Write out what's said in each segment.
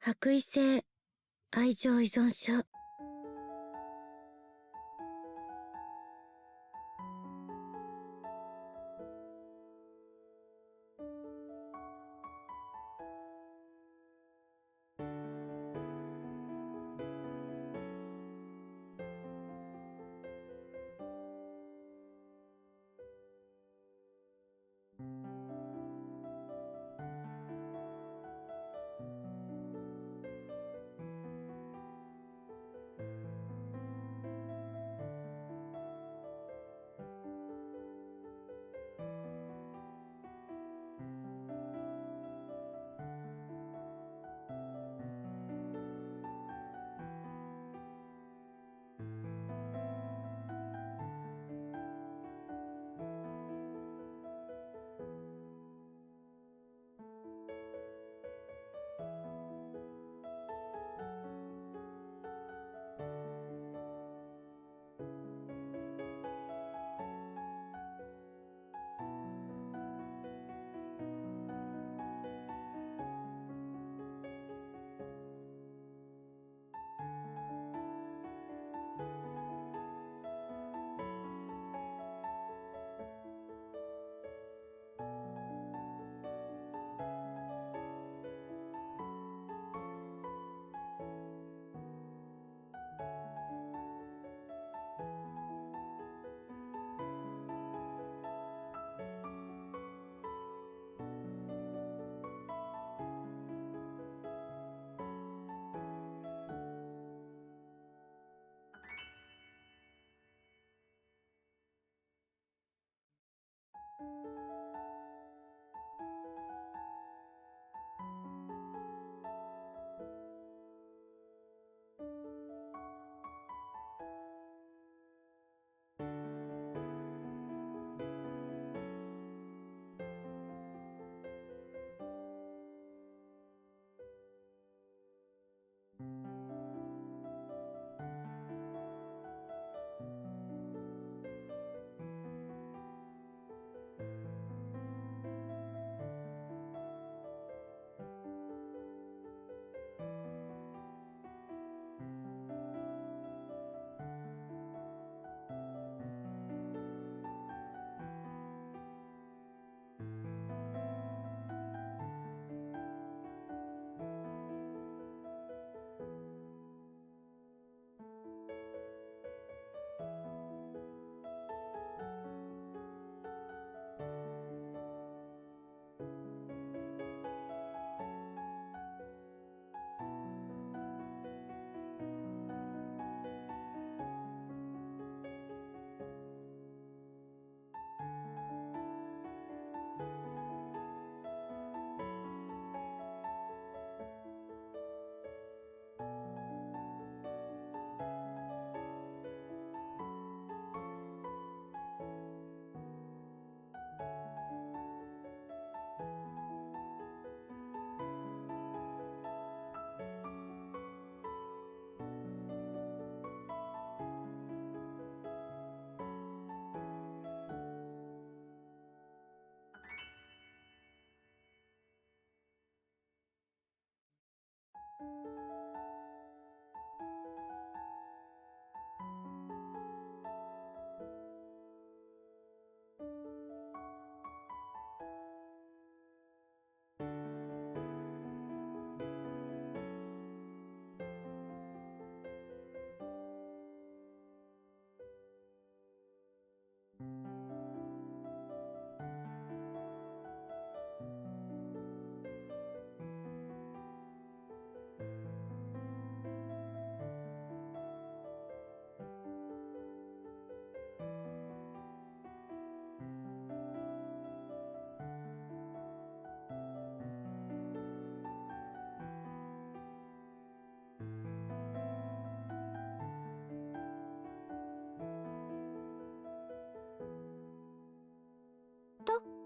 白衣性愛情依存症。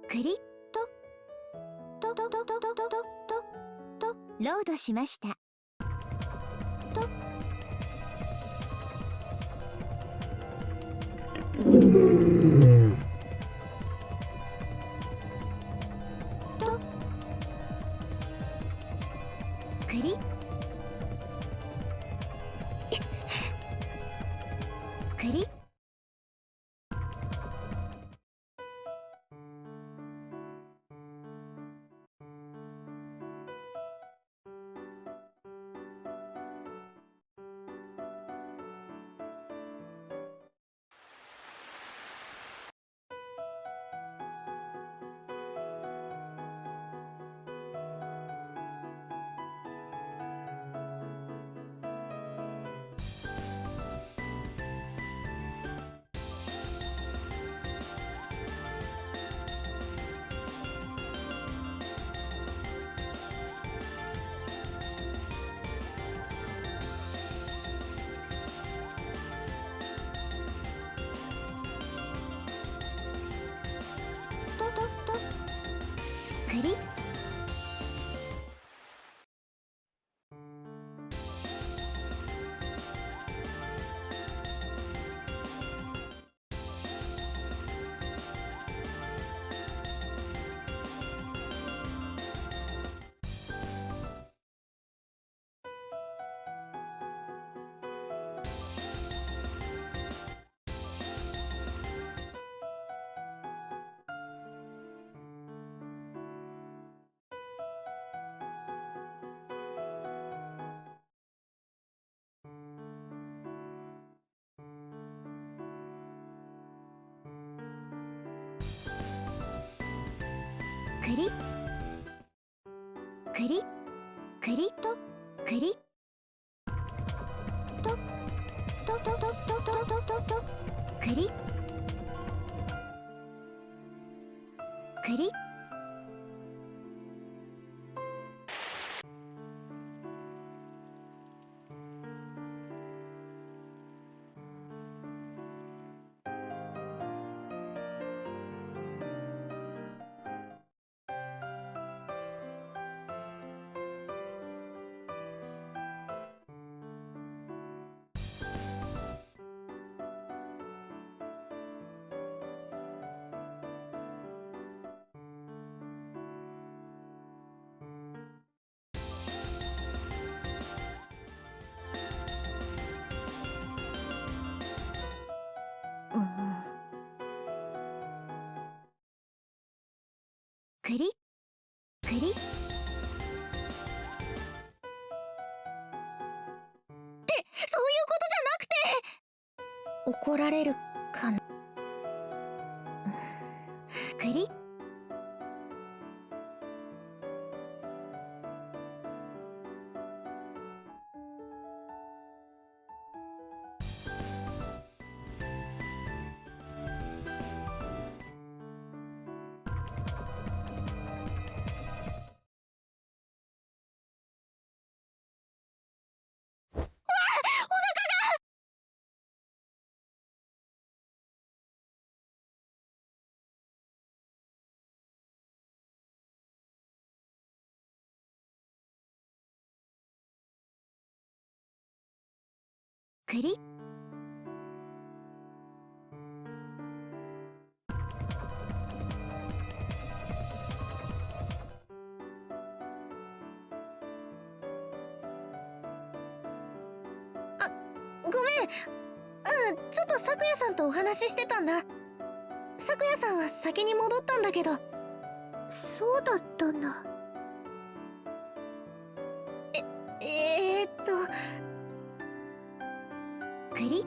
クリッとロードしました。とクリッリックリックリックリックリッとクリッとクリックリックリックリッってそういうことじゃなくて怒られるかな。クリックリッごめん。ちょっと咲夜さんとお話ししてたんだ。咲夜さんは先に戻ったんだけど。そうだったんだ。クリッ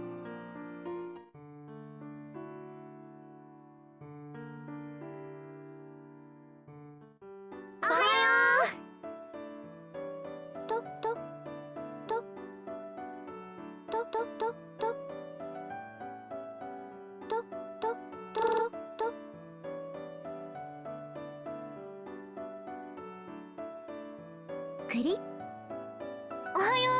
おはよととととととととととクリッおはよ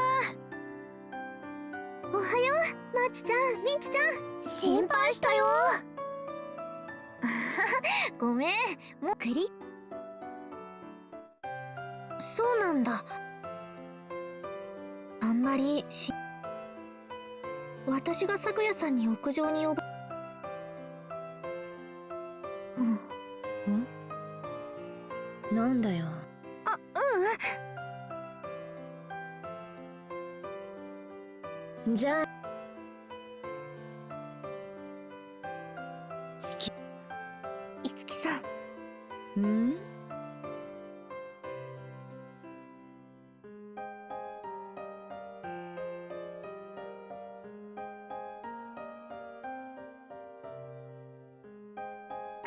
う。おはよう、まちちゃん、みちちゃん。心配したよ。ごめん、もうクリッそうなんだ。あんまり私が咲夜さんに屋上に呼ばなんだよ。あ、じゃあ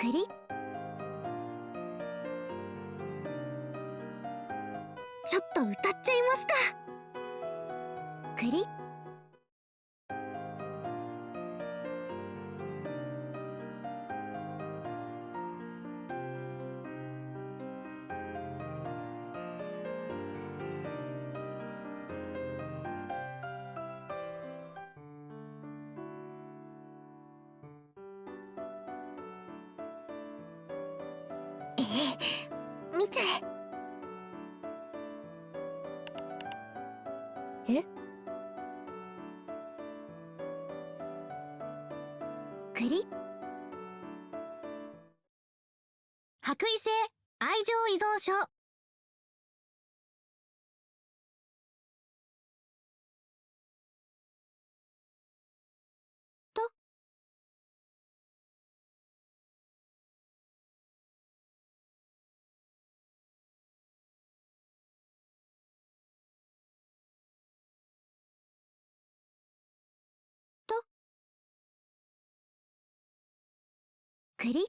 クリ。ちょっと歌っちゃいますか。クリ。見ちゃえ。え？クリ。白衣性愛情依存症。クリ。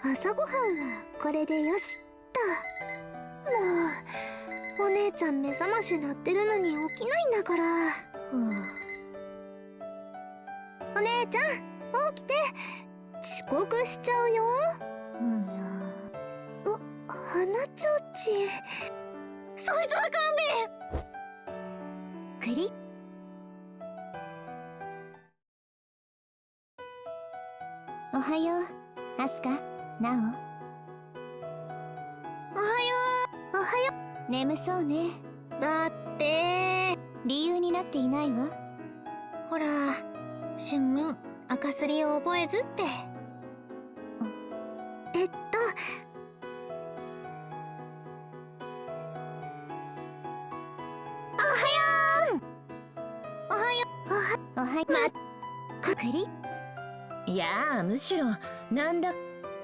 朝ごはんはこれでよしっと。もうお姉ちゃん目覚まし鳴ってるのに起きないんだから。お姉ちゃん起きて、遅刻しちゃうよ。鼻ちょうち。そいつは勘弁。クリ。おはよう、アスカ、ナオ。おはよう。おはよ眠そうね。う。だって理由になっていないわ。ほら、春眠赤すりを覚えずって。おはよう。クリ。いやー、むしろなんだ。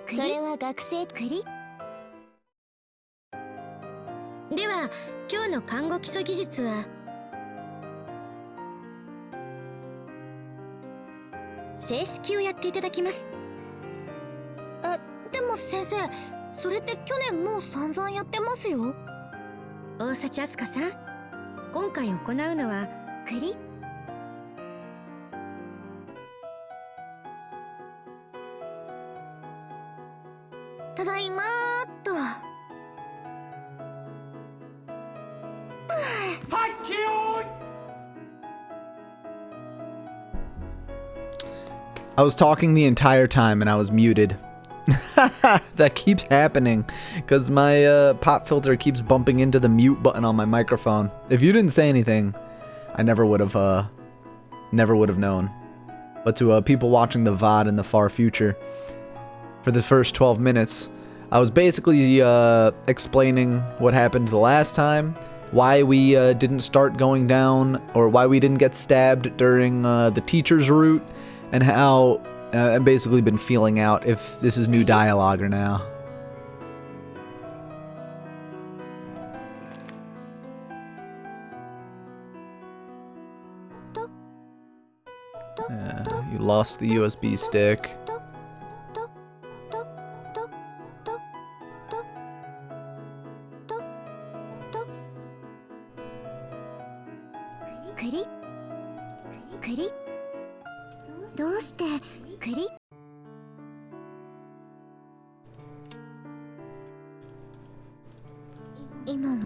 それは学生クリ。では今日の看護基礎技術は正式をやっていただきます。でも先生、それって去年もう散々やってますよ。大幸あすかさん、今回行うのはクリ。ただいまーっと。I was talking the entire time and I was muted. That keeps happening because my pop filter keeps bumping into the mute button on my microphone. If you didn't say anything, I never would have known. But to people watching the VOD in the far future, for the first 12 minutes, I was basically explaining what happened the last time, why we didn't start going down, or why we didn't get stabbed during the teacher's route, and how I've basically been feeling out if this is new dialogue or now. You lost the USB stick. Kuri? Kuri? どうして栗？今の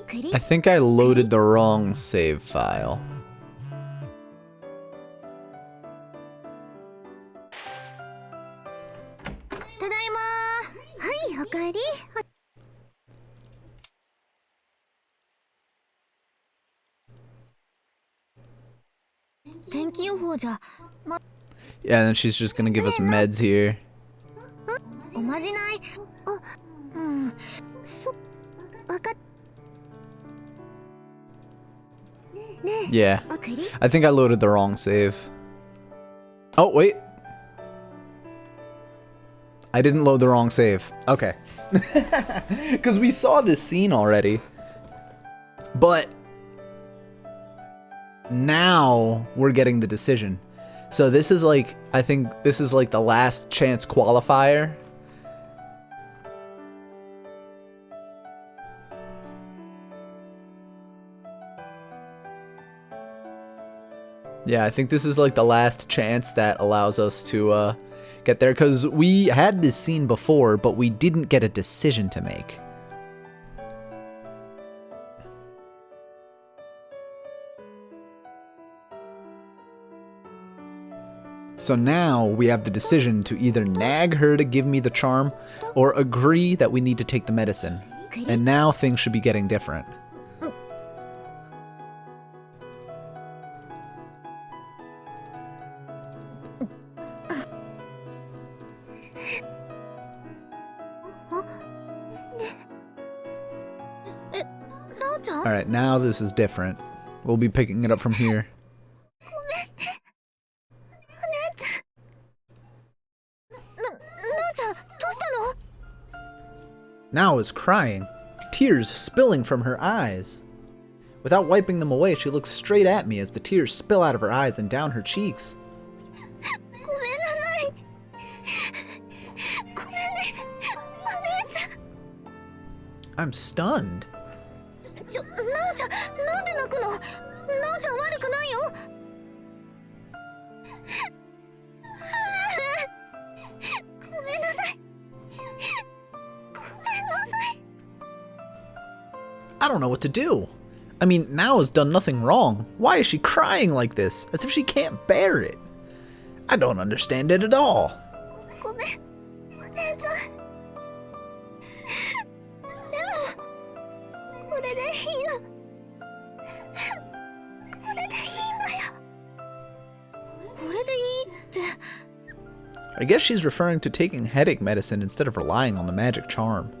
栗？ I think I loaded the wrong save file. ただいまー。はい、おかえり。天気予報じゃ、Yeah, and then she's just gonna give us meds here. おまじない。わかっ。Yeah. 送り I think I loaded the wrong save. Oh, wait. I didn't load the wrong save. Okay. Because we saw this scene already. But now we're getting the decision. So this is like, I think this is like the last chance qualifier. Yeah, I think this is like the last chance that allows us to get there, because we had this scene before, but we didn't get a decision to make. So now we have the decision to either nag her to give me the charm or agree that we need to take the medicine. And now things should be getting different. Alright, now this is different. We'll be picking it up from here. Now is crying, tears spilling from her eyes. Without wiping them away, she looks straight at me as the tears spill out of her eyes and down her cheeks. I'm stunned. I don't know what to do. I mean, Nao has done nothing wrong. Why is she crying like this, as if she can't bear it? I don't understand it at all. I guess she's referring to taking headache medicine instead of relying on the magic charm.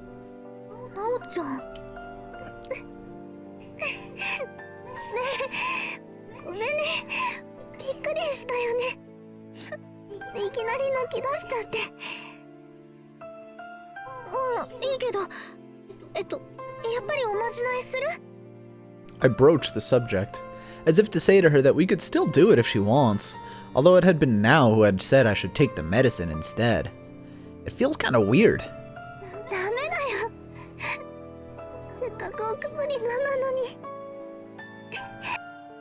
I broached the subject, as if to say to her that we could still do it if she wants, although it had been Nao who had said I should take the medicine instead. It feels kind of weird.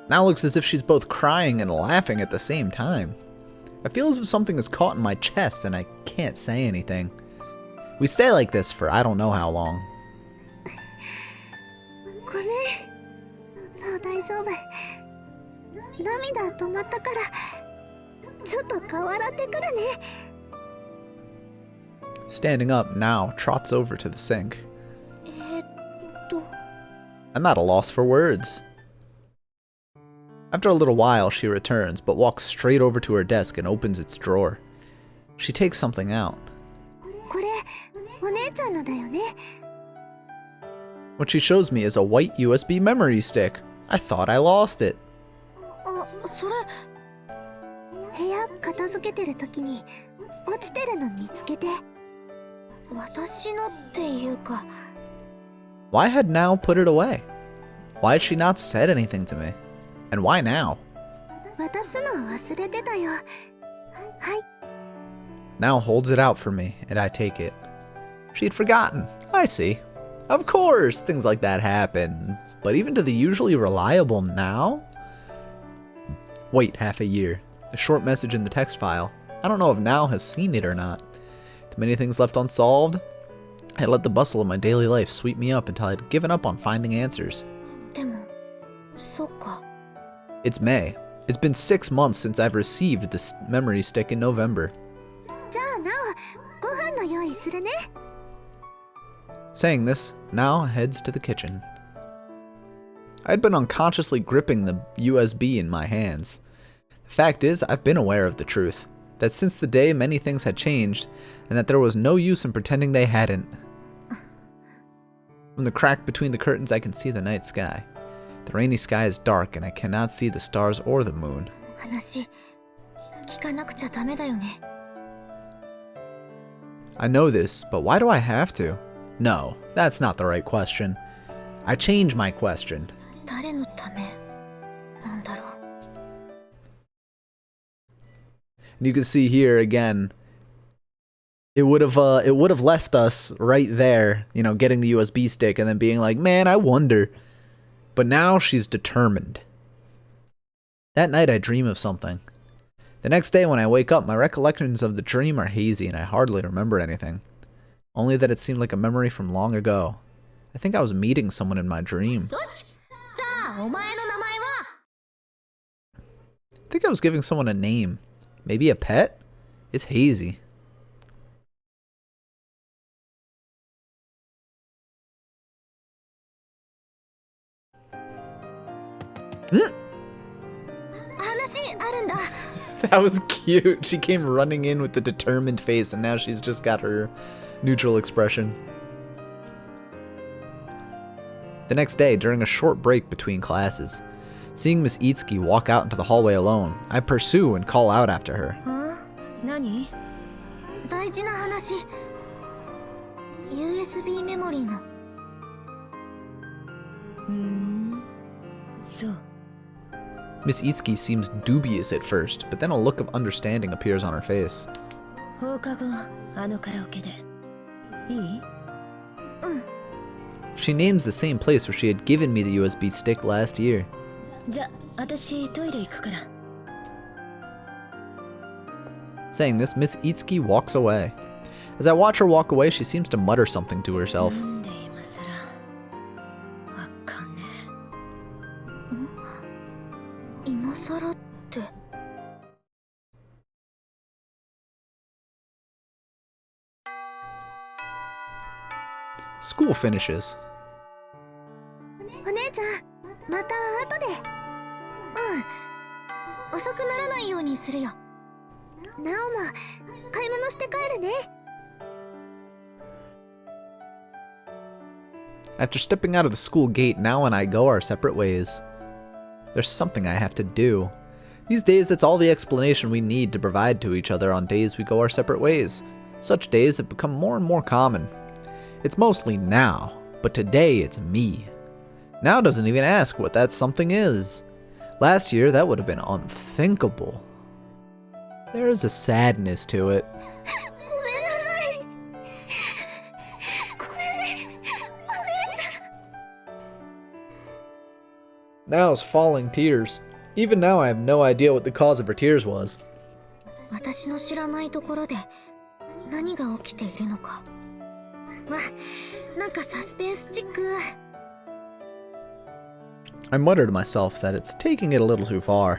Now looks as if she's both crying and laughing at the same time. I feel as if something is caught in my chest and I can't say anything. We stay like this for I don't know how long. Standing up, Nao trots over to the sink. I'm at a loss for words. After a little while, she returns, but walks straight over to her desk and opens its drawer. She takes something out. What she shows me is a white USB memory stick. I thought I lost it. Why had Nao put it away? Why had she not said anything to me? And why now? Nao holds it out for me, and I take it. She had forgotten. I see. Of course, things like that happen. But even to the usually reliable Nao? Wait half a year. A short message in the text file. I don't know if Nao has seen it or not. Too many things left unsolved. I let the bustle of my daily life sweep me up until I'd given up on finding answers. It's May. It's been 6 months since I've received this memory stick in November. Saying this, Nao heads to the kitchen. I'd been unconsciously gripping the USB in my hands. The fact is, I've been aware of the truth, that since the day many things had changed, and that there was no use in pretending they hadn't. From the crack between the curtains, I can see the night sky. The rainy sky is dark and I cannot see the stars or the moon. 話聞かなくちゃダメだよね。 I know this, but why do I have to? No, that's not the right question. I change my question. 誰のためなんだろう。 And you can see here again, it would have left us right there, you know, getting the USB stick and then being like, man, I wonder. But now she's determined. That night I dream of something. The next day when I wake up, my recollections of the dream are hazy and I hardly remember anything. Only that it seemed like a memory from long ago. I think I was meeting someone in my dream. よし、じゃあお前の名前は？ I think I was giving someone a name. Maybe a pet? It's hazy. Hmm? 話あるんだ。 That was cute. She came running in with the determined face and now she's just got her neutral expression. The next day, during a short break between classes, seeing Miss Itsuki walk out into the hallway alone, I pursue and call out after her. 何？大事な話。USB メモリーの。そう。 Miss Itsuki seems dubious at first, but then a look of understanding appears on her face. 放課後、あのカラオケで。いい？ She names the same place where she had given me the USB stick last year. じゃ、私トイレ行くから。 Saying this, Miss Itsuki walks away. As I watch her walk away, she seems to mutter something to herself. なんで今さら。わかんねえ。今更って。 School finishes. お姉ちゃん、また後で。遅くならないようにするよ。なおも買い物して帰るね。 After stepping out of the school gate, Nao and I go our separate ways. There's something I have to do. These days, that's all the explanation we need to provide to each other on days we go our separate ways. Such days have become more and more common. It's mostly now, but today it's me. Now doesn't even ask what that something is. Last year, that would have been unthinkable. There is a sadness to it. ごめんなさい。ごめんね、お姉ちゃん。 Nao's falling tears. Even now, I have no idea what the cause of her tears was. 私の知らないところで何が起きているのか。わ、なんかサスペンスチック。 I muttered to myself that it's taking it a little too far.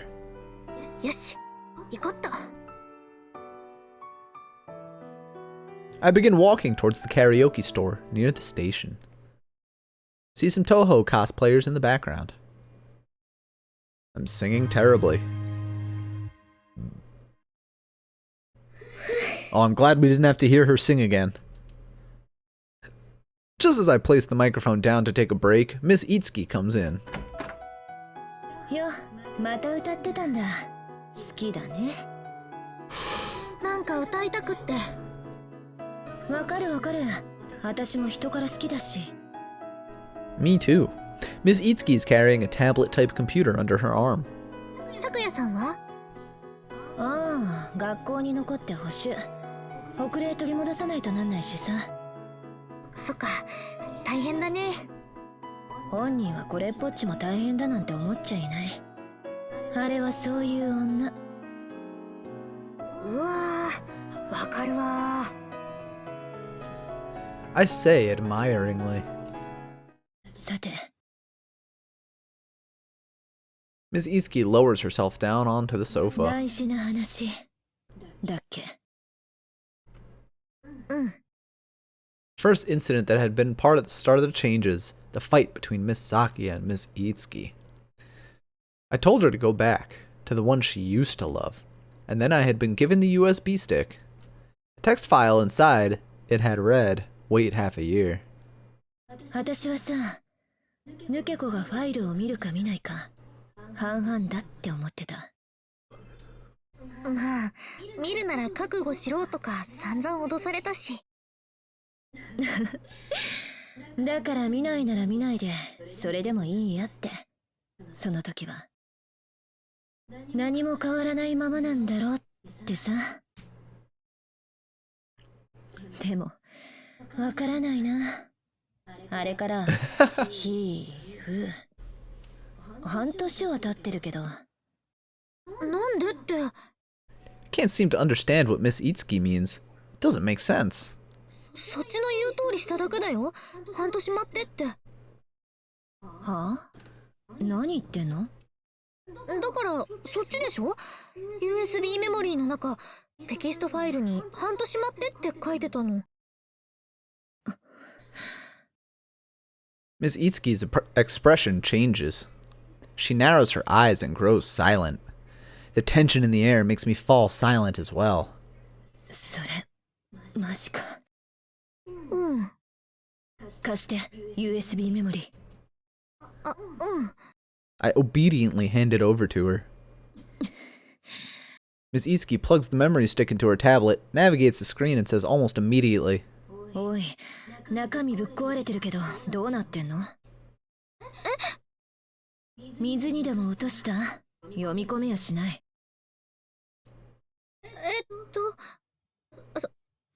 よし、行こっと。 I begin walking towards the karaoke store near the station. See some Toho cosplayers in the background. I'm singing terribly. Oh, I'm glad we didn't have to hear her sing again. Just as I place the microphone down to take a break, Miss Itsuki comes in. よ、また歌ってたんだ。好きだね。なんか歌いたくって。わかるわかる。私も人から好きだし。Me too. Miss Itsuki is carrying a tablet-type computer under her arm. さくやさんは？ああ、学校に残って補習。遅れ取り戻さないとなんないしさ。そっか、大変だね。本人はこれっぽっちも大変だなんて思っちゃいない。あれはそういう女。うわー、わかるわー。 I say admiringly. さて。 Miss Itsuki lowers herself down onto the sofa. 大事な話だっけ。First incident that had been part of the start of the changes, the fight between Miss Saki and Miss Itsuki. I told her to go back to the one she used to love, and then I had been given the USB stick. The text file inside, it had read, wait half a year. 私はさ、抜け子がファイルを見るか見ないか半々だって思ってた。まあ見るなら覚悟しろとか散々脅されたし。だから見ないなら見ないでそれでもいいやって。その時は何も変わらないままなんだろうってさ。でもわからないな。あれからひーふ半年は経ってるけど。なんでって。 Can't seem to understand what Miss Itsuki means. It doesn't make sense. そっちの言う通りしただけだよ。半年待ってって。はあ？何言ってんの？だからそっちでしょ。 USB メモリーの中テキストファイルに半年待ってって書いてたの。Miss Itsuki's expression changes. She narrows her eyes and grows silent. The tension in the air makes me fall silent as well. それマジか。うん。貸して USB メモリー。あ、うん。I obediently hand it over to her. Miss Itsuki plugs the memory stick into her tablet, navigates the screen, and says almost immediately, おい、中身ぶっ壊れてるけどどうなってんの？水にでも落とした？読み込めやしない。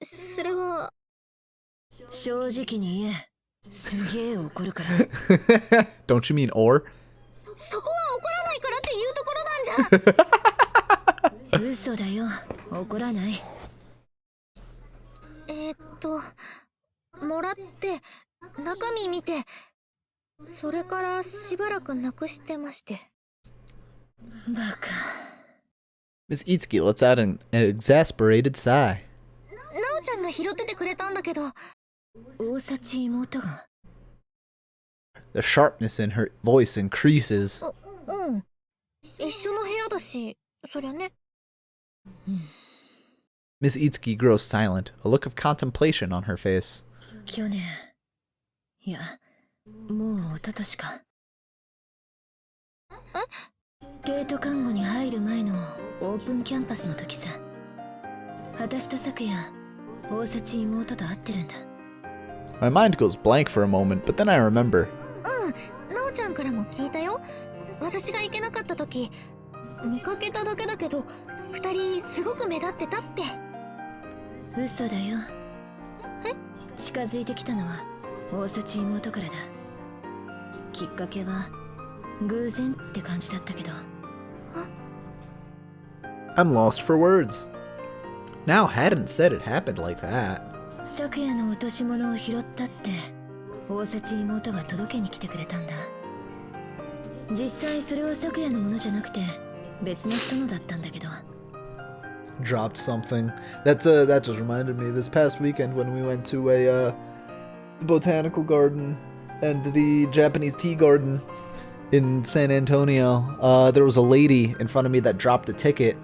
それは。正直に言え。すげえ怒るから。Don't you mean or? そこは怒らないからっていうところなんじゃ。嘘だよ、怒らない。もらって中身見て、それからしばらくなくしてまして。バカ。Miss Itsuki lets out an exasperated sigh. なおちゃんが拾っててくれたんだけど。大幸妹が。The sharpness in her voice increases. うん。一緒の部屋だし、そりゃね。Miss Itsuki grows silent, a look of contemplation on her face. 去年。いや、もう一昨年か。帝都看護に入る前のオープンキャンパスの時さ。私と昨夜、大幸妹と会ってるんだ。My mind goes blank for a moment, but then I remember. うん、なおちゃんからも聞いたよ。私が行けなかった時、見かけただけだけど、二人すごく目立ってたって。嘘だよ。近づいてきたのは大幸妹からだ。きっかけは偶然って感じだったけど。I'm lost for words. Now hadn't said it happened like that. 昨夜の落とし物を拾ったって大幸妹が届けに来てくれたんだ。実際それは昨夜のものじゃなくて別の人のだったんだけど。Dropped something. That just reminded me. This past weekend when we went to a botanical garden and the Japanese tea garden in San Antonio, there was a lady in front of me that dropped a ticket,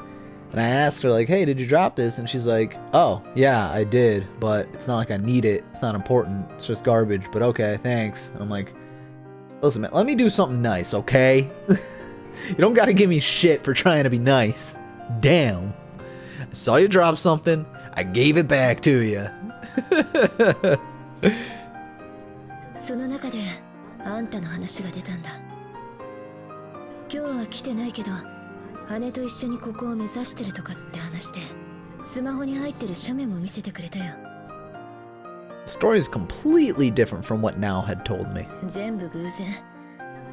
and I asked her like, "Hey, did you drop this?" And she's like, "Oh, yeah, I did, but it's not like I need it. It's not important. It's just garbage. But okay, thanks." And I'm like, "Listen, man, let me do something nice, okay? You don't gotta give me shit for trying to be nice. Damn. I saw you drop something. I gave it back to you." その中であんたの話が出たんだ。今日は来てないけど姉と一緒にここを目指してるとかって話してスマホに入ってる写メも見せてくれたよ。 The story is completely different from what Now had told me. 全部偶然。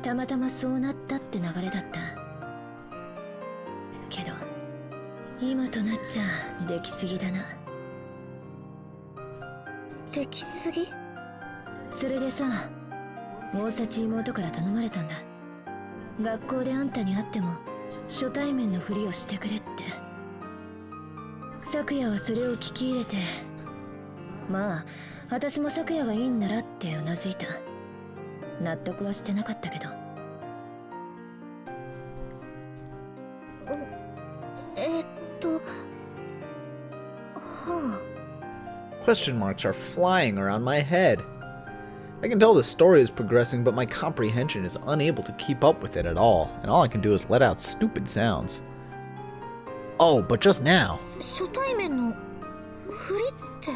たまたまそうなったって流れだった。けど今となっちゃできすぎだな。できすぎ？それでさ、大幸妹から頼まれたんだ。学校であんたに会っても初対面のふりをしてくれって。昨夜はそれを聞き入れて、まあ私も昨夜がいいんならってうなずいた。納得はしてなかったけど。はあ。 Question marks are flying around my head. I can tell the story is progressing, but my comprehension is unable to keep up with it at all, and all I can do is let out stupid sounds. Oh, but just now. 初対面のふりって。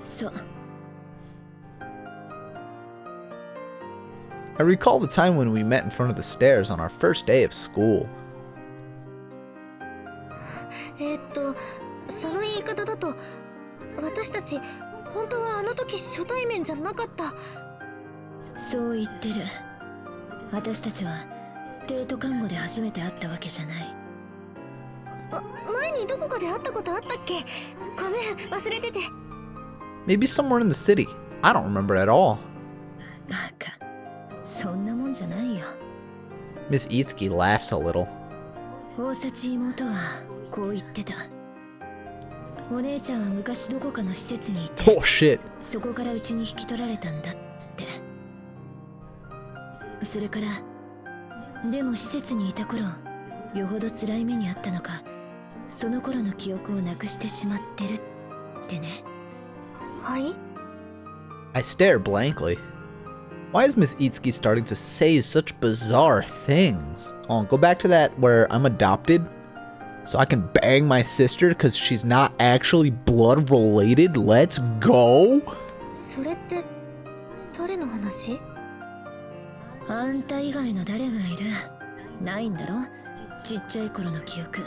そう。 I recall the time when we met in front of the stairs on our first day of school. その言い方だと、私たち本当はあの時初対面じゃなかった。そう言ってる。私たちはデート看護で初めて会ったわけじゃない。前にどこかで会ったことあったっけ？ごめん、忘れてて。Maybe somewhere in the city. I don't remember at all. バカ。そんなもんじゃないよ。 Miss Itsuki laughs a little. 大幸妹はこう言ってた。お姉ちゃんは昔どこかの施設にいて、 Oh shit. そこからうちに引き取られたんだって。それからでも施設にいた頃、よほど辛い目にあったのか、その頃の記憶をなくしてしまってるってね。はい？ I stare blankly. Why is Miss Itsuki starting to say such bizarre things? Oh, go back to that where I'm adopted, so I can bang my sister because she's not actually blood related. Let's go. それって誰の話？あんた以外の誰がいる？ないんだろ？ちっちゃい頃の記憶。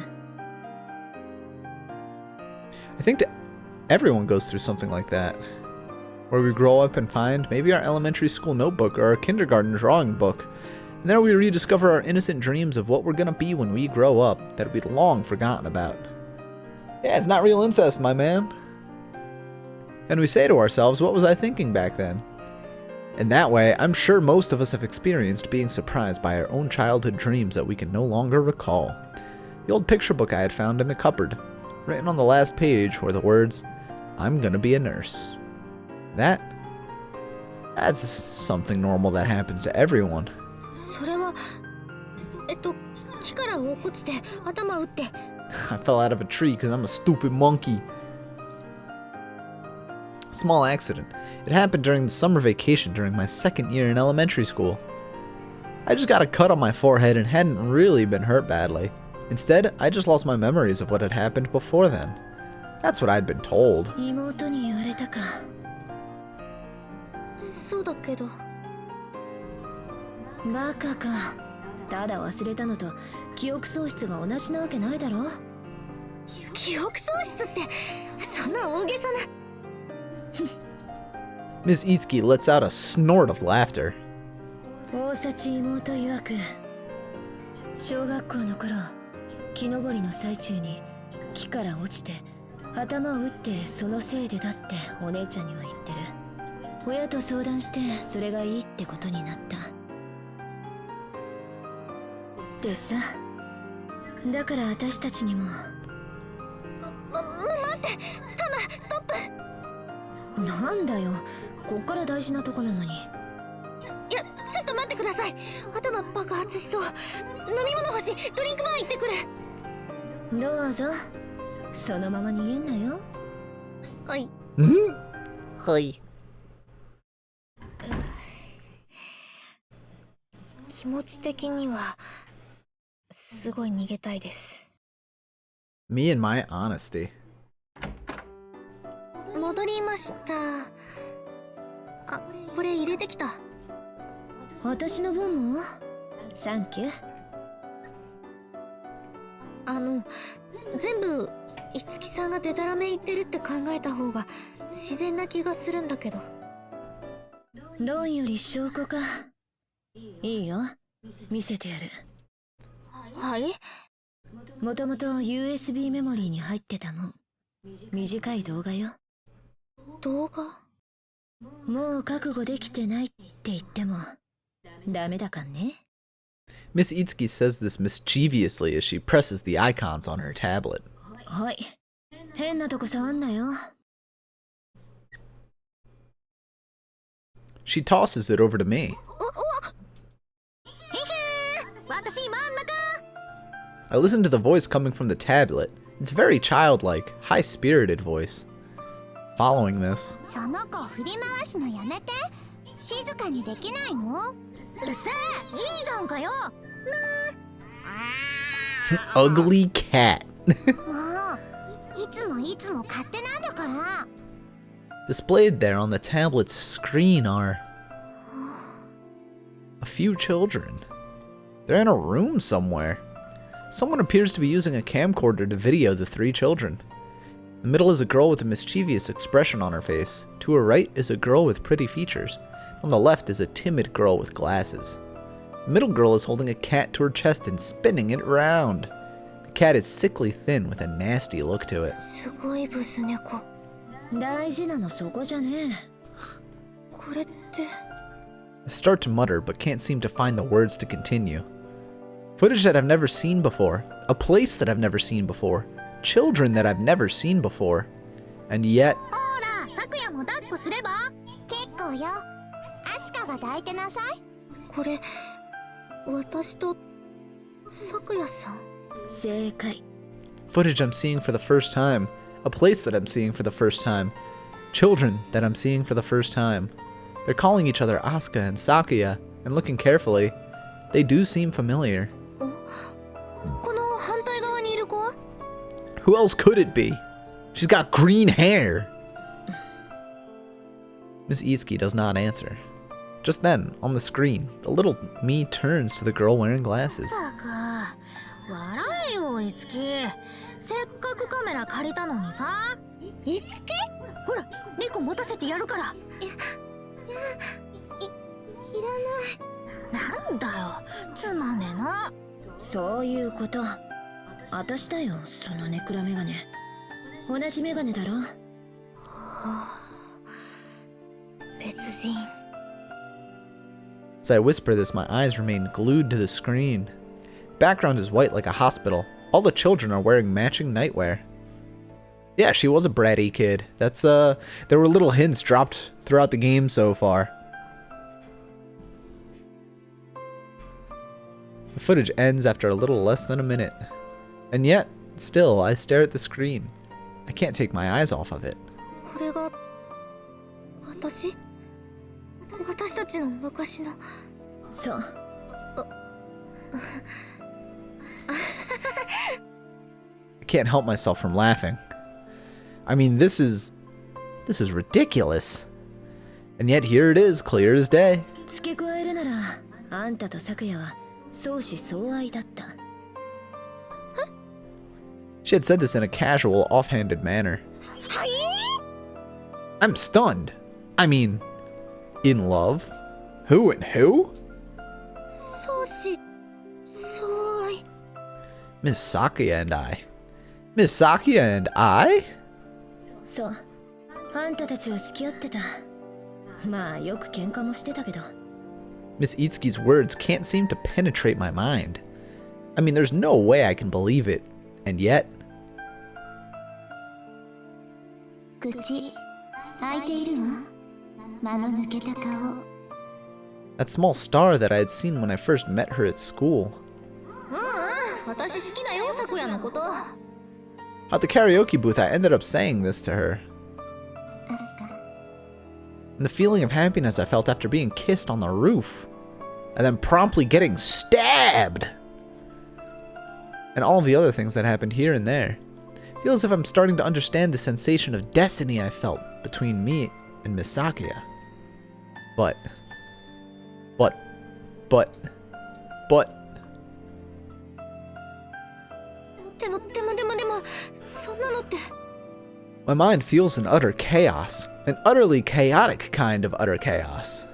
I think everyone goes through something like that, where we grow up and find maybe our elementary school notebook or our kindergarten drawing book, and there we rediscover our innocent dreams of what we're gonna be when we grow up that we'd long forgotten about. Yeah, it's not real incest, my man. And we say to ourselves, what was I thinking back then? In that way, I'm sure most of us have experienced being surprised by our own childhood dreams that we can no longer recall. The old picture book I had found in the cupboard, written on the last page were the words, "I'm gonna be a nurse." That's something normal that happens to everyone. それは木から落っこちて頭打って。I fell out of a tree because I'm a stupid monkey. Small accident. It happened during the summer vacation during my second year in elementary school. I just got a cut on my forehead and hadn't really been hurt badly. Instead, I just lost my memories of what had happened before then. That's what I'd been told. 妹に言われたか。そうだけど。バカか。ただ忘れたのと記憶喪失が同じなわけないだろ。記憶喪失ってそんな大げさな。Miss Itsuki lets out a snort of laughter. 大幸妹曰く、小学校の頃、木登りの最中に木から落ちて頭を打ってそのせいでだってお姉ちゃんには言ってる。親と相談してそれがいいってことになった。でさ、だから私たちにも。待って、タマ、ストップ。なんだよ、こっから大事なとこなのに。いや、ちょっと待ってください。頭爆発しそう。飲み物欲しい。ドリンクバー行ってくる。どうぞ。そのまま逃げんなよ。はい。はい。気持ち的にはすごい逃げたいです。Me and my honesty. 戻りました。あ、これ入れてきた。私の分もサンキュー。全部五木さんがデタラメ言ってるって考えた方が自然な気がするんだけど。論より証拠か。いいよ、見せてやる。はい。もともと USB メモリーに入ってたもん。短い動画よ。動画？もう覚悟できてないって言ってもダメだかんね。Miss Itsuki says this mischievously as she presses the icons on her tablet. はい。変なとこ触んなよ。She tosses it over to me. I listen to the voice coming from the tablet. It's a very childlike, high-spirited voice. following this. その子振り回すのやめて。静かにできないの？うっせえ、いいじゃんかよ。Ugly cat. もう、いつもいつも勝手なんだから。Displayed there on the tablet's screen are a few children. They're in a room somewhere. Someone appears to be using a camcorder to video the three children. In the middle is a girl with a mischievous expression on her face. To her right is a girl with pretty features. On the left is a timid girl with glasses. The middle girl is holding a cat to her chest and spinning it round. The cat is sickly thin with a nasty look to it. すごいブス猫。大事なのそこじゃねこれって。I start to mutter, but can't seem to find the words to continue. Footage that I've never seen before, a place that I've never seen before, children that I've never seen before, and yet... ほら、咲夜も抱っこすれば？結構よ。アスカが抱いてなさい。これ、私と、咲夜さん。正解。 Footage I'm seeing for the first time, a place that I'm seeing for the first time, children that I'm seeing for the first time. They're calling each other Asuka and Sakuya, and looking carefully, they do seem familiar. この反対側にいる子は？ Who else could it be? She's got green hair! Miss Itsuki does not answer. Just then, on the screen, the little me turns to the girl wearing glasses. ったく、笑えよ、いつき。せっかくカメラ借りたのにさ。いつき？ほら、猫持たせてやるから。いらない。なんだよ、つまんねえな。そういうこと。私だよ、そのネクラメガネ。同じメガネだろ。別人。As I whisper this, my eyes remain glued to the screen. Background is white like a hospital. All the children are wearing matching nightwear. Yeah, she was a bratty kid. That's, there were little hints dropped throughout the game so far. The footage ends after a little less than a minute. And yet, still, I stare at the screen. I can't take my eyes off of it. これが、私たちの昔の。そう。I can't help myself from laughing. I mean, this is ridiculous. And yet here it is, clear as day. 付け加えるなら、あんたと咲夜は相思相愛だった。She had said this in a casual, offhanded manner. I'm stunned. I mean, in love? Who and who? 相思相愛。 Miss Sakuya and I. Miss Sakuya and I? そう。あんたたちは付き合ってた。まあよく喧嘩もしてたけど。Miss Itsuki's words can't seem to penetrate my mind. I mean, there's no way I can believe it. And yet... 口、開いているわ。間の抜けた顔。That small star that I had seen when I first met her at school. 私好きだよ、咲夜のこと。At the karaoke booth, I ended up saying this to her. アスカ。 And the feeling of happiness I felt after being kissed on the roof. And then promptly getting stabbed. And all of the other things that happened here and there. I feel as if I'm starting to understand the sensation of destiny I felt between me and Miss Sakuya. But...でも、そんなのって。My mind feels in utter chaos. An utterly chaotic kind of utter chaos.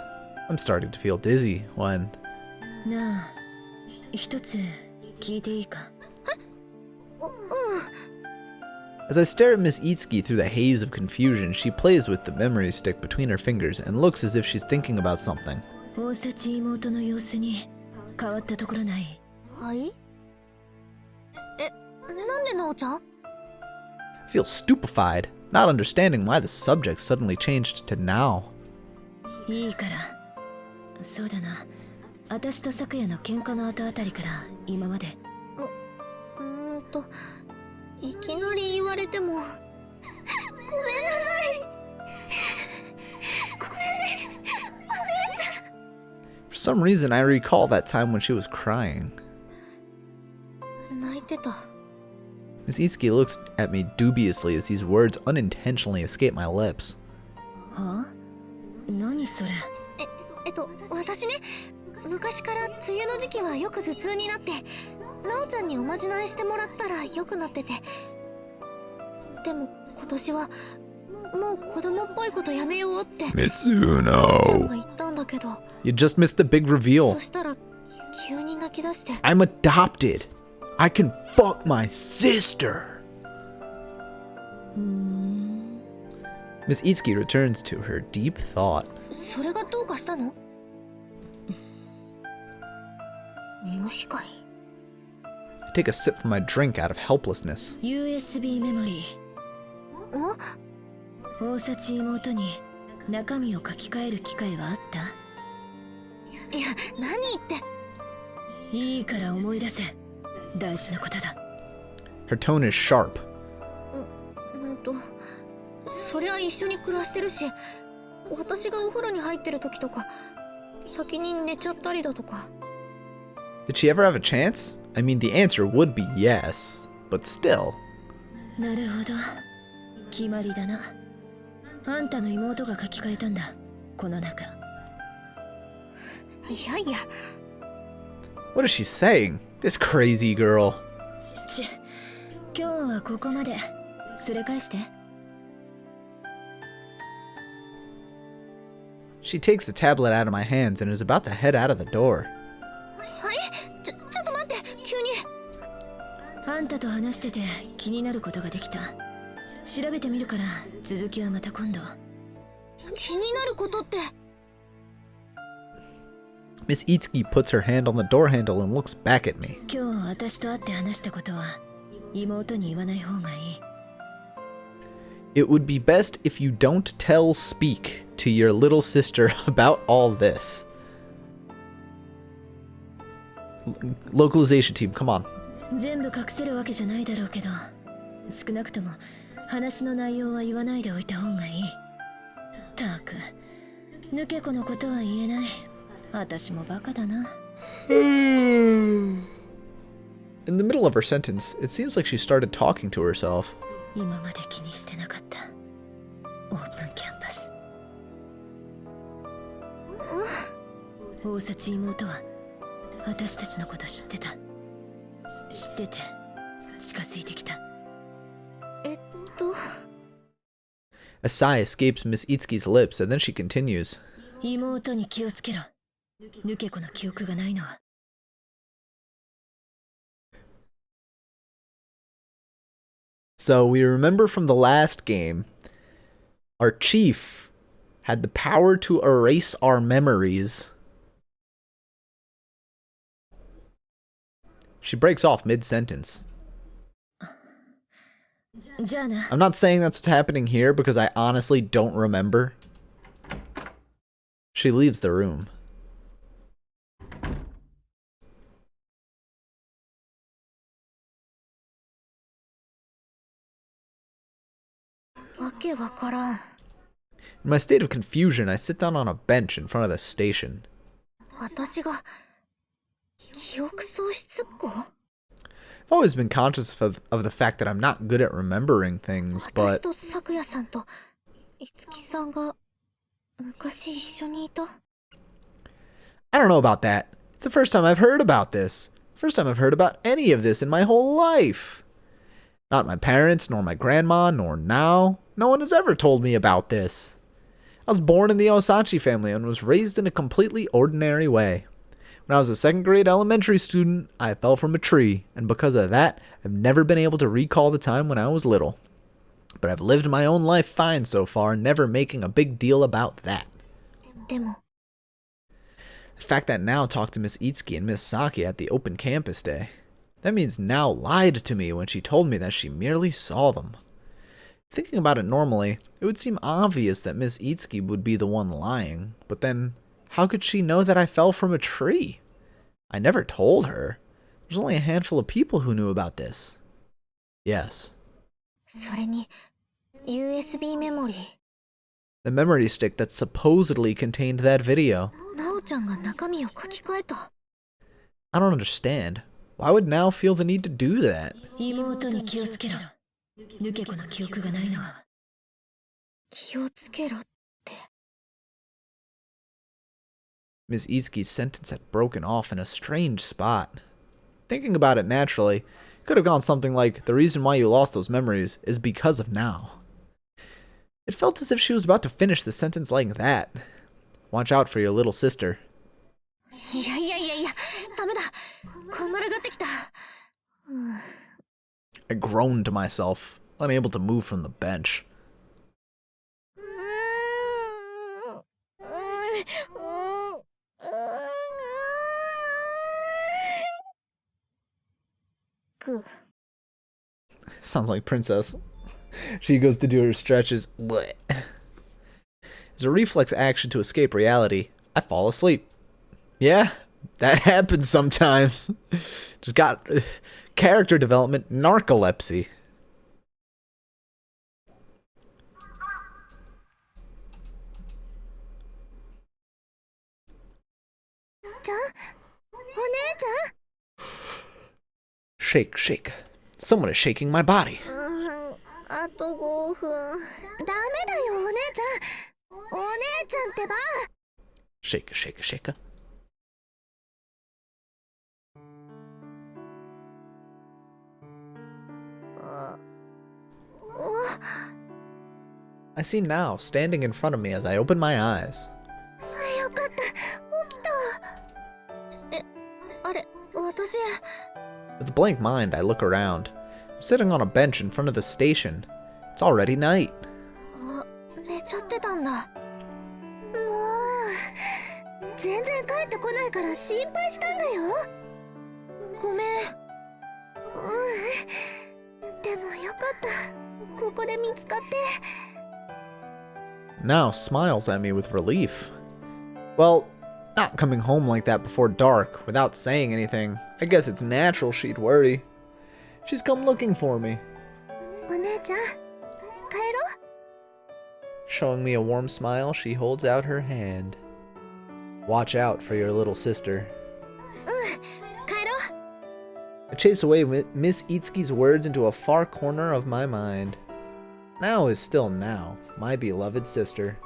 I'm starting to feel dizzy when... なあ、一つ聞いていいか。As I stare at Miss Itsuki through the haze of confusion, she plays with the memory stick between her fingers and looks as if she's thinking about something. 大幸妹の様子に変わったところない。はい？なんでなおちゃん？ I feel stupefied, not understanding why the subject suddenly changed to now. いいから。そうだな。私と咲夜の喧嘩の後あたりから今まで。いきなり言われても。ごめんなさい。some reason, I recall that time when she was crying. 泣いてた。 Miss Itsuki looks at me dubiously as these words unintentionally escape my lips. は？何それ？私ね、昔から梅雨の時期はよく頭痛になって、なおちゃんにおまじないしてもらったら良くなってて。でも今年はもう子供っぽいことやめようって Mitsuno. なおちゃんが言ったんだけど。 You just missed the big reveal. そしたら急に泣き出して。 I'm adopted. I can fuck my sister. Miss Itsuki returns to her deep thought. それがどうかしたの？もしかい。 I take a sip from my drink out of helplessness. USB メモリお？ー。大幸妹に中身を書き換える機会はあった？いや、何言って。いいから思い出せ。大事なことだ。Her tone is sharp. そりゃ一緒に暮らしてるし、私がお風呂に入ってる時とか先に寝ちゃったりだとか。 Did she ever have a chance? I mean, the answer would be yes, but still. なるほど。決まりだな。あんたの妹が書き換えたんだ。この中。いやいや。 What is she saying? This crazy girl. 今日はここまで。それ返して。 She takes the tablet out of my hands and is about to head out of the door. はい、ちょっと待って、急に。あんたと話してて気になることができた。調べてみるから続きはまた今度。気になることって。 Miss Itsuki puts her hand on the door handle and looks back at me. 今日私と会って話したことは妹に言わない方がいい。 It would be best if you don't speak to your little sister about all this. Localization team, come on. 全部隠せるわけじゃないだろうけど、少なくとも話の内容は言わないでおいた方がいい。たく、抜け子のことは言えない。私もバカだな。In the middle of her sentence, it seems like she started talking to herself. 今まで気にしてなかったオープンキャンパス。大幸妹は私たちのこと知ってた。知ってて近づいてきた。A sigh escapes Miss Itsuki's lips, and then she continues. 妹に気をつけろ。抜け子の記憶がないのは。So we remember from the last game, our chief had the power to erase our memories. She breaks off mid-sentence. じゃあな。 I'm not saying that's what's happening here because I honestly don't remember. She leaves the room.わけわからん。 In my state of confusion, I sit down on a bench in front of the station. 私が記憶喪失っ子？ I've always been conscious of the fact that I'm not good at remembering things, 私 but と咲夜さんと樹さんが昔一緒にいた？ I don't know about that. It's the first time I've heard about this. First time I've heard about any of this in my whole life. Not my parents, nor my grandma, nor now. No one has ever told me about this. I was born in the Osachi family and was raised in a completely ordinary way. When I was a second grade elementary student, I fell from a tree, and because of that, I've never been able to recall the time when I was little. But I've lived my own life fine so far, never making a big deal about that. でも The fact that Nao talked to Miss Itsuki and Miss Saki at the open campus day. That means Nao lied to me when she told me that she merely saw them. Thinking about it normally, it would seem obvious that Miss Itsuki would be the one lying, but then how could she know that I fell from a tree? I never told her. There's only a handful of people who knew about this. Yes. それに USB メモリー。The memory stick that supposedly contained that video. なおちゃんが中身を書き換えた。 I don't understand. Why would Nao feel the need to do that? 妹に気をつけろ。抜け子の記憶がないのは。気をつけろって。 Ms. Itsuki's sentence had broken off in a strange spot. Thinking about it naturally, could have gone something like, the reason why you lost those memories is because of Nao. It felt as if she was about to finish the sentence like that. Watch out for your little sister. いやいやいやいや、ダメだ。こんがらがってきた。I groaned to myself, unable to move from the bench. Sounds like Princess. She goes to do her stretches. Blech. As a reflex action to escape reality, I fall asleep. Yeah, that happens sometimes. Just got character development narcolepsy. Shake, shake. Someone is shaking my body. あと5分。ダメだよ、お姉ちゃん。お姉ちゃんってば。 Shake, shake, shake. I see Nao standing in front of me as I open my eyes. よかった、起きた。あれ、私。 With a blank mind, I look around. I'm sitting on a bench in front of the station. It's already night. 寝ちゃってたんだ。もう、全然帰ってこないから心配したんだよ。ごめん。でもよかった。ここで見つかって。 Nao smiles at me with relief. Well, not coming home like that before dark, without saying anything. I guess it's natural she'd worry. She's come looking for me. お姉ちゃん、帰ろう。 Showing me a warm smile, she holds out her hand. Watch out for your little sister. 帰ろう。 I chase away Miss Itsuki's words into a far corner of my mind. Nao is still Nao, my beloved sister.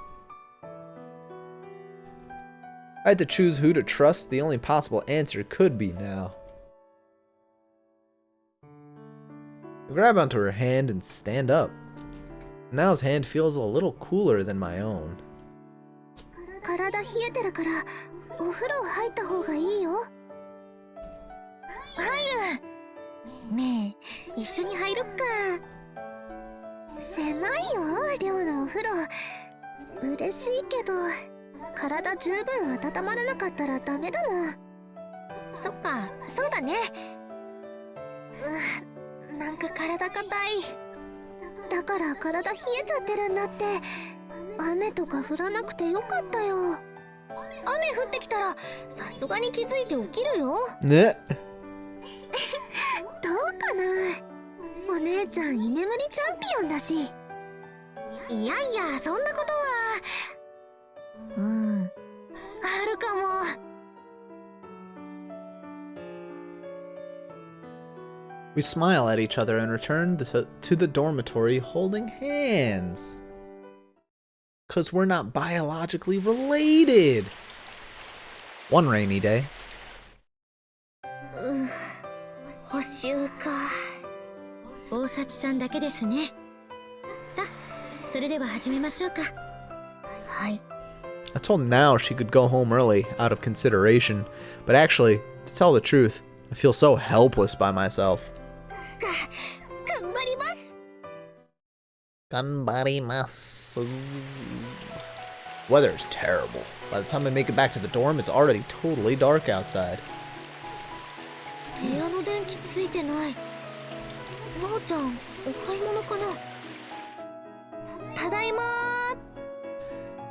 I had to choose who to trust. The only possible answer could be Nao. I grab onto her hand and stand up. Nao's hand feels a little cooler than my own. 体冷えてるからお風呂入った方がいいよ。入る。ねえ、一緒に入ろっか。狭いよ、寮のお風呂。嬉しいけど体十分温まらなかったらダメだもん。そっか、そうだね。なんか体硬い。だから体冷えちゃってるんだって。雨とか降らなくてよかったよ。雨降ってきたらさすがに気づいて起きるよ。ね。どうかな。お姉ちゃん居眠りチャンピオンだし。いやいや、そんなことは。あるかも。 We smile at each other and return to the dormitory holding hands. 'Cause we're not biologically related. One rainy day. 補習か。大幸さんだけですね。さあ、それでは始めましょうか。はい。 I told Nao she could go home early out of consideration, but actually, to tell the truth, I feel so helpless by myself. 頑張ります。 Ganbarimasu. Weather is terrible. By the time I make it back to the dorm, it's already totally dark outside. 部屋の電気ついてない。なおちゃん、お買い物かな。ただいまー。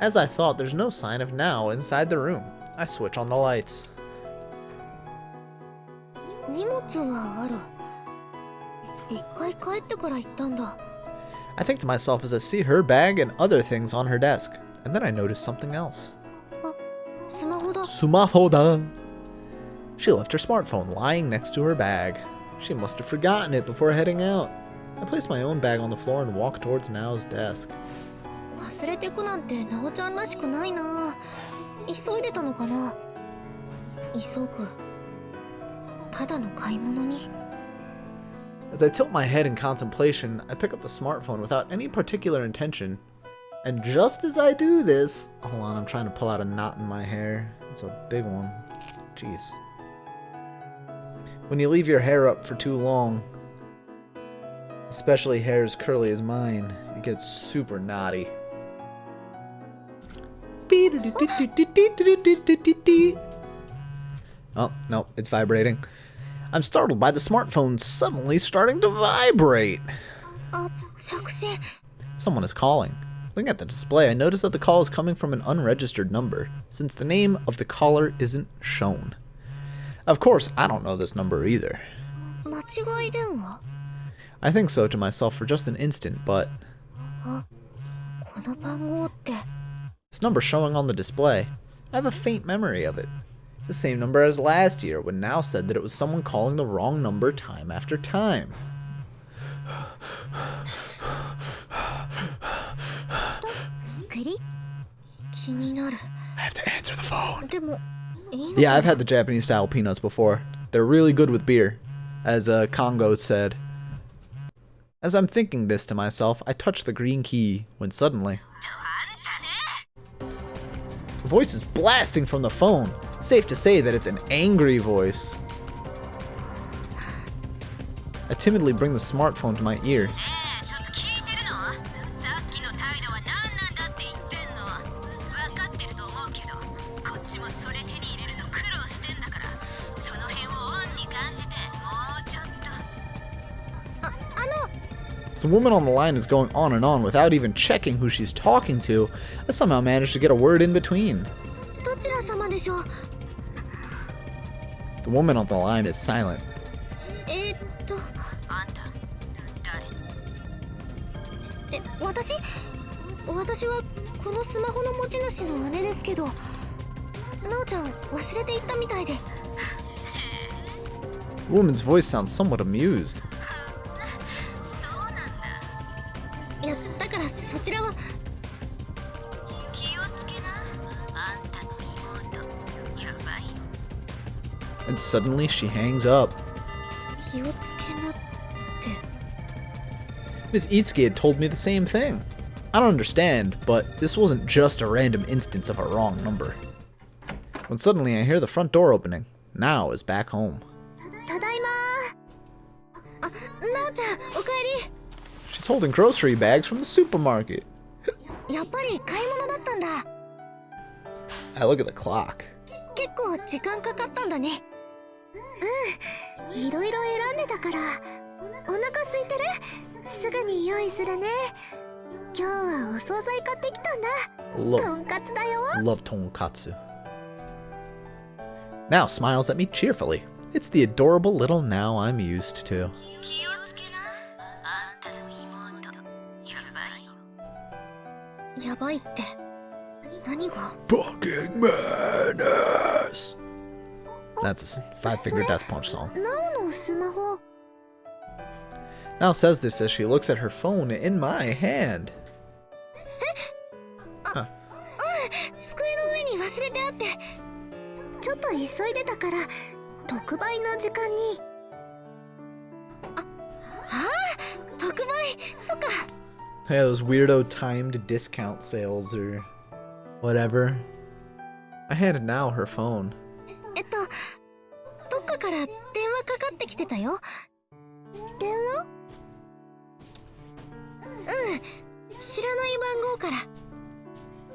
As I thought, there's no sign of Nao inside the room. I switch on the lights. 荷物はある。一回帰ってから行ったんだ。I think to myself as I see her bag and other things on her desk, and then I notice something else. スマホだ。 Sumahoda. She left her smartphone lying next to her bag. She must have forgotten it before heading out. I placed my own bag on the floor and walked towards Nao's desk. 忘れてくなんてなおちゃんらしくないな。急いでたのかな。急ぐ。ただの買い物に。 As I tilt my head in contemplation, I pick up the smartphone without any particular intention. And just as I do this... Hold on, I'm trying to pull out a knot in my hair. It's a big one. Jeez. When you leave your hair up for too long, especially hair as curly as mine, it gets super knotty. Oh, no, it's vibrating. I'm startled by the smartphone suddenly starting to vibrate. あ、着信。 Someone is calling. Looking at the display, I notice that the call is coming from an unregistered number, since the name of the caller isn't shown. Of course, I don't know this number either. 間違い電話？ I think so to myself for just an instant, but この番号って。 this number showing on the display, I have a faint memory of it. It's the same number as last year when Now said that it was someone calling the wrong number time after time. クリ？気になる。 I have to answer the phone. でも、いいのかな？ Yeah, I've had the Japanese style peanuts before. They're really good with beer, as Congo said. As I'm thinking this to myself, I touch the green key when suddenly a voice is blasting from the phone. Safe to say that it's an angry voice. I timidly bring the smartphone to my ear. ちょっと聞いてるの？さっきの態度は何なんだって言ってんの？分かってると思うけど、こっちもそれ手に入れるの苦労してんだから、その辺をオンに感じて、もうちょっと。So the woman on the line is going on and on without even checking who she's talking to. I somehow managed to get a word in between. どちら様でしょう？ The woman on the line is silent. あんた、誰？私はこのスマホの持ち主の姉ですけど、なおちゃん忘れていったみたいで。 The woman's voice sounds somewhat amused. そうなんだ。いや、だからそちらは。気をつけな。あんたの妹、やばいよ。 And suddenly she hangs up. 気をつけなって。 Miss Itsuki had told me the same thing. I don't understand, but this wasn't just a random instance of a wrong number. When suddenly I hear the front door opening. Now is back home. ただいまー。あ、なおちゃん、おかえり。 She's holding grocery bags from the supermarket. やっぱり買い物だったんだ。 I look at the clock. 結構時間かかったんだね。うん、いろいろ選んでたから。お腹空いてる？すぐに用意するね。今日はお惣菜買ってきたんだ。とんかつだよ。 Love tonkatsu. Now smiles at me cheerfully. It's the adorable little Now I'm used to. 気をつけな。あんたの妹、やばいよ。やばいって何が？ Fucking madness! That's a five-finger death punch song. なおのスマホ。 Now says this as she looks at her phone in my hand. 机の上に忘れてあって。ちょっと急いでたから特売の時間に。特売、そっか。 Yeah, those weirdo timed discount sales or whatever. I handed Now her phone. どっかから電話かかってきてたよ。電話？知らない番号から。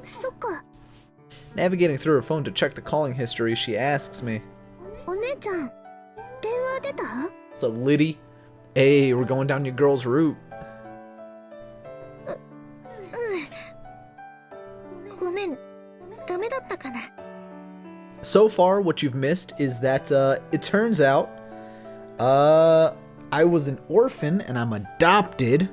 そっか。 Navigating through her phone to check the calling history, she asks me, お姉ちゃん、電話出た？ "So Liddy, hey, we're going down your girl's route." ごめん、ダメだったかな。 So far, what you've missed is that it turns out I was an orphan and I'm adopted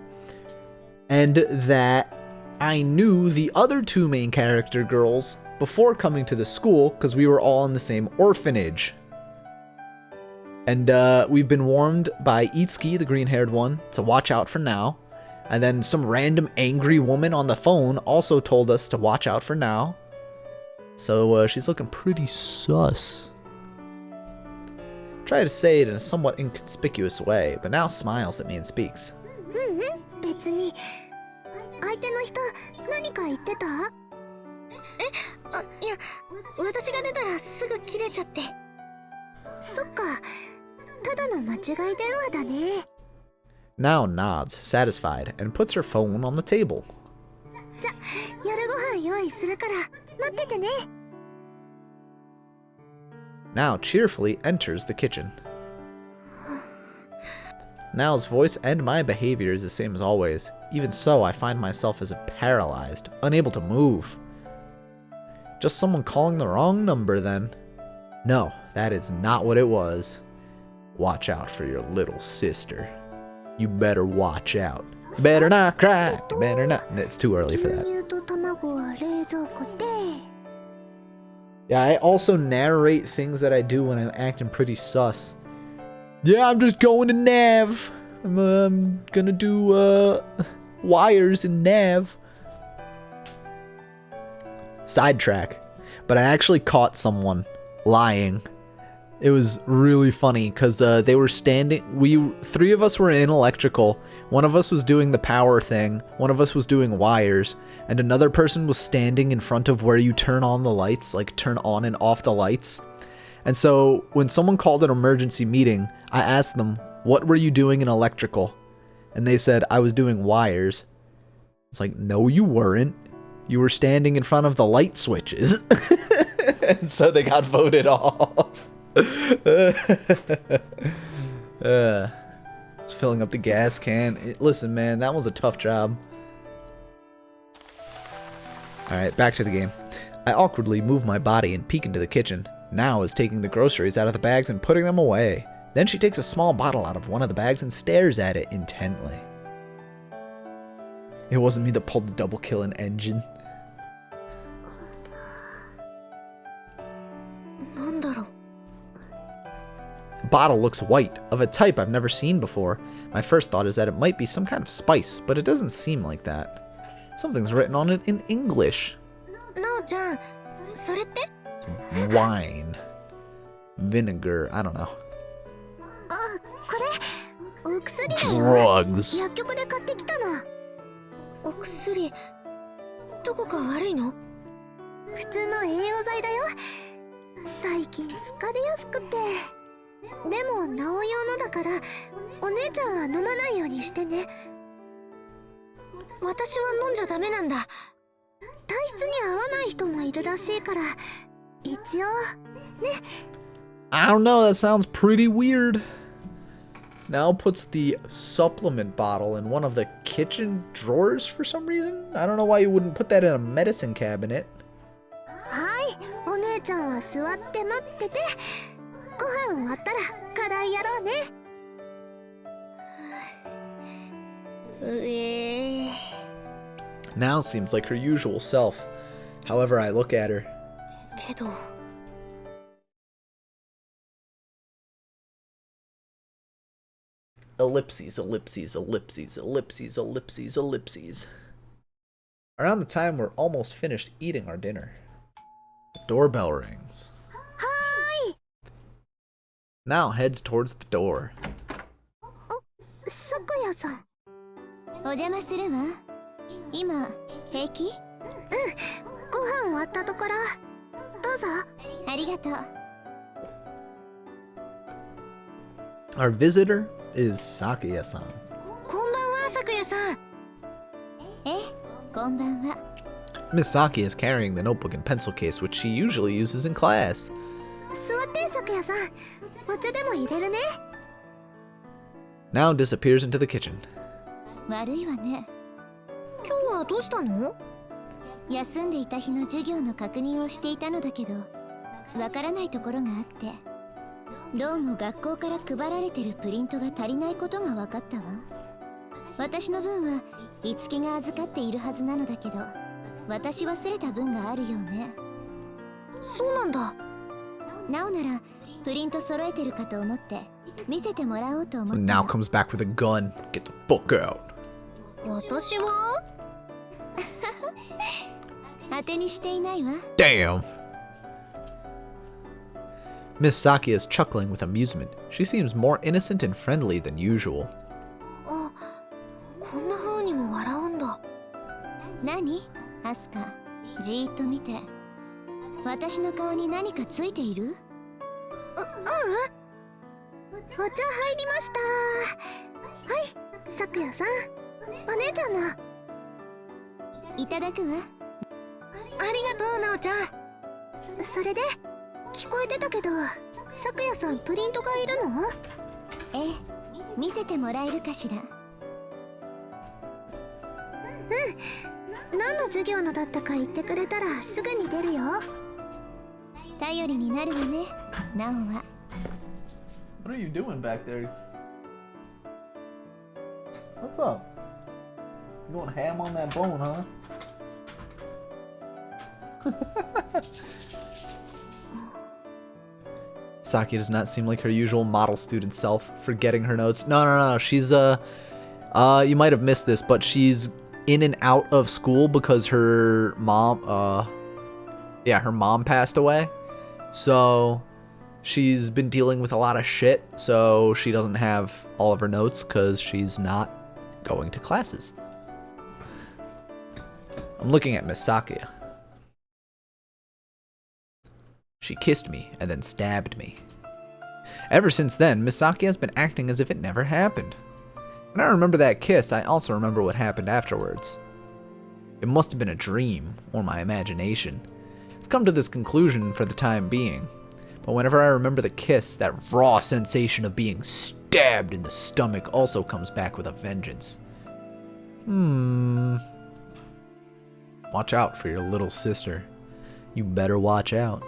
and that I knew the other two main character girls before coming to the school because we were all in the same orphanage. And we've been warned by Itsuki, the green-haired one, to watch out for Now. And then some random angry woman on the phone also told us to watch out for Now. So she's looking pretty sus. Try to say it in a somewhat inconspicuous way, but Now smiles at me and speaks. 別に相手の人何か言ってた？いや、私が出たらすぐ切れちゃって。そっか、ただの間違い電話だね。Now nods, satisfied, and puts her phone on the table. じゃ、夜ご飯用意するから待っててね。Now cheerfully enters the kitchen. Now's voice and my behavior is the same as always. Even so, I find myself as if paralyzed, unable to move. Just someone calling the wrong number then. No, that is not what it was. Watch out for your little sister. You better watch out. You better not cry. You better not. It's too early for that. 牛乳と卵は冷蔵庫で。Yeah, I also narrate things that I do when I'm acting pretty sus. Yeah, I'm just going to Nav. I'm gonna do wires in Nav. Sidetrack. But I actually caught someone lying. It was really funny because they were standing. Three of us were in electrical. One of us was doing the power thing. One of us was doing wires. And another person was standing in front of where you turn on the lights, like turn on and off the lights. And so when someone called an emergency meeting, I asked them, what were you doing in electrical? And they said, I was doing wires. It's like, no, you weren't. You were standing in front of the light switches. And so they got voted off. Just filling up the gas can. Listen, man, that was a tough job. Alright, back to the game. I awkwardly move my body and peek into the kitchen. Now is taking the groceries out of the bags and putting them away. Then she takes a small bottle out of one of the bags and stares at it intently. It wasn't me that pulled the double kill in engine. なんだろう。 The bottle looks white, of a type I've never seen before. My first thought is that it might be some kind of spice, but it doesn't seem like that. Something's written on it in English. なおちゃん、それって？ Wine. Vinegar, I don't know. あ、これお薬だよ。 Drugs. 薬局で買ってきたの。お薬、どこか悪いの？普通の栄養剤だよ。最近疲れやすくて。でも治用のだからお姉ちゃんは飲まないようにしてね。私は飲んじゃダメなんだ。体質に合わない人もいるらしいから一応ね。 I don't know, that sounds pretty weird. Now puts the supplement bottle in one of the kitchen drawers for some reason. I don't know why you wouldn't put that in a medicine cabinet. はい、お姉ちゃんは座って待ってて。ご飯終わったら課題やろうね。Now seems like her usual self. However, I look at her. けど。 Ellipses, ellipses, ellipses, ellipses, ellipses, ellipses. Around the time we're almost finished eating our dinner, the doorbell rings. Hi! Now heads towards the door. さくやさん。お邪魔するわ。今平気？ご飯終わったところ。どうぞ。ありがとう。 Our visitor is Sakuya-san. こんばんは、さくやさん。こんばんは。 Miss Saki is carrying the notebook and pencil case, which she usually uses in class. 座ってさくやさん。お茶でも入れるね。 Now disappears into the kitchen. 悪いわね。今日はどうしたの？休んでいた日の授業の確認をしていたのだけど、わからないところがあって、どうも学校から配られてるプリントが足りないことが分かったわ。私の分はいつきが預かっているはずなのだけど、私忘れた分があるよね。そうなんだ。なおならプリント揃えてるかと思って見せてもらおうと思 So った now ら。 comes back with a gun. Get the fuck out. 私は当てにしていないわ。 Damn. Miss Saki is chuckling with amusement. She seems more innocent and friendly than usual. あ、こんな風にも笑うんだ。何？アスカ、じーっと見て。私の顔に何かついている？お茶入りました。はい、さくやさん、お姉ちゃんの。いただくわ。ありがとう、なおちゃん。それで聞こえてたけど、さくやさんプリントがいるの？ええ、見せてもらえるかしら。何の授業のだったか言ってくれたらすぐに出るよ。頼りになるわね、ナオは。 What are you doing back there? What's up? You going ham on that bone, huh? Saki does not seem like her usual model student self, forgetting her notes. No. She's you might have missed this, but she's in and out of school because her mom her mom passed away. So she's been dealing with a lot of shit, so she doesn't have all of her notes because she's not going to classes. I'm looking at Miss Sakia. She kissed me and then stabbed me. Ever since then, Miss Sakia has been acting as if it never happened. When I remember that kiss, I also remember what happened afterwards. It must have been a dream, or my imagination. I've come to this conclusion for the time being. But whenever I remember the kiss, that raw sensation of being stabbed in the stomach also comes back with a vengeance. Watch out for your little sister. You better watch out.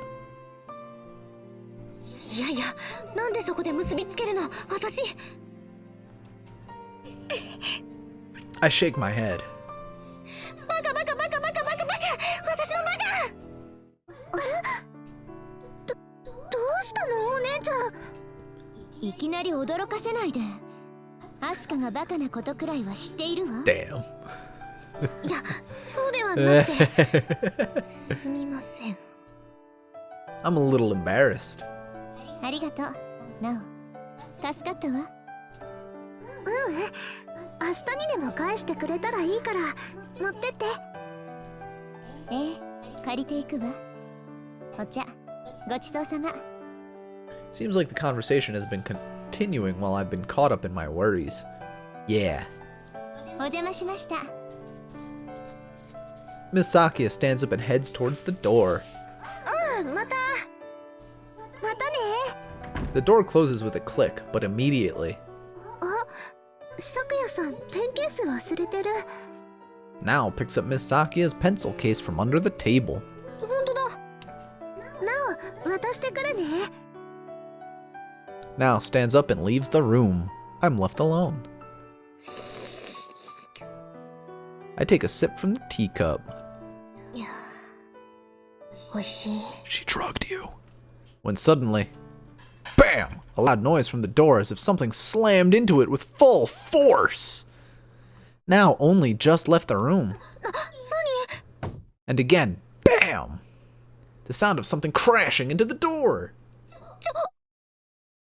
いやいや、なんでそこで結びつけるの？私。I shake my head. バカ。私のバカ。どうしたのお姉ちゃん。いきなり驚かせないで。アスカがバカなことくらいは知っているわ。 Damn. いや、そうではなくて。すみません。 I'm a little embarrassed. ありがとう、ナオ。助かったわ。明日にでも返してくれたらいいから持ってって。ええ、借りていくわ。お茶、ごちそうさま。 Seems like the conversation has been continuing while I've been caught up in my worries. Yeah. お邪魔しました。 Miss Sakia stands up and heads towards the door. またね。 The door closes with a click, but immediately, さくやさんペンケース忘れてる。 Now picks up Miss Sakia's pencil case from under the table. 本当だ。なお渡してくるね。 Now stands up and leaves the room. I'm left alone. I take a sip from the teacup. おいしい。 She drugged you. When suddenly, BAM! A loud noise from the door as if something slammed into it with full force. Now only just left the room. And again, BAM! The sound of something crashing into the door.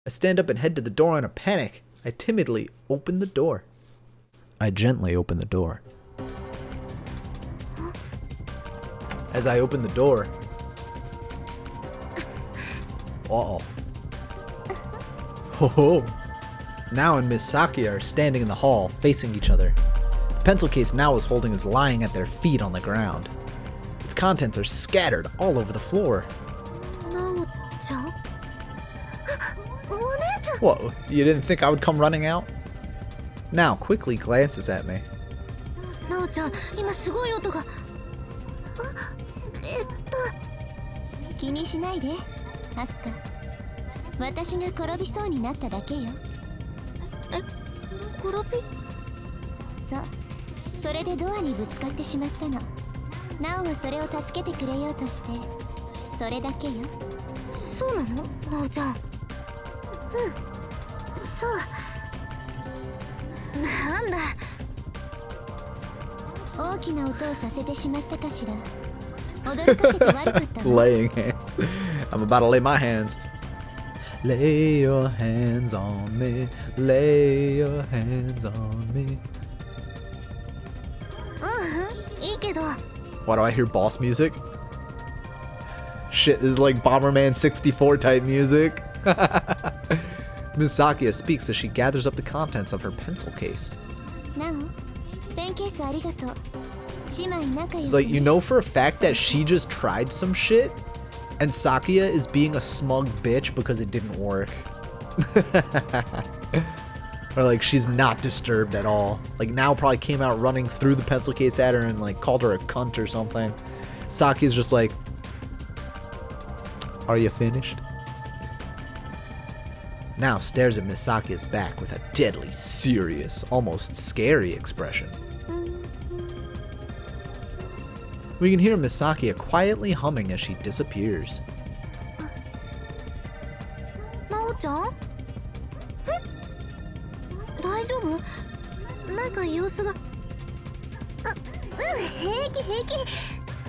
I stand up and head to the door in a panic. I timidly open the door. I gently open the door. As I open the door, uh-oh. Ho-ho. Now and Miss Sakia are standing in the hall, facing each other. The pencil case now is holding is lying at their feet on the ground. Its contents are scattered all over the floor. なおちゃん。お姉ちゃん。 Whoa, you didn't think I would come running out? Now quickly glances at me. なおちゃん、今すごい音が。気にしないで、アスカ。私が転びそうになっただけよ。転び？そう、それでドアにぶつかってしまったの。ナオはそれを助けてくれようとして、それだけよ。そうなのなおちゃん。そうなんだ。大きな音をさせてしまったかしら。驚かせて悪かったわ。Laying hands. I'm about to lay my hands. Lay your hands on me. Lay your hands on me. いいけど。 Why do I hear boss music? Shit, this is like Bomberman 64 type music. Miss Sakia speaks as she gathers up the contents of her pencil case. ナオ、ペンケースありがとう。姉妹仲良 It's く like, you ね。 know for a fact that she just tried some shit, and Sakia is being a smug bitch because it didn't work. Or like, she's not disturbed at all. Like, now probably came out running through the pencil case at her and like called her a cunt or something. Saki's just like, are you finished? Now stares at Miss Sakia's back with a deadly, serious, almost scary expression. We can hear Miss Sakia quietly humming as she disappears. なおちゃん？大丈夫？なんか様子が。平気平気。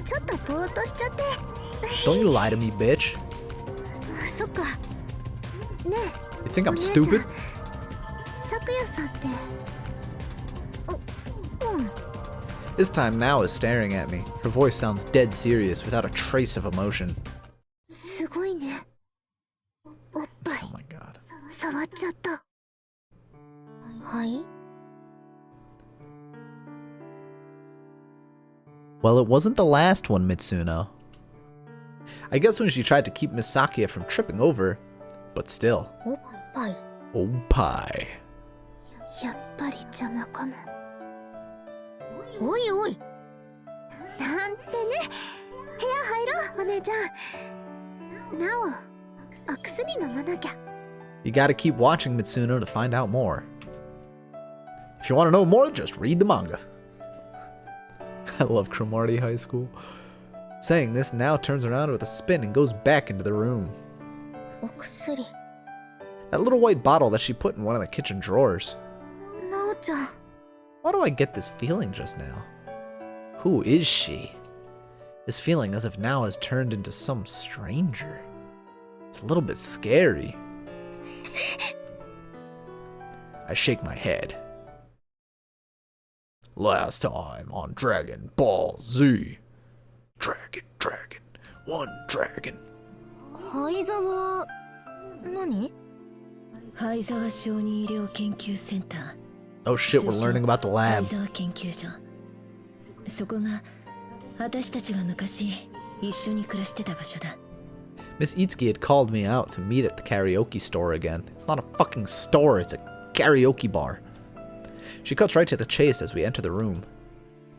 ちょっとぼーっとしちゃって。 Don't you lie to me, bitch. そっか。ね You think I'm お姉ちゃん stupid? さくやさんって。This time Now is staring at me. Her voice sounds dead serious without a trace of emotion. すごいね。おっぱい Oh my god. 触っちゃった。はい。 Well, it wasn't the last one, Mitsuno. I guess when she tried to keep Miss Sakia from tripping over, but still. おっぱい。 Oh pie. やっぱり邪魔かも。おいおい。なんてね。部屋入ろう、お姉ちゃん。なお、お薬飲まなきゃ。 You gotta keep watching Mitsuno to find out more. If you want to know more, just read the manga. I love Cromartie High School. Saying this, Now turns around with a spin and goes back into the room. お薬。 That little white bottle that she put in one of the kitchen drawers. なおちゃん。 Why do I get this feeling just now? Who is she? This feeling as if Now has turned into some stranger. It's a little bit scary. I shake my head. Last time on Dragon Ball Z. Dragon, one dragon. 灰沢。何？灰沢小児医療研究センター Oh shit, we're learning about the 灰 lab. 沢研究所。そこが私たちが昔一緒に暮らしてた場所だ。 Miss Itsuki had called me out to meet at the karaoke store again. It's not a fucking store, it's a karaoke bar. She cuts right to the chase as we enter the room.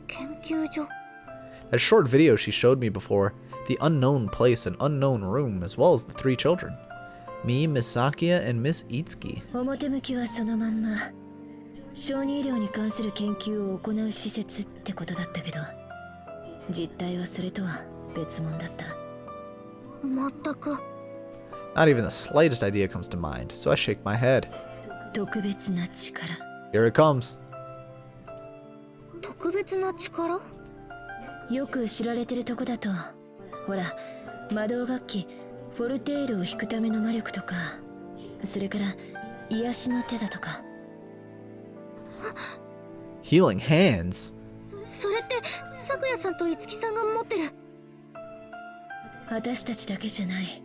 研究所。 That short video she showed me before, the unknown place and unknown room, as well as the three children. Me, Miss Sakia, and Miss Itsuki. 表向きはそのまんま小児医療に関する研究を行う施設ってことだったけど、実態はそれとは別物だった。全く。 Not even the slightest idea comes to mind, so I shake my head. 特別な力。 Here it comes. 特別な力？よく知られてるとこだと、ほら魔導楽器フォルテールを弾くための魔力とか、それから癒しの手だとか。 Healing hands? それってさくやさんといつきさんが持ってる。私たちだけじゃない。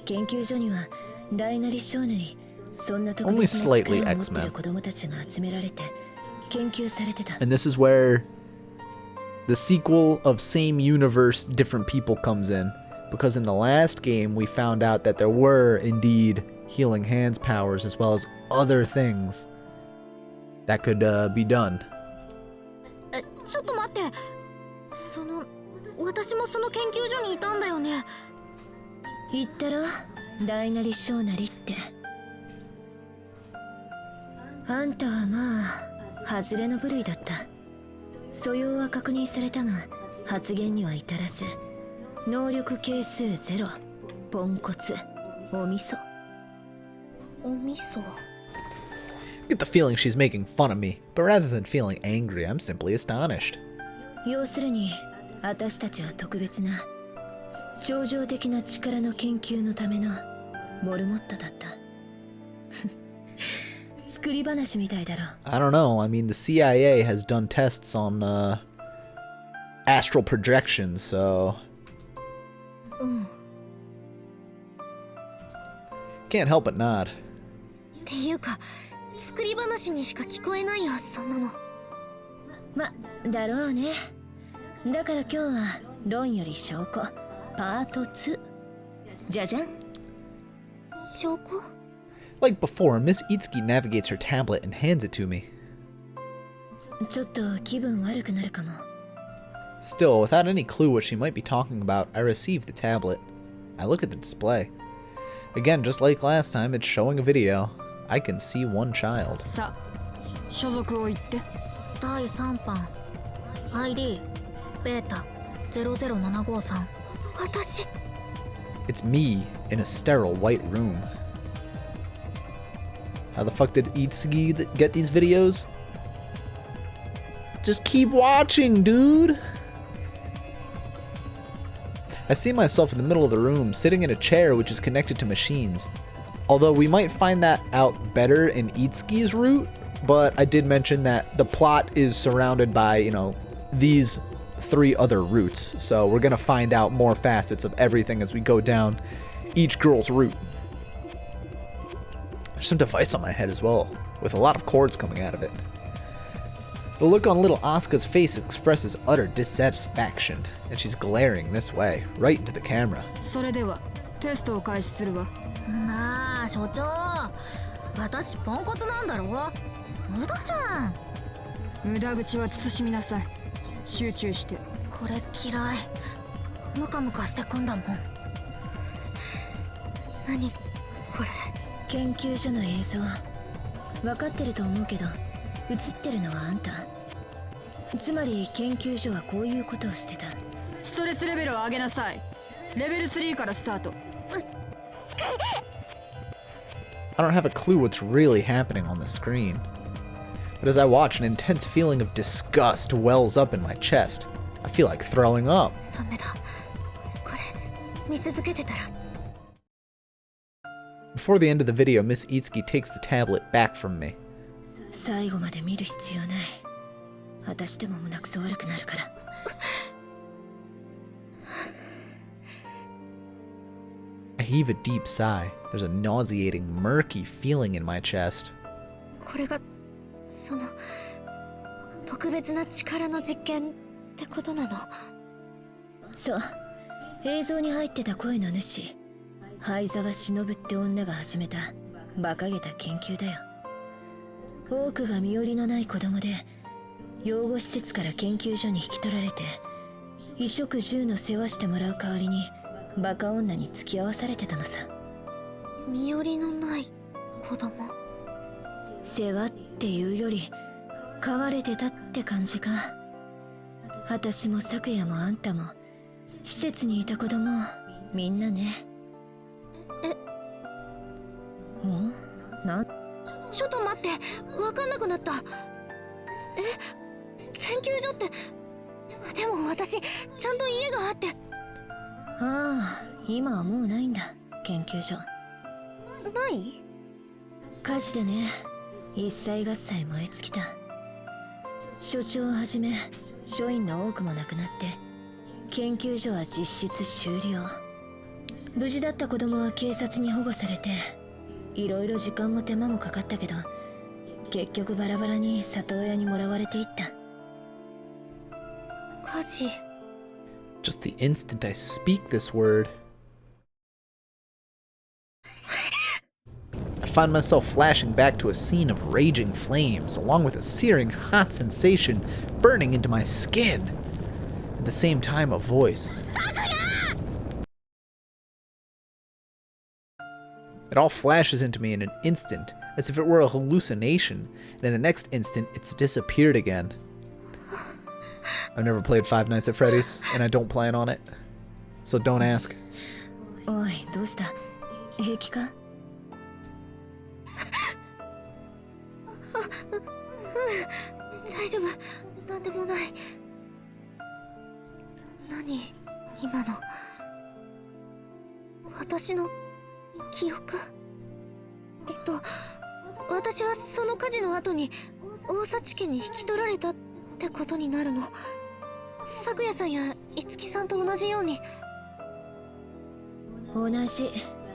研究所には大なり小なりそんな特 Only 別な slightly 力を持って X-Men. る子供たちが集められて研究されてた。 And this is where the sequel of same universe, different people comes in. Because in the last game, we found out that there were indeed healing hands powers as well as other things that could be done. ちょっと待って。私もその研究所にいたんだよね。言ったろ、大なり小なりって。あんたはまあ外れの部類だった。素養は確認されたが発言には至らず、能力係数0、ポンコツ、おみそ。お味噌。 I get the feeling she's making fun of me, but rather than feeling angry, I'm simply astonished. 要するに私たちは特別な超常的な力の研究のためのモルモットだった。作り話みたいだろ。 I don't know. I mean, the CIA has done tests on astral projection, so うん。 can't help but nod. っていうか、作り話にしか聞こえないよ、そんなの。ま、だろうね。だから今日は論より証拠パート2。じゃじゃん。証拠？ Like before, Miss Itsuki navigates her tablet and hands it to me. ちょっと気分悪くなるかも。 Still, without any clue what she might be talking about, I receive the tablet. I look at the display. Again, just like last time, it's showing a video. I can see one child. さあ、所属を言って。第3班 ID ベータ00753。私。 It's me in a sterile white room. How the fuck did Itsuki get these videos? Just keep watching, dude! I see myself in the middle of the room, sitting in a chair which is connected to machines. Although we might find that out better in Itsuki's route, but I did mention that the plot is surrounded by, you know, these 3 other routes. So we're gonna find out more facets of everything as we go down each girl's route. There's some device on my head as well, with a lot of cords coming out of it. The look on little Asuka's face expresses utter dissatisfaction, and she's glaring this way, right into the camera. それではテストを開始するわ。なあ、所長。私ポンコツなんだろ？無駄じゃん。無駄口は慎みなさい。集中して。これ嫌い。ムカムカしてくんだもん。何これ？研究所の映像分かってると思うけど、映ってるのはあんた。つまり研究所はこういうことをしてた。ストレスレベルを上げなさい。レベル3からスタート。I don't have a clue what's really happening on the screen. But as I watch, an intense feeling of disgust wells up in my chest. I feel like throwing up. ダメだ。これ見続けてたら。Before the end of the video, Miss Itsuki takes the tablet back from me. 最後まで見る必要ない。私でも胸くそ悪くなるから。I heave a deep sigh. There's a nauseating, murky feeling in my chest. これがその特別な力の実験ってことなの？そう。映像に入ってた声の主、灰沢忍って女が始めた馬鹿げた研究だよ。多くが身寄りのない子供で、養護施設から研究所に引き取られて、衣食住の世話してもらう代わりにバカ女に付き合わされてたのさ。身寄りのない子供。世話っていうより飼われてたって感じか。私も昨夜もあんたも施設にいた子供みんなね。なんちょっと待って、わかんなくなった。研究所って。でも私ちゃんと家があって。ああ、今はもうないんだ、研究所。ない？火事でね、一切合切燃え尽きた。所長をはじめ所員の多くも亡くなって、研究所は実質終了。無事だった子供は警察に保護されて、いろいろ時間も手間もかかったけど、結局バラバラに里親にもらわれていった。火事。 Just the instant I speak this word, I find myself flashing back to a scene of raging flames, along with a searing hot sensation burning into my skin. At the same time, a voice. It all flashes into me in an instant, as if it were a hallucination, and in the next instant, it's disappeared again. I've never played Five Nights at Freddy's, and I don't plan on it. So don't ask. おい、どうした？平気か？大丈夫。なんでもない。何今の。私の記憶。私はその火事の後に大幸家に引き取られたってことになるの。咲夜さんや樹さんと同じように。同じ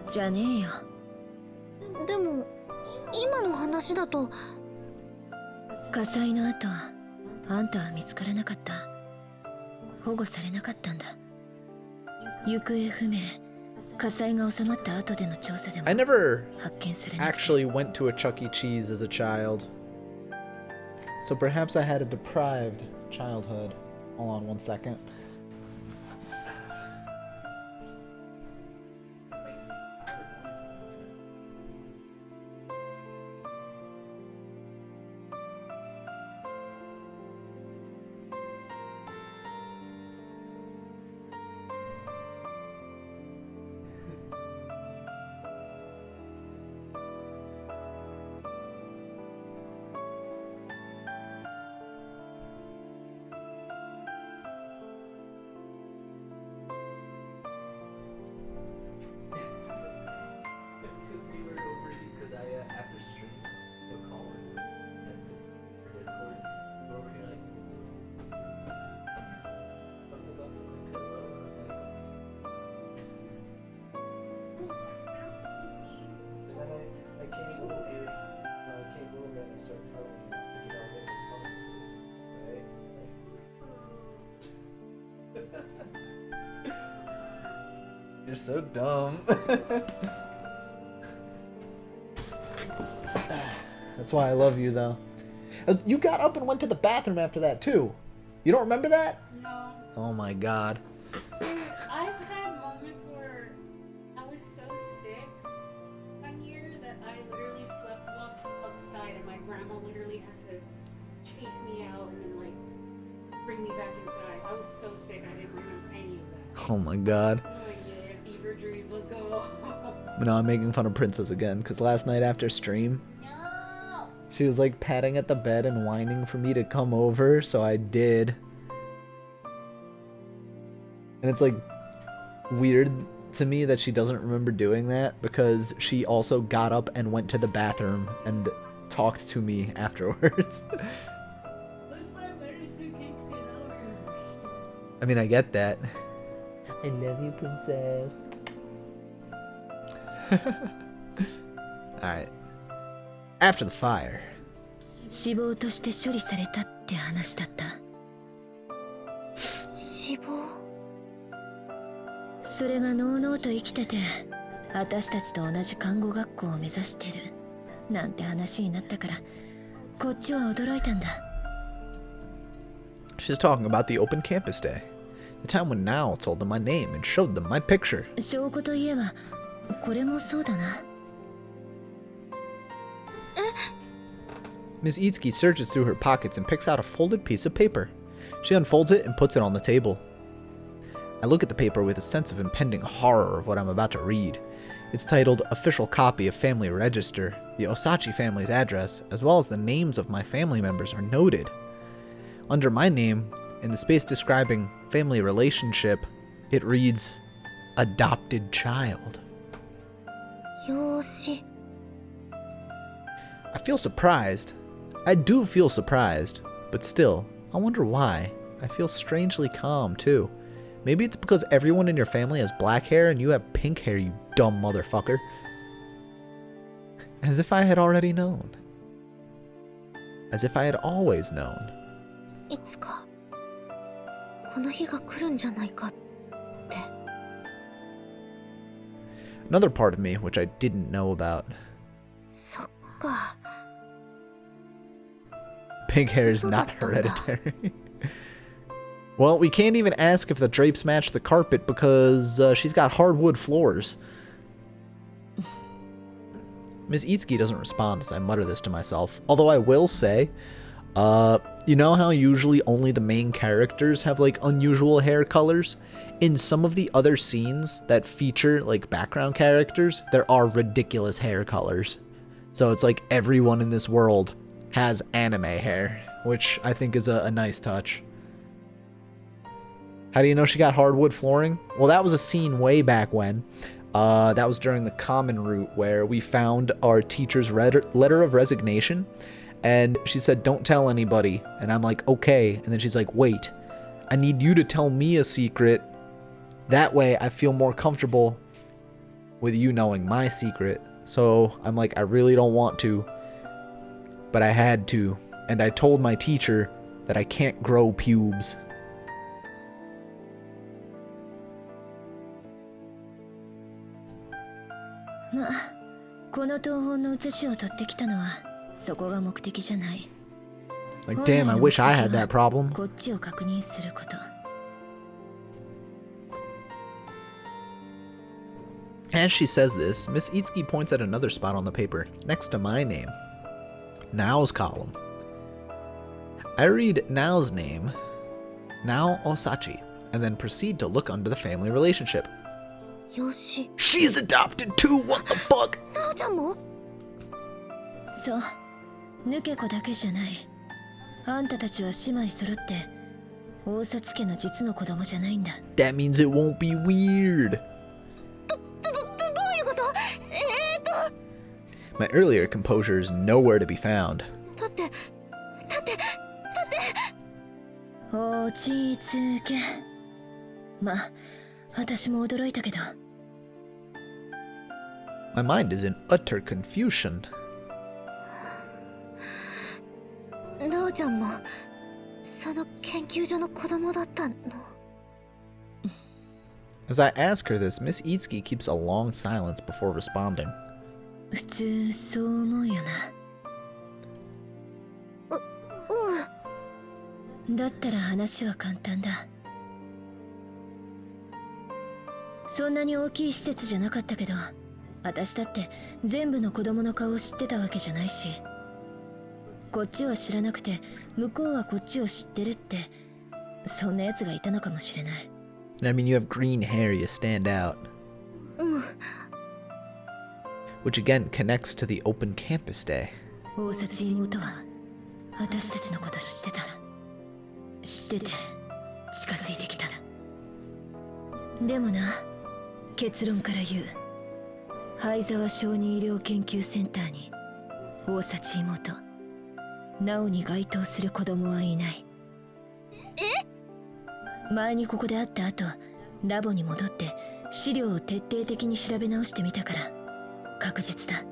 じゃねえよ。でも今の話だと。火災の後、あんたは見つからなかった。保護されなかったんだ。行方不明。火災が収まった後での調査でも I never 発見されなくて。 actually went to a Chuck E. Cheese as a child. So perhaps I had a deprived childhood. Hold on one second. You're so dumb. That's why I love you, though. You got up and went to the bathroom after that, too. You don't remember that? No. Oh my god. Dude, I've had moments where I was so sick one year that I literally walked outside and my grandma literally had to chase me out and then like bring me back inside. I was so sick I didn't remember any of that. Oh my god. I'm like, yeah, fever dream, let's go. No, I'm making fun of Princess again, because last night after stream, she was like patting at the bed and whining for me to come over, so I did. And it's like weird to me that she doesn't remember doing that because she also got up and went to the bathroom and talked to me afterwards. That's my medicine kicks in hours. I mean, I get that. I love you, princess. Alright. After the fire. 死亡として処理されたって話だった。死亡。それがのうのうと生きてて、私たちと同じ看護学校を目指してるなんて話になったから、こっちは驚いたんだ。She's talking about the open campus day. The time when Nao told them my name and showed them my picture. 証拠といえば、これもそうだな。Ms. Itsuki searches through her pockets and picks out a folded piece of paper. She unfolds it and puts it on the table. I look at the paper with a sense of impending horror of what I'm about to read. It's titled Official Copy of Family Register. The Osachi family's address, as well as the names of my family members, are noted. Under my name, in the space describing family relationship, it reads, Adopted Child. 養子。 I feel surprised. I do feel surprised, but still, I wonder why. I feel strangely calm, too. Maybe it's because everyone in your family has black hair and you have pink hair, you dumb motherfucker. As if I had already known. As if I had always known. いつかこの日が来るんじゃないかって。 Another part of me which I didn't know about. そっか。 Pink hair is not hereditary. Well, we can't even ask if the drapes match the carpet because she's got hardwood floors. Ms. Itsuki doesn't respond as I mutter this to myself, although I will say, You know how usually only the main characters have like unusual hair colors? In some of the other scenes that feature like background characters, there are ridiculous hair colors. So it's like everyone in this world has anime hair, which I think is a nice touch. How do you know she got hardwood flooring? Well, that was a scene way back when. That was during the common route where we found our teacher's letter of resignation. And she said, don't tell anybody. And I'm like, okay. And then she's like, wait, I need you to tell me a secret. That way I feel more comfortable with you knowing my secret. So I'm like, I really don't want to, but I had to. And I told my teacher that I can't grow pubes. Like, damn, I wish I had that problem. As she says this, Miss Itsuki points at another spot on the paper, next to my name. Nao's column. I read Nao's name, Nao Osachi, and then proceed to look under the family relationship. Yoshi. She's adopted too, what the fuck? なおちゃんも？そう、抜け子だけじゃない。あんたたちは姉妹揃って、大幸家の実の子供じゃないんだ。That means it won't be weird. My earlier composure is nowhere to be found. 落ち着け。まあ、私も驚いたけど。My mind is in utter confusion. なおちゃんもその研究所の子供だったの？ As I ask her this, Miss Itsuki keeps a long silence before responding. 普通そう思うよな。だったら話は簡単だ。そんなに大きい施設じゃなかったけど、私だって全部の子供の顔を知ってたわけじゃないし、こっちは知らなくて向こうはこっちを知ってるって、そんな奴がいたのかもしれない。I mean, you have green hair, you stand out. Which again connects to the open campus day. 大幸妹は私たちのこと知ってた。知ってて近づいてきた。でもな、結論から言う。灰沢小児医療研究センターに大幸妹、直に該当する子供はいない。前にここで会った後、ラボに戻って資料を徹底的に調べ直してみたから確実だ。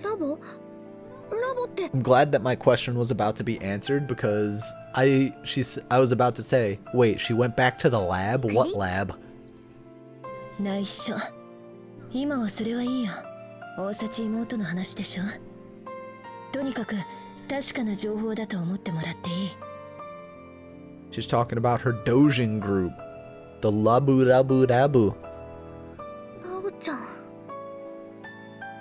ラボ？ラボって？ I'm glad that my question was about to be answered because I was about to say, wait, she went back to the lab? What lab? 内緒。今はそれはいいよ。大幸妹の話でしょ。とにかく確かな情報だと思ってもらっていい。She's talking about her dojin group. The Labu Rabu Rabu. なおちゃん。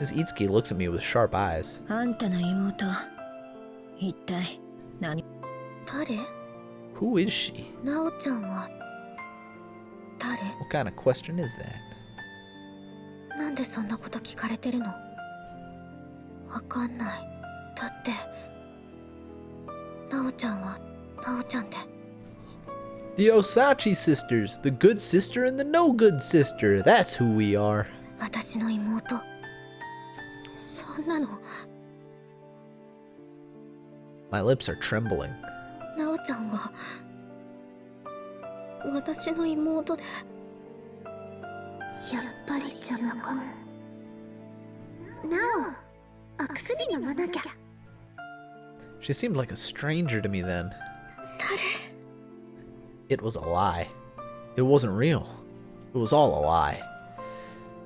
Miss Itsuki looks at me with sharp eyes. あんたの妹、一体何？誰？ Who is she? なおちゃんは誰？ What kind of question is that? なんでそんなこと聞かれてるの？わかんない。だってなおちゃんはなおちゃんで。 The Osachi sisters, the good sister and the no good sister. That's who we are. 私の妹。そんなの。 My lips are trembling. なおちゃんは私の妹で。やっぱり邪魔かも。なお、お薬飲まなきゃ。 She seemed like a stranger to me then. 誰？ It was a lie. It wasn't real. It was all a lie.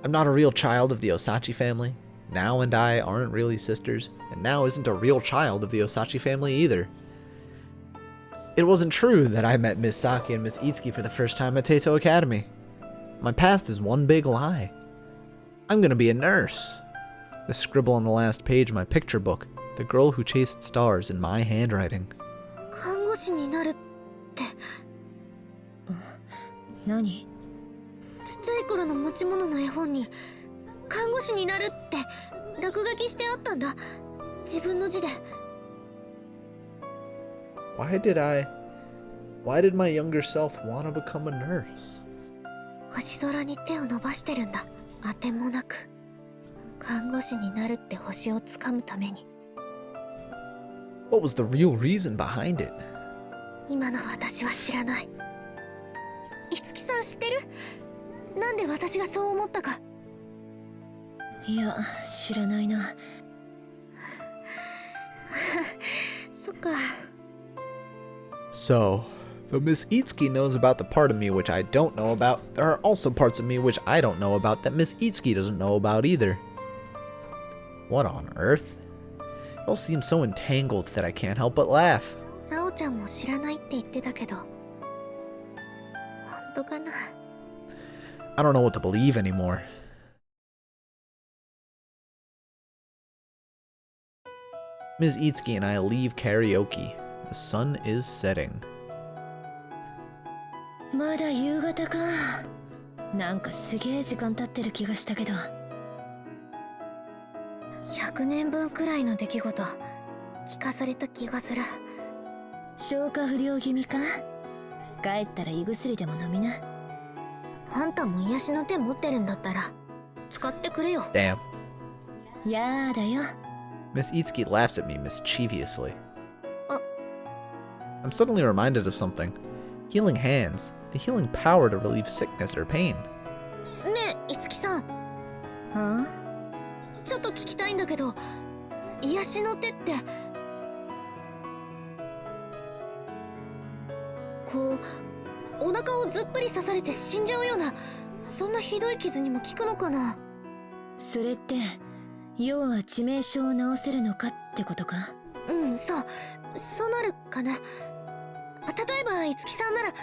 I'm not a real child of the Osachi family. Now and I aren't really sisters, and Now isn't a real child of the Osachi family either. It wasn't true that I met Miss Saki and Miss Itsuki for the first time at Teito Academy. My past is one big lie. I'm gonna be a nurse. The scribble on the last page of my picture book The girl who chased stars in my handwriting. 看護師になるって。何？ちっちゃい頃の持ち物の絵本に看護師になるって落書きしてあったんだ。自分の字で。Why did my younger self want to become a nurse? 星空に手を伸ばしてるんだ。あてもなく。看護師になるって星をつかむために。What was the real reason behind it? 今の私は知らない。いつきさん知ってる？なんで私がそう思ったか。いや、知らないな。そっか。So, though Miss Itsuki knows about the part of me which I don't know about, there are also parts of me which I don't know about that Miss Itsuki doesn't know about either. What on earth? It all seems so entangled that I can't help but laugh. なおちゃんも知らないって言ってたけど、本当かな。I don't know what to believe anymore. Ms. Itsuki and I leave karaoke. The sun is setting. まだ夕方か。なんかすげえ時間経ってる気がしたけど。100年分くらいの出来事聞かされた気がする。消化不良気味か？帰ったら胃薬でも飲みな。あんたも癒しの手持ってるんだったら使ってくれよ。 Damn. やだよ。 Miss Itsuki laughs at me mischievously. I'm suddenly reminded of something. Healing hands. The healing power to relieve sickness or pain. ねえ、いつきさん。はちょっと聞きたいんだけど、癒しの手って、こう、お腹をずっぷり刺されて死んじゃうような、そんなひどい傷にも効くのかな？それって、要は致命傷を治せるのかってことか？うん、そう。そうなるかな。例えば、いつきさんなら。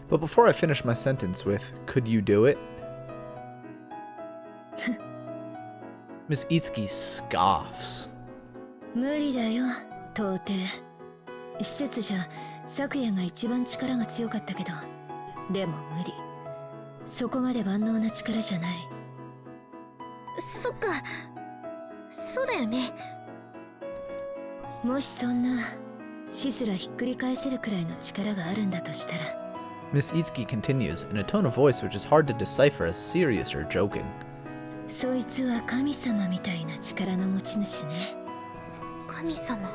But before I finish my sentence with, could you do it? Miss Itsuki scoffs. 無理だよ、到底。施設じゃ、昨夜が一番力が強かったけど、でも無理。そこまで万能な力じゃない。そっか。そうだよね。もしそんな死すらひっくり返せるくらいの力があるんだとしたら。 Miss Itsuki continues in a tone of voice which is hard to decipher as serious or joking. そいつは神様みたいな力の持ち主ね。神様。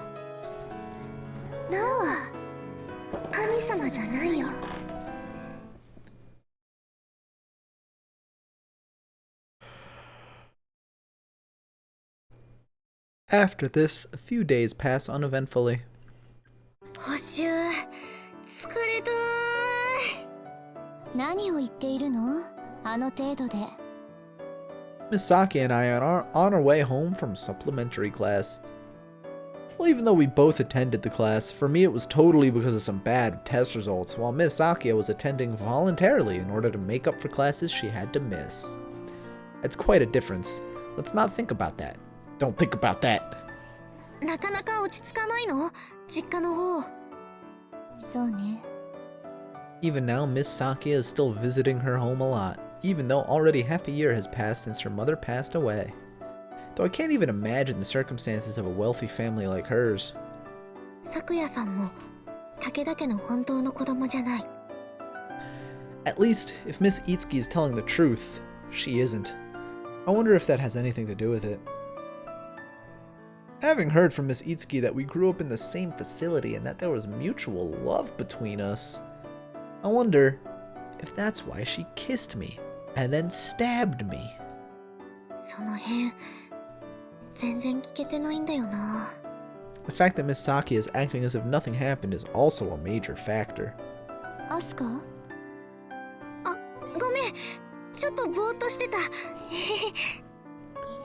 なおは神様じゃないよ。After this, a few days pass uneventfully. 補習、疲れたー。何を言っているの？あの程度で。 Miss Saki and I are on our way home from supplementary class. Well, even though we both attended the class, for me it was totally because of some bad test results, while Miss Sakia was attending voluntarily in order to make up for classes she had to miss. It's quite a difference. Let's not think about that. Don't think about that. なかなか落ち着かないの？実家の方。そうね。 Even now, Miss Sakia is still visiting her home a lot, even though already half a year has passed since her mother passed away. Though I can't even imagine the circumstances of a wealthy family like hers. 咲夜さんも武田家の本当の子供じゃない。 At least, if Miss Itsuki is telling the truth, she isn't. I wonder if that has anything to do with it. Having heard from Miss Itsuki that we grew up in the same facility and that there was mutual love between us, I wonder if that's why she kissed me and then stabbed me. その辺全然聞けてないんだよな。 The fact that Miss Saki is acting as if nothing happened is also a major factor. アスカ？あ、ごめん。ちょっとぼーっとしてた。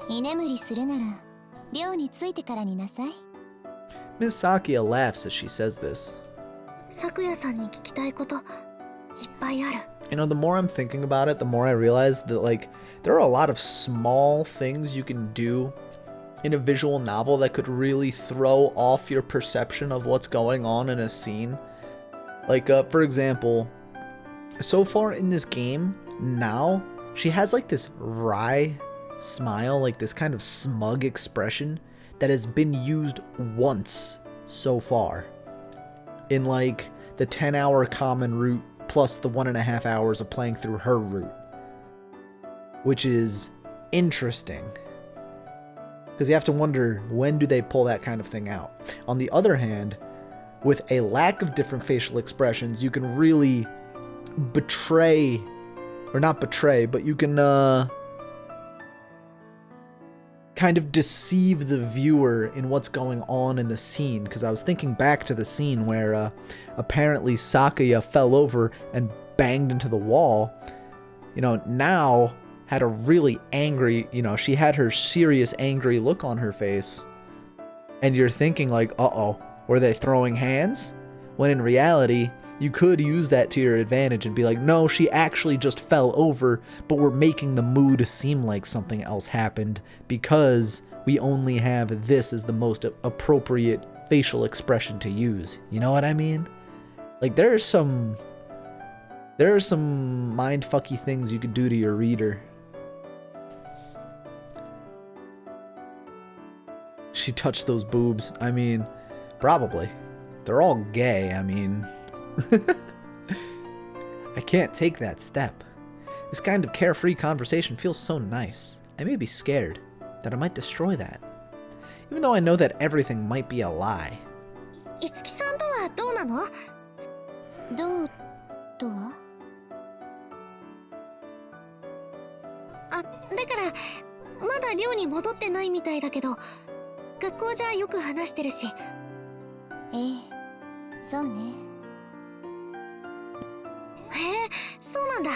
居眠りするなら寮に着いてからになさい。 Miss Sakia laughs as she says this. 咲夜さんに聞きたいこといっぱいある。 You know, the more I'm thinking about it, the more I realize that, like, there are a lot of small things you can do in a visual novel that could really throw off your perception of what's going on in a scene. Like, for example, so far in this game, now, she has like this wry smile, like this kind of smug expression that has been used once so far. In like the 10-hour common route plus the 1.5 hours of playing through her route. Which is interesting. Because you have to wonder, when do they pull that kind of thing out? On the other hand, with a lack of different facial expressions, you can really betray, or not betray, but you can kind of deceive the viewer in what's going on in the scene. Because I was thinking back to the scene where apparently Sakuya fell over and banged into the wall. You know, now had a really angry, you know, she had her serious angry look on her face. And you're thinking like, uh-oh, were they throwing hands? When in reality, you could use that to your advantage and be like, no, she actually just fell over, but we're making the mood seem like something else happened because we only have this as the most appropriate facial expression to use. You know what I mean? Like, there are some mindfucky things you could do to your reader. She touched those boobs. I mean, probably. They're all gay. I mean, I can't take that step. This kind of carefree conversation feels so nice. I may be scared that I might destroy that. Even though I know that everything might be a lie. いつきさんとはどうなの？どうとは？あ、だからまだ寮に戻ってないみたいだけど、学校じゃよく話してるし。ええ、そうね。へえ、そうなんだ。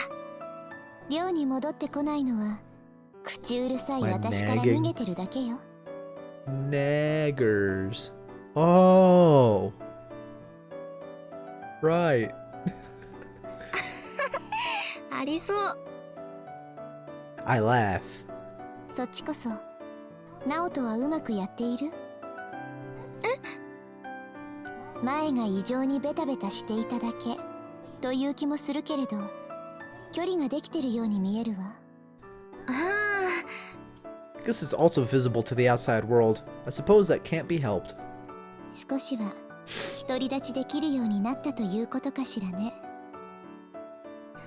寮に戻ってこないのは口うるさい私から逃げてるだけよ。Naggers. Oh. Right. ありそう。I laugh. そっちこそ、ナオとはうまくやっている？前が異常にベタベタしていただけという気もするけれど、距離ができてるように見えるわ。ああ。 This is also visible to the outside world. I suppose that can't be helped. 少しは独り立ちできるようになったということかしらね。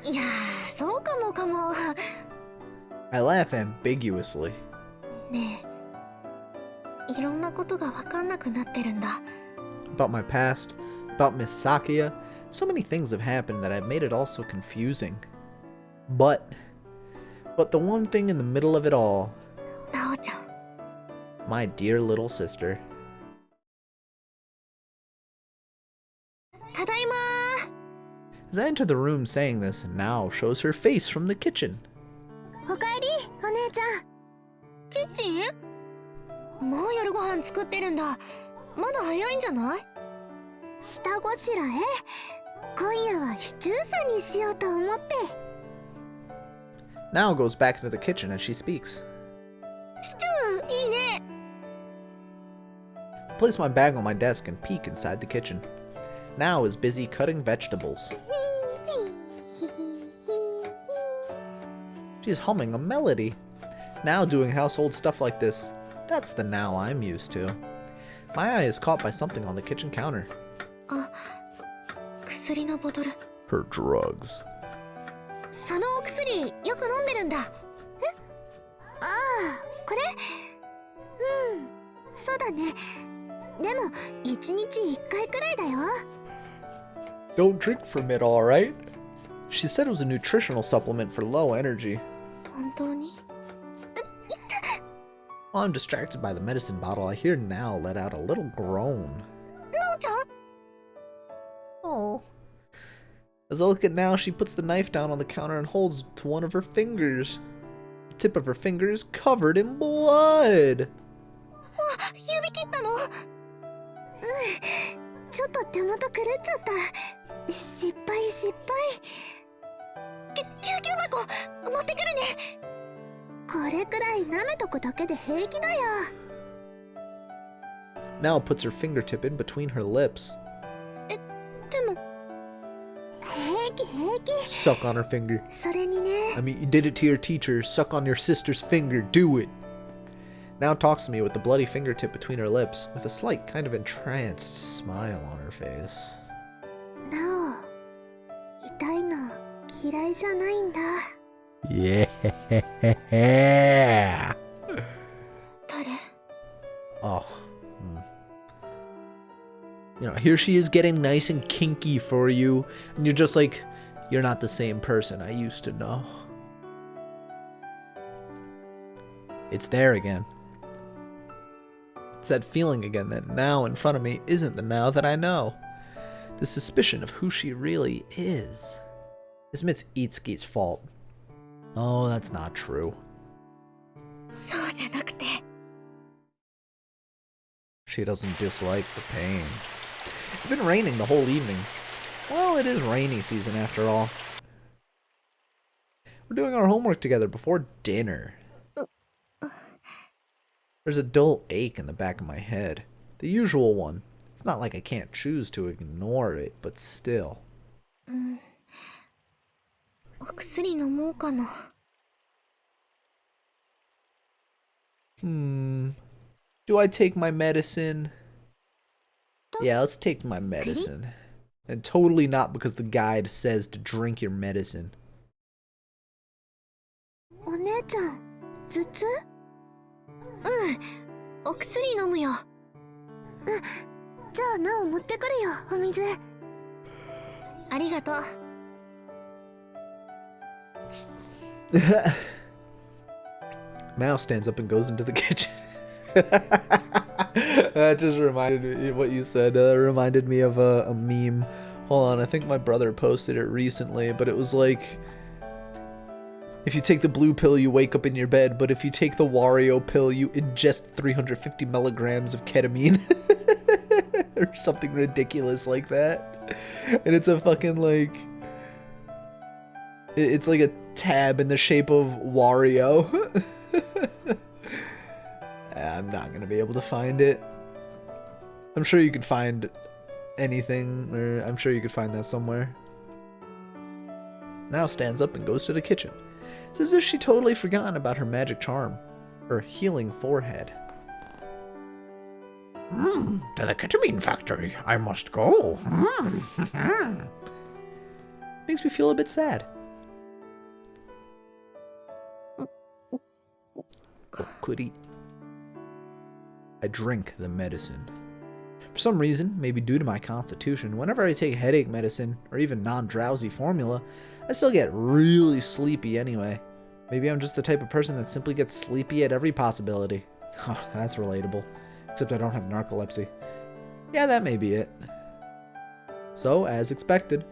いやー、そうかもかも。 I laugh ambiguously. ねえ、いろんなことが分かんなくなってるんだ。 About my past, about Miss Sakuya, so many things have happened that I've made it all so confusing. But the one thing in the middle of it all, ナオちゃん。 my dear little sister. ただいまー。 As I enter the room saying this, Nao shows her face from the kitchen. おかえり、お姉ちゃん。キッチン？もう夜ご飯作ってるんだ。まだ早いんじゃない？下ごしらえ？今夜はシチューサにしようと思って。 Nao goes back into the kitchen as she speaks. シチューいいね。 I place my bag on my desk and peek inside the kitchen. Nao is busy cutting vegetables. She's humming a melody. Now doing household stuff like this. That's the Nao I'm used to. My eye is caught by something on the kitchen counter. あ、薬のボトル。 Her drugs. そのお薬よく飲んでるんだ。え？ああ、これ？うん、そうだね。でも1日1回くらいだよ。 Don't drink from it, alright? She said it was a nutritional supplement for low energy. 本当に？ While I'm distracted by the medicine bottle, I hear Nao let out a little groan. ナオちゃん？ Oh. As I look at Nao, she puts the knife down on the counter and holds to one of her fingers. The tip of her finger is covered in blood. あ、指切ったの？うん、ちょっと手元狂っちゃった。失敗。救急箱持ってくるね。これくらい舐めとくだけで平気だよ。Now puts her fingertip in between her lips. でも平気平気 Suck on her finger. それにね I mean, you did it to your teacher. Suck on your sister's finger. Do it. Now talks to me with the bloody fingertip between her lips, with a slight, kind of entranced smile on her face. なお痛いの嫌いじゃないんだ Yeah. 誰 Oh. You know, here she is getting nice and kinky for you, and you're just like, you're not the same person I used to know. It's there again. It's that feeling again that now in front of me isn't the now that I know. The suspicion of who she really is. It's Miss Itsuki's fault. Oh, that's not true. そうじゃなくて She doesn't dislike the pain. It's been raining the whole evening. Well, it is rainy season after all. We're doing our homework together before dinner. There's a dull ache in the back of my head. The usual one. It's not like I can't choose to ignore it, but still. お薬飲もうかな Do I take my medicine? Yeah, let's take my medicine. And totally not because the guide says to drink your medicine. お姉ちゃん頭痛お薬飲むよじゃあなお持ってくるよお水ありがとう Now stands up and goes into the kitchen. That just reminded me, what you said reminded me of a meme. Hold on, I think my brother posted it recently, but it was like, if you take the blue pill, you wake up in your bed, but if you take the Wario pill, you ingest 350 milligrams of ketamine. Or something ridiculous like that. And it's a fucking like, it's like a tab in the shape of Wario. I'm not gonna be able to find it. I'm sure you could find anything, or I'm sure you could find that somewhere. Now stands up and goes to the kitchen. It's as if she totally forgotten about her magic charm, her healing forehead. To the ketamine factory, I must go. Makes me feel a bit sad. Could eat. I drink the medicine. For some reason, maybe due to my constitution, whenever I take headache medicine or even non-drowsy formula, I still get really sleepy anyway. Maybe I'm just the type of person that simply gets sleepy at every possibility. That's relatable. Except I don't have narcolepsy. Yeah, that may be it. So, as expected,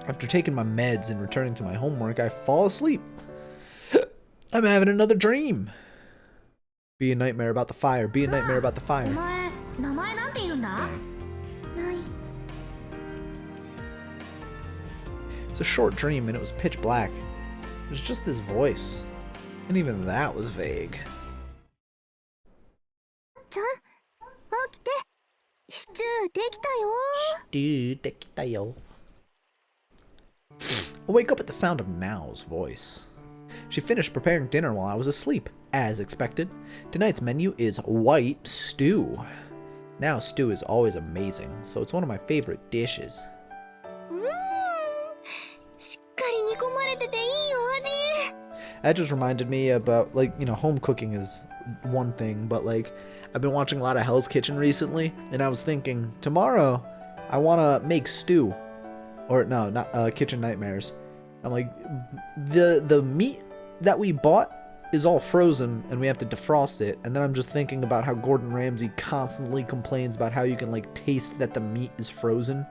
after taking my meds and returning to my homework, I fall asleep. I'm having another dream. Be a nightmare about the fire. Be a nightmare about the お fire. 前名前なんて言うんだ Dang. ない It's a short dream and it was pitch black. It was just this voice. And even that was vague. ちゃん起きてシチューできたよ Dude, dekitayo. I wake up at the sound of Nao's voice. She finished preparing dinner while I was asleep, as expected. Tonight's menu is white stew. Nao's stew is always amazing, so it's one of my favorite dishes. しっかり煮込まれてていいお味 That just reminded me about, like, you know, home cooking is one thing, but, like, I've been watching a lot of Hell's Kitchen recently, and I was thinking, tomorrow, I want to make stew. Or, no, not Kitchen Nightmares. I'm like, the meat that we bought is all frozen, and we have to defrost it, and then I'm just thinking about how Gordon Ramsay constantly complains about how you can, like, taste that the meat is frozen.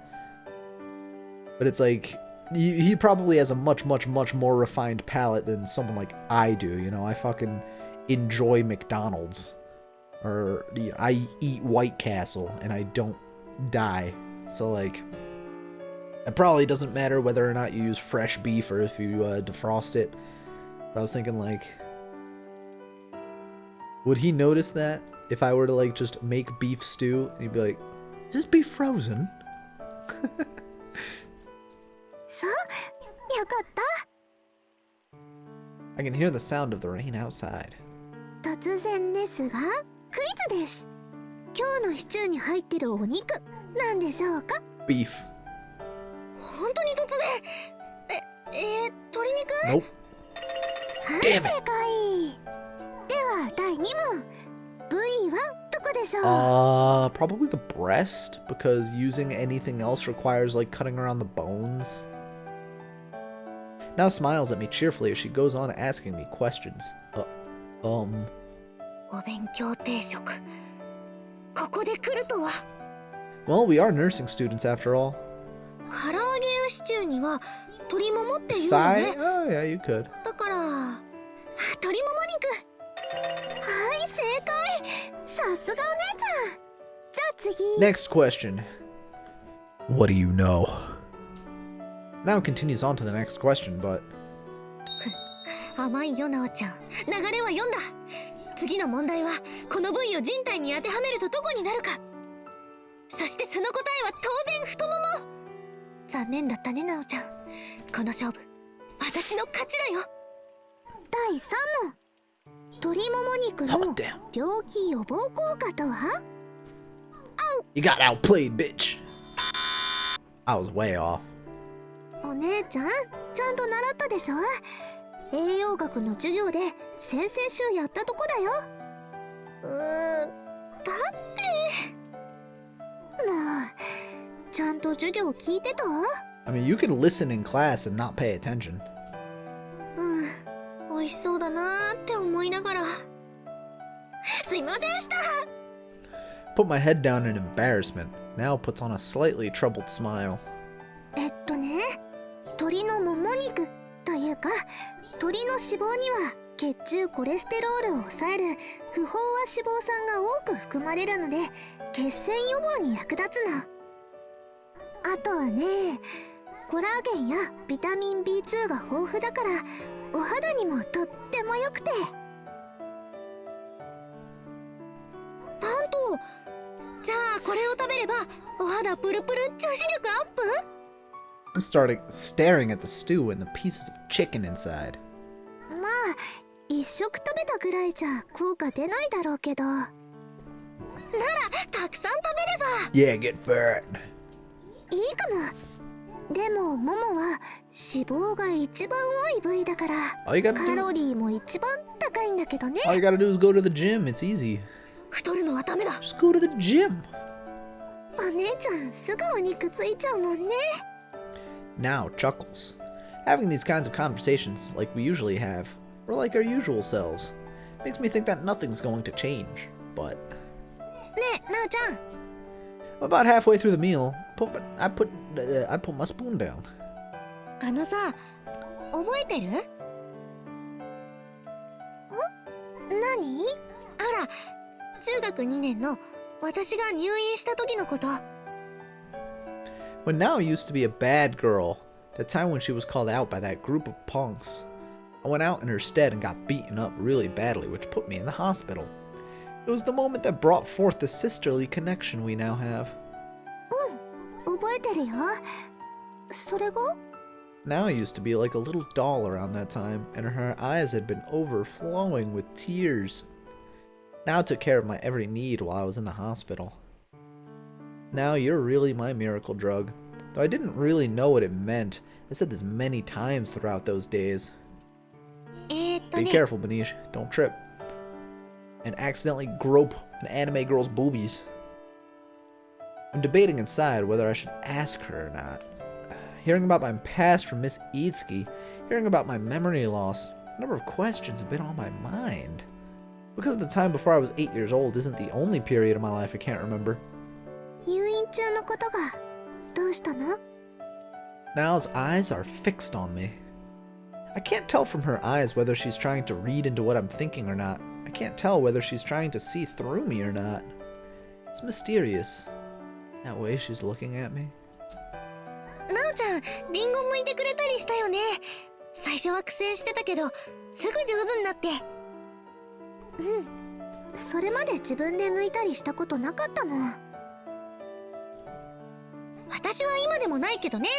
But it's like, he probably has a much, much, much more refined palate than someone like I do, you know? I fucking enjoy McDonald's. Or, you know, I eat White Castle, and I don't die. So, like, it probably doesn't matter whether or not you use fresh beef or if you defrost it. But I was thinking, like, Would he notice that if I were to like just make beef stew and he'd be like, "Is this beef frozen?" そうよかっ I can hear the sound of the rain outside. た突然ですがクイズです。今日のシチューに入ってるお肉なんでしょうか？ Beef. 本当に突然。鶏肉？ Nope. はい、 Damn 正 it. 解。では第2問。部位はどこでしょう？ Probably the breast, because using anything else requires like cutting around the bones. Now smiles at me cheerfully as she goes on asking me questions. お勉強定食。ここで来るとは。 Well, we are nursing students after all. 唐揚げやシチューには鶏ももって言うよ Thigh? ね。 Oh, yeah, you could. だから鶏もも肉。はい正解。さすがお姉ちゃん。じゃあ次。 Next question. What do you know? Now continues on to the next question, but 甘いよなおちゃん。流れは読んだ。次の問題はこの部位を人体に当てはめるとどこになるか。そしてその答えは当然太もも。残念だったねなおちゃん。この勝負私の勝ちだよ。第3問。鶏もも肉 oh の damn. 病気予防効果とは？ You got outplayed, bitch. I was way off. お姉ちゃんちゃんと習ったでしょ？栄養学の授業で先々週やったとこだよ。だってもうちゃんと授業聞いてた？ I mean, you can listen in class and not pay attention. 美味しそうだなーって思いながら。すいませんした。 Put my head down in embarrassment. Now puts on a slightly troubled smile. 鶏のもも肉というか鶏の脂肪には血中コレステロールを抑える不飽和脂肪酸が多く含まれるので血栓予防に役立つの。あとはね、コラーゲンやビタミン B2 が豊富だからお肌にもとっても良くて。なんとじゃあこれを食べればお肌プルプル女子力アップ。 I'm staring at the stew and the pieces of chicken inside. まあ一食食べたぐらいじゃ効果出ないだろうけど。ならたくさん食べれば。 Yeah, get fat. いいかも。でもももは脂肪が一番多い部位だから All you gotta カロ do, リーも一番高いんだけどね。 all you gotta do is go to the gym. It's easy. 太るのはダメだ。 Just go to the gym. お姉ちゃんすぐお肉ついちゃうもんね。 Now chuckles. Having these kinds of conversations, like we usually have, or like our usual selves, makes me think that nothing's going to change. But ねえなおちゃん。 about halfway through the meal, I put my spoon down. あのさ、覚えてる？何？あら、中学2年の私が入院した時のこと。 When Nao used to be a bad girl, that time when she was called out by that group of punks, I went out in her stead and got beaten up really badly, which put me in the hospital. It was the moment that brought forth the sisterly connection we now have. 覚えてるよ。それが？ Nao used to be like a little doll around that time, and her eyes had been overflowing with tears. Nao took care of my every need while I was in the hospital. Now you're really my miracle drug. Though I didn't really know what it meant. I said this many times throughout those days. Be ね。 careful, Benish. Don't trip. And accidentally grope an anime girl's boobies. I'm debating inside whether I should ask her or not. Hearing about my past from Miss Itsuki, hearing about my memory loss, a number of questions have been on my mind. Because the time before I was 8 years old isn't the only period of my life I can't remember. 入院中のことがどうしたの？ Nao's eyes are fixed on me. I can't tell from her eyes whether she's trying to read into what I'm thinking or not. I can't tell whether she's trying to see through me or not. It's mysterious. That way she's looking at me. なおちゃん、リンゴ剥いてくれたりしたよね。最初は苦戦してたけど、すぐ上手になって。それまで自分で抜いたりしたことなかったもん。私は今でもないけどね。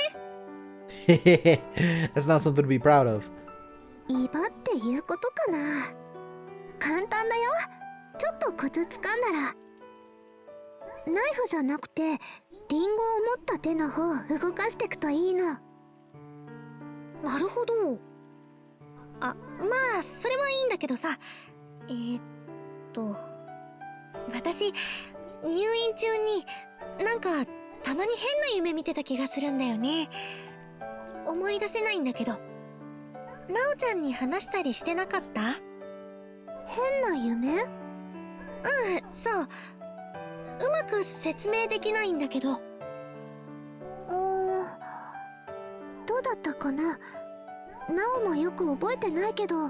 That's not something to be proud of. 威張っていうことかな。簡単だよ。ちょっとコツつかんだら。ナイフじゃなくてリンゴを持った手の方を動かしていくといいの。なるほど。あ、まあそれはいいんだけどさ。私入院中になんかたまに変な夢見てた気がするんだよね。思い出せないんだけど、なおちゃんに話したりしてなかった？変な夢？そう。うまく説明できないんだけど。どうだったかな。なおもよく覚えてないけど。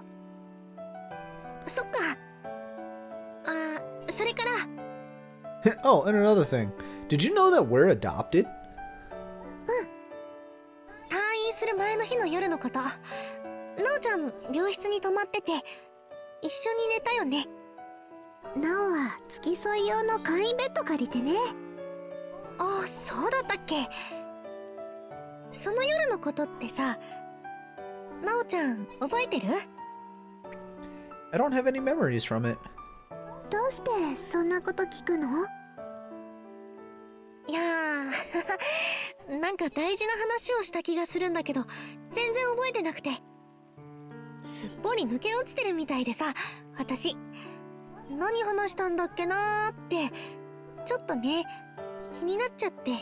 そっか。それから。Oh, and another thing. Did you know that we're adopted? 退院する前の日の夜のこと。なおちゃん病室に泊まってて一緒に寝たよね。なおは付き添い用の簡易ベッド借りてね。ああ、そうだったっけ。その夜のことってさ、なおちゃん覚えてる？ I don't have any memories from it. どうしてそんなこと聞くの？いやーなんか大事な話をした気がするんだけど全然覚えてなくて、すっぽり抜け落ちてるみたいでさ、私何話したんだっけなーってちょっとね気になっちゃって。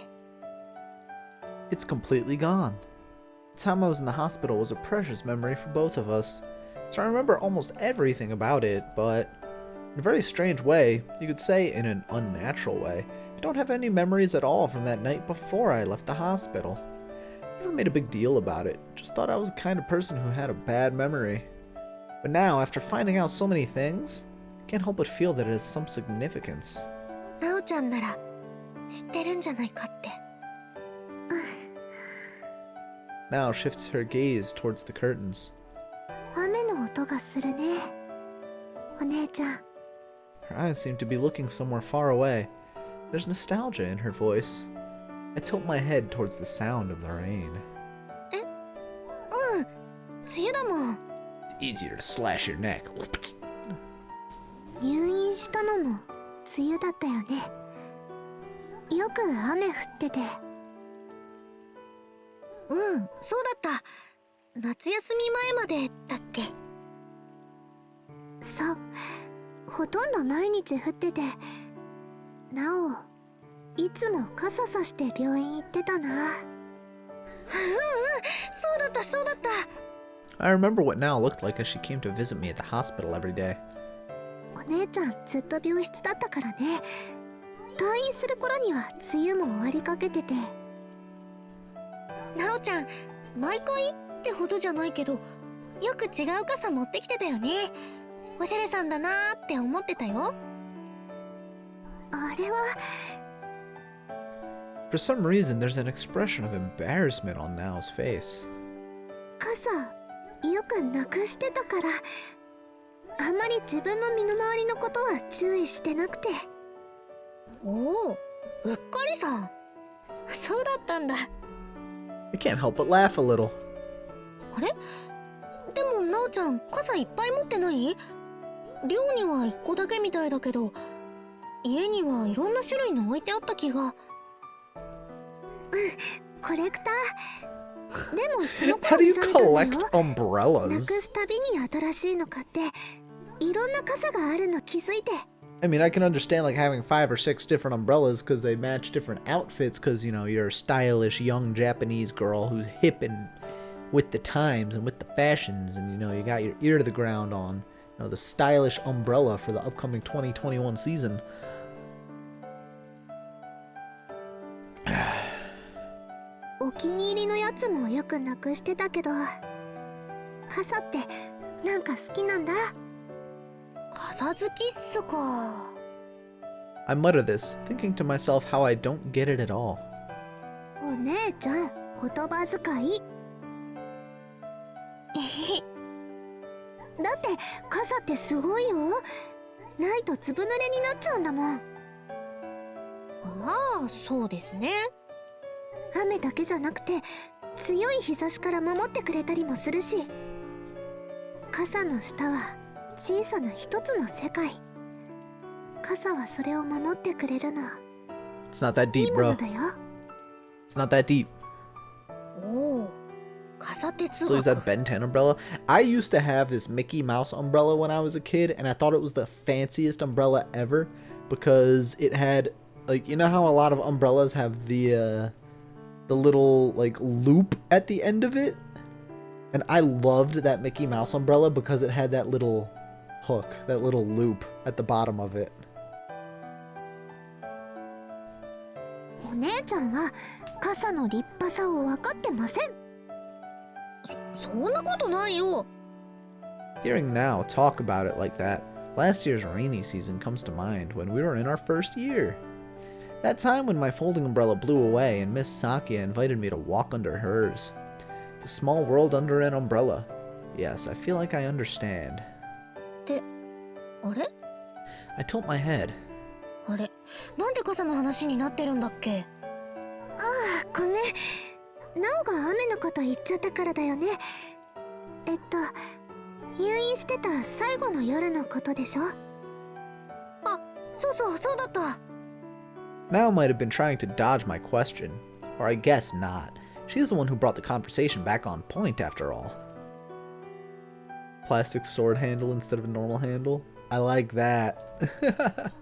It's completely gone. The time I was in the hospital was a precious memory for both of us. So I remember almost everything about it, but in a very strange way, you could say in an unnatural way, I don't have any memories at all from that night before I left the hospital. I never made a big deal about it, just thought I was the kind of person who had a bad memory. But now, after finding out so many things, I can't help but feel that it has some significance. なおちゃんなら知ってるんじゃないかって。Now shifts her gaze towards the curtains. 雨の音がするね。お姉ちゃん。Her eyes seem to be looking somewhere far away. There's nostalgia in her voice. I tilt my head towards the sound of the rain. 梅雨だもん。 Easier to slash your neck. 入院したのも梅雨だったよね。よく雨降ってて。そうだった。夏休み前までだっけ。そう、ほとんど毎日降ってて、なおいつも傘さして病院行ってたな。そうだったそうだった。 I remember what Now looked like as she came to visit me at the hospital every day. お姉ちゃんずっと病室だったからね。退院する頃には梅雨も終わりかけてて。なおちゃん毎回ってほどじゃないけどよく違う傘持ってきてたよね。おしゃれさんだなーって思ってたよ。あれは For some reason, there's an expression of embarrassment on Now's face. 傘よくなくしてたから、あんまり自分の身の回りのことは注意してなくて。おお、うっかりさん。そうだったんだ。 I can't help but laugh a little. あれ？でもなおちゃん傘いっぱい持ってない？寮には1個だけみたいだけど家にはいろんな種類の置いてあった気が。コレクター。でもその How 頃 do you されたんだ collect よ。なく umbrellas? すたびに新しいの買って、いろんな傘があるの気づいて。I mean, I can understand like having 5 or 6 different umbrellas because they match different outfits because, you know, you're a stylish young Japanese girl who's hip and with the times and with the fashions and, you know, you got your ear to the ground on, you know, the stylish umbrella for the upcoming 2021 season. お気に入りのやつもよくなくしてたけど、傘ってなんか好きなんだ。傘好きっすか。 I mutter this, thinking to myself how I don't get it at all. お姉ちゃん、言葉遣い。だって傘ってすごいよ。ないとずぶ濡れになっちゃうんだもん。まあそうですね。雨だけじゃなくて強い日差しから守ってくれたりもするし、傘の下は小さな一つの世界。傘はそれを守ってくれるの。 It's not that い deep, いもの bro. だよ。 It's not that deep. おお、傘哲 So is 学。 that Ben 10 umbrella? I used to have this Mickey Mouse umbrella when I was a kid, and I thought it was the fanciest umbrella ever because it had, like, you know how a lot of umbrellas have the little, like, loop at the end of it? And I loved that Mickey Mouse umbrella because it had that little hook, that little loop at the bottom of it. お姉ちゃんは傘の立派さを分かってません。そんなことないよ。 Hearing now talk about it like that, last year's rainy season comes to mind when we were in our first year. That time when my folding umbrella blew away and Miss Sakia invited me to walk under hers. The small world under an umbrella. Yes, I feel like I understand. あれ I tilt my head. あれ、なんで傘の話になってるんだっけ？ああ、ごめん。なおが雨のこと言っちゃったからだよね。入院してた最後の夜のことでしょ。あ、そうだった。 Now might have been trying to dodge my question. Or I guess not. She's the one who brought the conversation back on point after all. Plastic sword handle instead of a normal handle. I like that.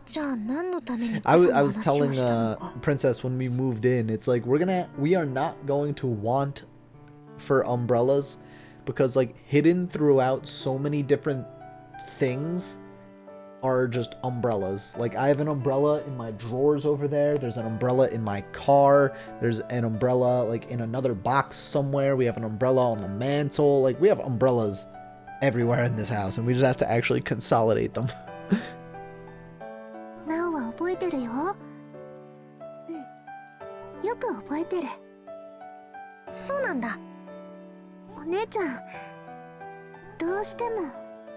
じゃあ何のために I 傘 was の話を telling したのか。 Princess when we moved in, it's like we are not going to want for umbrellas because like hidden throughout so many different things are just umbrellas. Like I have an umbrella in my drawers over there. There's an umbrella in my car. There's an umbrella like in another box somewhere. We have an umbrella on the mantle. Like we have umbrellas everywhere in this house and we just have to actually consolidate them. なおは覚えてるよ。うん。よく覚えてる。そうなんだ。お姉ちゃん、どうしても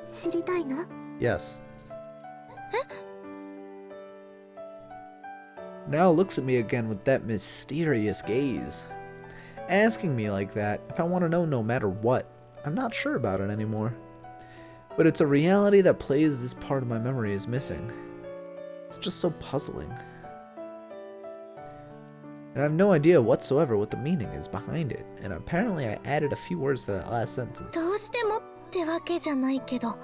知りたいの？ Yes. Now looks at me again with that mysterious gaze. Asking me like that, if I want to know no matter what, I'm not sure about it anymore. But it's a reality that plays this part of my memory is missing. It's just so puzzling. And I have no idea whatsoever what the meaning is behind it, and apparently I added a few words to that last sentence. どうしてもってわけじゃないけど。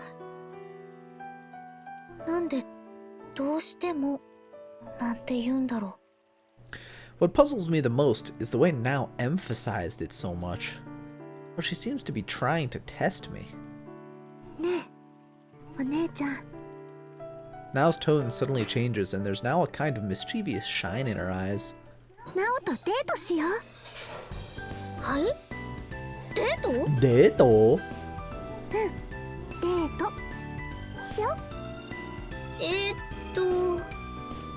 なんでどうしてもなんて言うんだろ What puzzles me the most is the way Now emphasized it so much. Well, she seems to be trying to test me. ねえ、お姉ちゃん。 Now's tone suddenly changes, and there's now a kind of mischievous shine in her eyes. なおとデートしよう。う。はい？デート？ Date? デートしよう。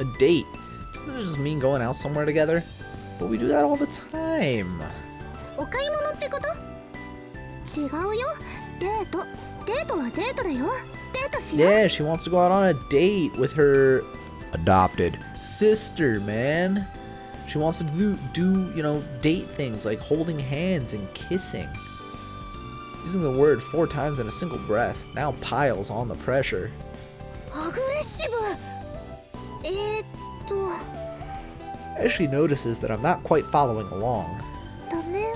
A date? Doesn't that just mean going out somewhere together? But we do that all the time. お買い物ってこと？違うよ。デートはデートだよ。デートしよう。 Yeah, she wants to go out on a date with her adopted sister, man. She wants to do, you know, date things like holding hands and kissing. Using the word 4 times in a single breath now piles on the pressure. アグレッシブ。As she notices that I'm not quite following along, ダメ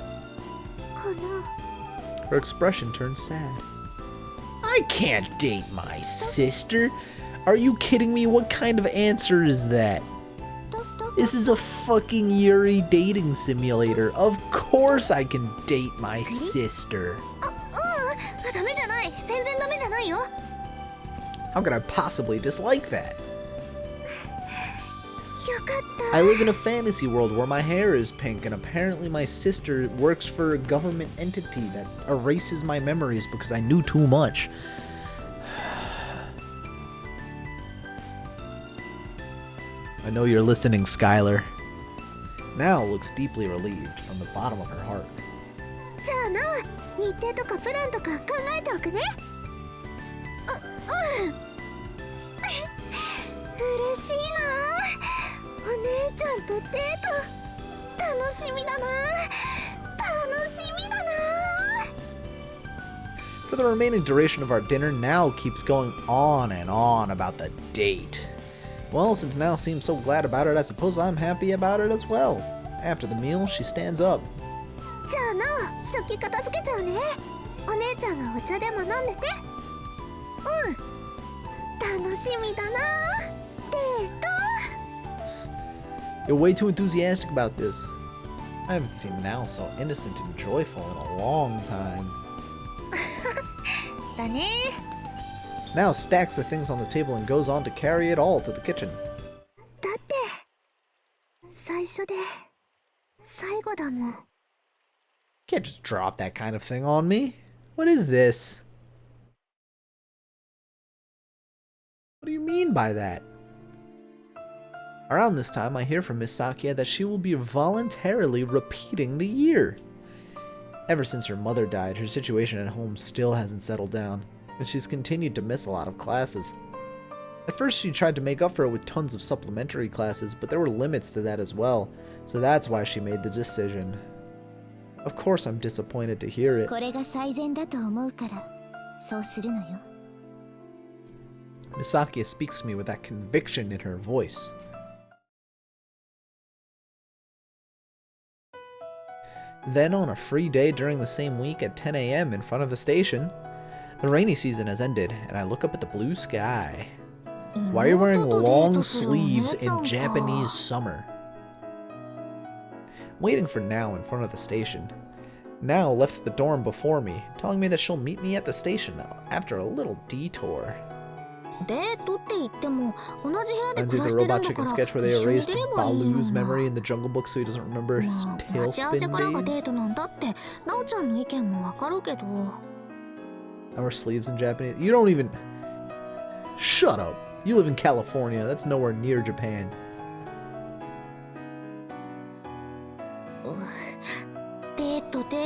かな。 her expression turns sad. I can't date my sister. Are you kidding me? What kind of answer is that? This is a fucking Yuri dating simulator. Of course I can date my sister. ダメじゃない。全然ダメじゃないよ。 How could I possibly dislike that? よかった。 I live in a fantasy world where my hair is pink and apparently my sister works for a government entity that erases my memories because I knew too much. I know you're listening, Skylar. Now looks deeply relieved from the bottom of her heart. じゃあな、日程とかプランとか考えておくね。嬉しいな。お姉ちゃんとデート楽しみだな。楽しみだな。 For the remaining duration of our dinner, Now keeps going on and on about the date. Well, since Now seems so glad about it, I suppose I'm happy about it as well. After the meal, she stands up. じゃあな、食器片付けちゃうね。お姉ちゃんがお茶でも飲んでて。うん。楽しみだな。デート。 You're way too enthusiastic about this. I haven't seen Now so innocent and joyful in a long time. だね。 Now stacks the things on the table and goes on to carry it all to the kitchen. だって最初で最後だもん。 Can't just drop that kind of thing on me. What is this? What do you mean by that? Around this time, I hear from Miss Sakia that she will be voluntarily repeating the year. Ever since her mother died, her situation at home still hasn't settled down, and she's continued to miss a lot of classes. At first, she tried to make up for it with tons of supplementary classes, but there were limits to that as well, so that's why she made the decision. Of course, I'm disappointed to hear it. これが最善だと思うからそうするのよ。 Misakia speaks to me with that conviction in her voice. Then, on a free day during the same week at 10 a.m. in front of the station, the rainy season has ended, and I look up at the blue sky. Why are you wearing long sleeves in Japanese summer? Waiting for Now in front of the station. Now left the dorm before me, telling me that she'll meet me at the station after a little detour. デートって言っても同じ部屋で Reminds 暮 me ら of し the てるん Robot だか Chicken ら sketch where they 一緒に erased 出ればいいよ Balu's な。 memory in the Jungle Book so he doesn't remember his まあ待ち合わせ tailspin からがデー days. トなんだってなおちゃんの意見もわかるけど。 Our sleeves in Japanese. You don't even. Shut up. You live in California. That's nowhere near Japan. デ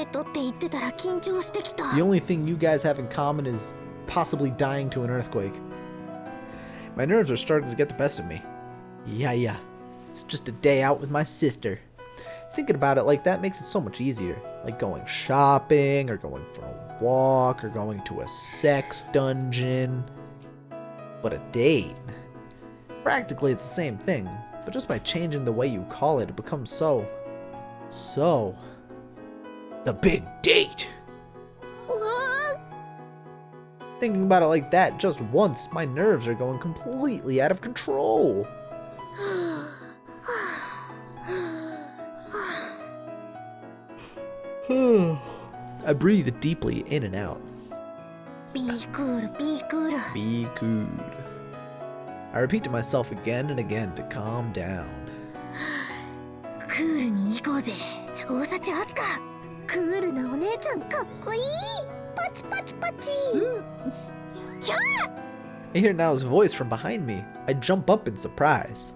ートって言ってたら緊張してきた。 The only thing you guys have in common is possibly dying to an earthquake. My nerves are starting to get the best of me. Yeah. It's just a day out with my sister. Thinking about it like that makes it so much easier. Like going shopping, or going for a walk, or going to a sex dungeon. But a date? Practically it's the same thing, but just by changing the way you call it, it becomes so... The big date! Thinking about it like that just once, my nerves are going completely out of control. I breathe deeply in and out. Be cool, be cool. Be cool. I repeat to myself again and again to calm down. クールに行こうぜ。大幸あつか。クールなお姉ちゃんかっこいい。パチパチパチ。ひゃ I hear Nao's voice from behind me. I jump up in surprise.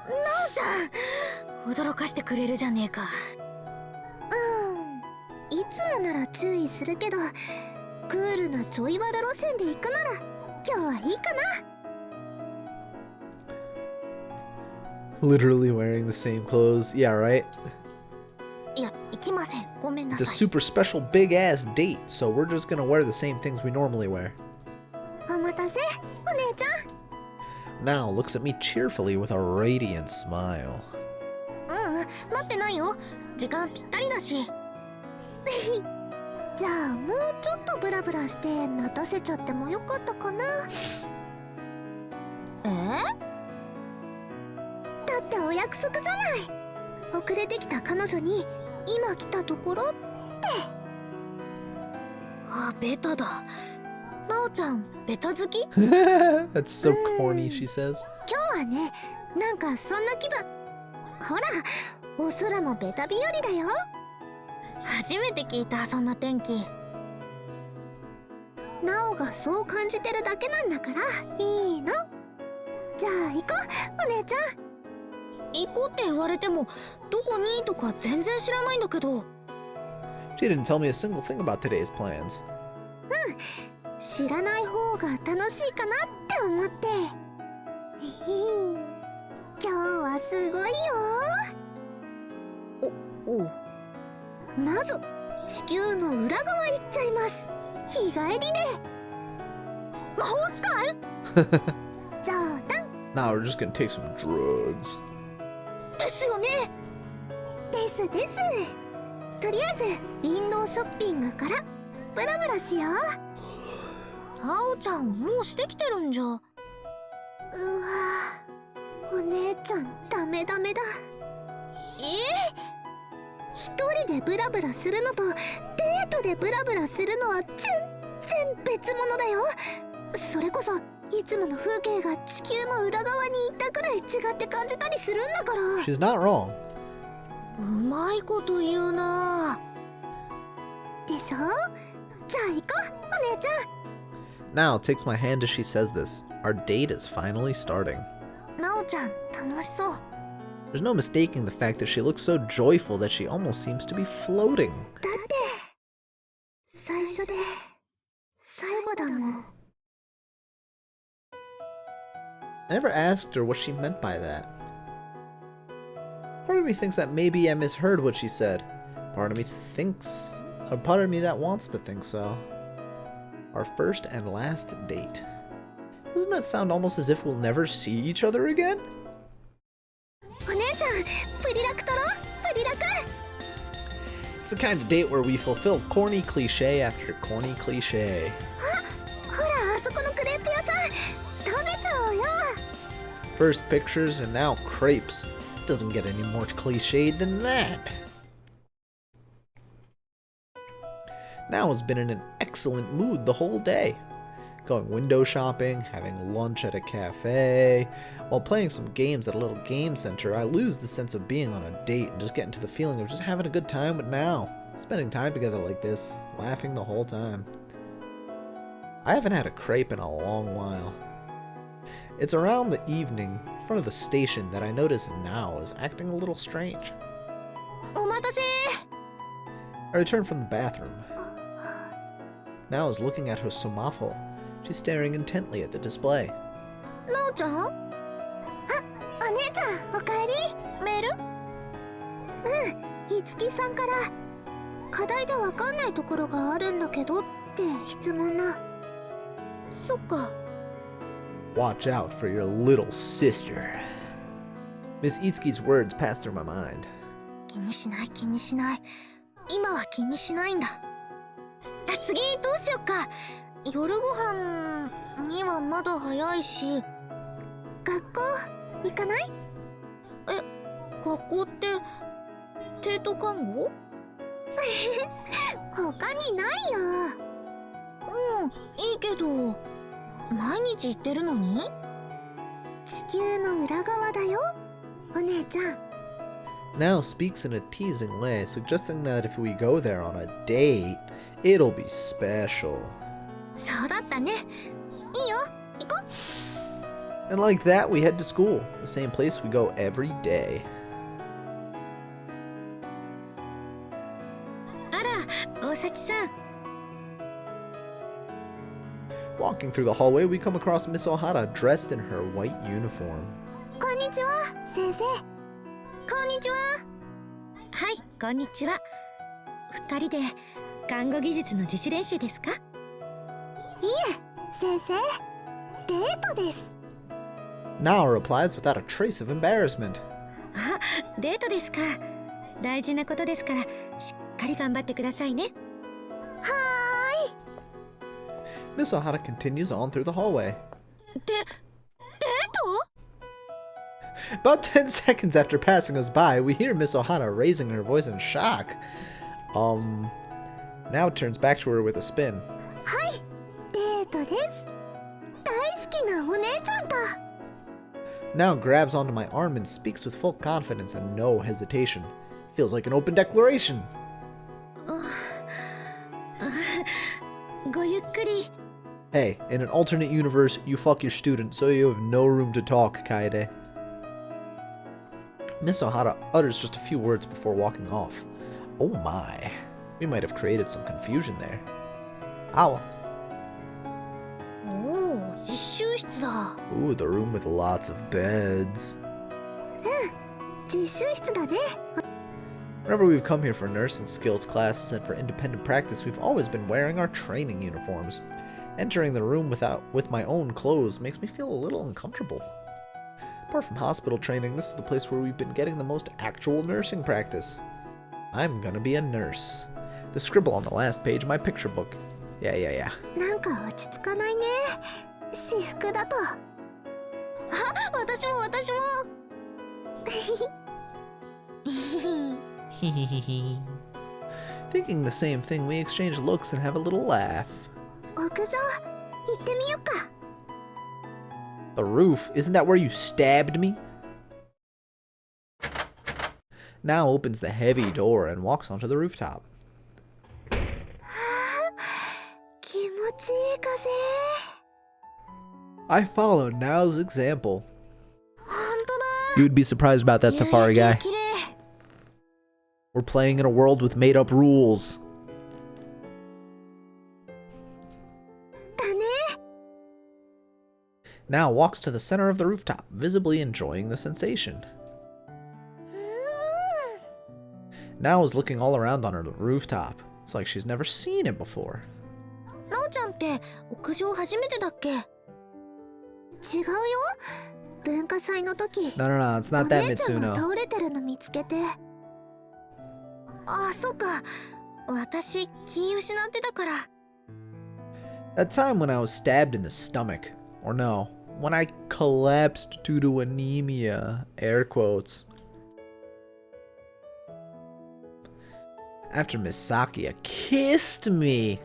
なおちゃん驚かしてくれるじゃねえか。いつもなら注意するけどクールなちょい悪路線で行くなら今日はいいかな。 Literally wearing the same clothes. Yeah, right? いや行きません。ごめんな It's さ a い。 super special big ass date, so we're just gonna wear the same things we normally wear. お待たせお姉ちゃん。 Now looks at me cheerfully with a radiant smile. 待ってないよ。時間ぴったりだし。じゃあもうちょっとブラブラして待たせちゃってもよかったかな。だってお約束じゃない。遅れてきた彼女に今来たところって。あ、ベタだ。なおちゃんベタ好き？ That's so corny, she says. 今日はね、なんかそんな気分。ほら、お空もベタ日和だよ。初めて聞いたそんな天気。なおがそう感じてるだけなんだからいいの。じゃあ行こう、お姉ちゃん。行こうって言われてもどこにとか全然知らないんだけど。 She didn't tell me a single thing about today's plans. 知らない方が楽しいかなって思って。今日はすごいよ。おう。まず地球の裏側行っちゃいます。日帰りで。魔法使い冗談 Now we're just gonna take some drugs. ですよね。ですです。とりあえずウィンドウショッピングからブラブラしよう。あおちゃんもうしてきてるんじゃ。うわお姉ちゃんダメだ。一人でブラブラするのとデートでブラブラするのは全然別物だよ。それこそいつもの風景が地球の裏側にいたくらい違って感じたりするんだから。 She's not wrong. うまいこと言うな。でしょ。じゃあ行こうお姉ちゃん。Now takes my hand as she says this. Our date is finally starting. なおちゃん楽しそう。 There's no mistaking the fact that she looks so joyful that she almost seems to be floating. だって最初で最後だもん。 I never asked her what she meant by that. Part of me thinks that maybe I misheard what she said. Part of me that wants to think so. Our first and last date. Doesn't that sound almost as if we'll never see each other again? お姉ちゃんプリラク取ろう。プリラク。 It's the kind of date where we fulfill corny cliche after corny cliche. ほらあそこのクレープ屋さん食べちゃおうよ。 First pictures and now crepes. Doesn't get any more cliched than that. Now has been in an excellent mood the whole day. Going window shopping, having lunch at a cafe, while playing some games at a little game center, I lose the sense of being on a date and just get into the feeling of just having a good time with now. Spending time together like this, laughing the whole time. I haven't had a crepe in a long while. It's around the evening, in front of the station, that I notice Now is acting a little strange. お待たせ。 I return from the bathroom. Now is looking at her smartphone. She's staring intently at the display. なおちゃんお姉ちゃんおかえり。メール。いつきさんから課題でわかんないところがあるんだけどって質問な。そっか。 Watch out for your little sister. Miss Itsuki's words passed through my mind. 気にしない気にしない。今は気にしないんだ。次どうしよっか。夜ご飯にはまだ早いし。学校行かない？学校って帝都看護？他にないよ。いいけど毎日行ってるのに？地球の裏側だよお姉ちゃん。 Now speaks in a teasing way, suggesting that if we go there on a date, it'll be special. そうだったね。いいよ行こう。 And like that, we head to school, the same place we go every day. あら大幸さん。 Walking through the hallway, we come across Miss Ohara dressed in her white uniform. こんにちは先生。こんにちは。はいこんにちは。二人で看護技術の自主練習ですか？いえ先生デートです。 Now replies without a trace of embarrassment. あ、デートですか。大事なことですからしっかり頑張ってくださいね。は Miss Ohara continues on through the hallway. デート？ About 10 seconds after passing us by, we hear Miss Ohara raising her voice in shock. Now turns back to her with a spin. はいデートです。大好きなお姉ちゃんと。 Now grabs onto my arm and speaks with full confidence and no hesitation. Feels like an open declaration. ごゆっくり。 Hey, in an alternate universe, you fuck your student, so you have no room to talk, Kaede. Miss Ohara utters just a few words before walking off. Oh my, we might have created some confusion there. Awa. 実習室だ。 Ooh, the room with lots of beds. 実習室だね。 Whenever we've come here for nursing skills classes and for independent practice, we've always been wearing our training uniforms. Entering the room with my own clothes makes me feel a little uncomfortable. Apart from hospital training, this is the place where we've been getting the most actual nursing practice. I'm gonna be a nurse. The scribble on the last page of my picture book. Yeah. なんか落ち着かないね。私服だと。あ、私も。Thinking the same thing, we exchange looks and have a little laugh. 屋上行ってみよっか。 The roof? Isn't that where you stabbed me? Now opens the heavy door and walks onto the rooftop. 気持ちいい風。 I follow Now's example. 本当だ。 You'd be surprised about that, Safari guy. 綺麗。 We're playing in a world with made-up rules. だね。 Now walks to the center of the rooftop, visibly enjoying the sensation. Now is looking all around on her rooftop. It's like she's never seen it before. なおちゃんって屋上初めてだっけ？違うよ。文化祭の時。 No, it's not お that 姉ちゃんが Mitsuno. 倒れてるの見つけて。あ、そっか。私気失ってたから。 That time when I was stabbed in the stomach. Or no, when I collapsed due to anemia. Air quotes. After Miss Sakia kissed me.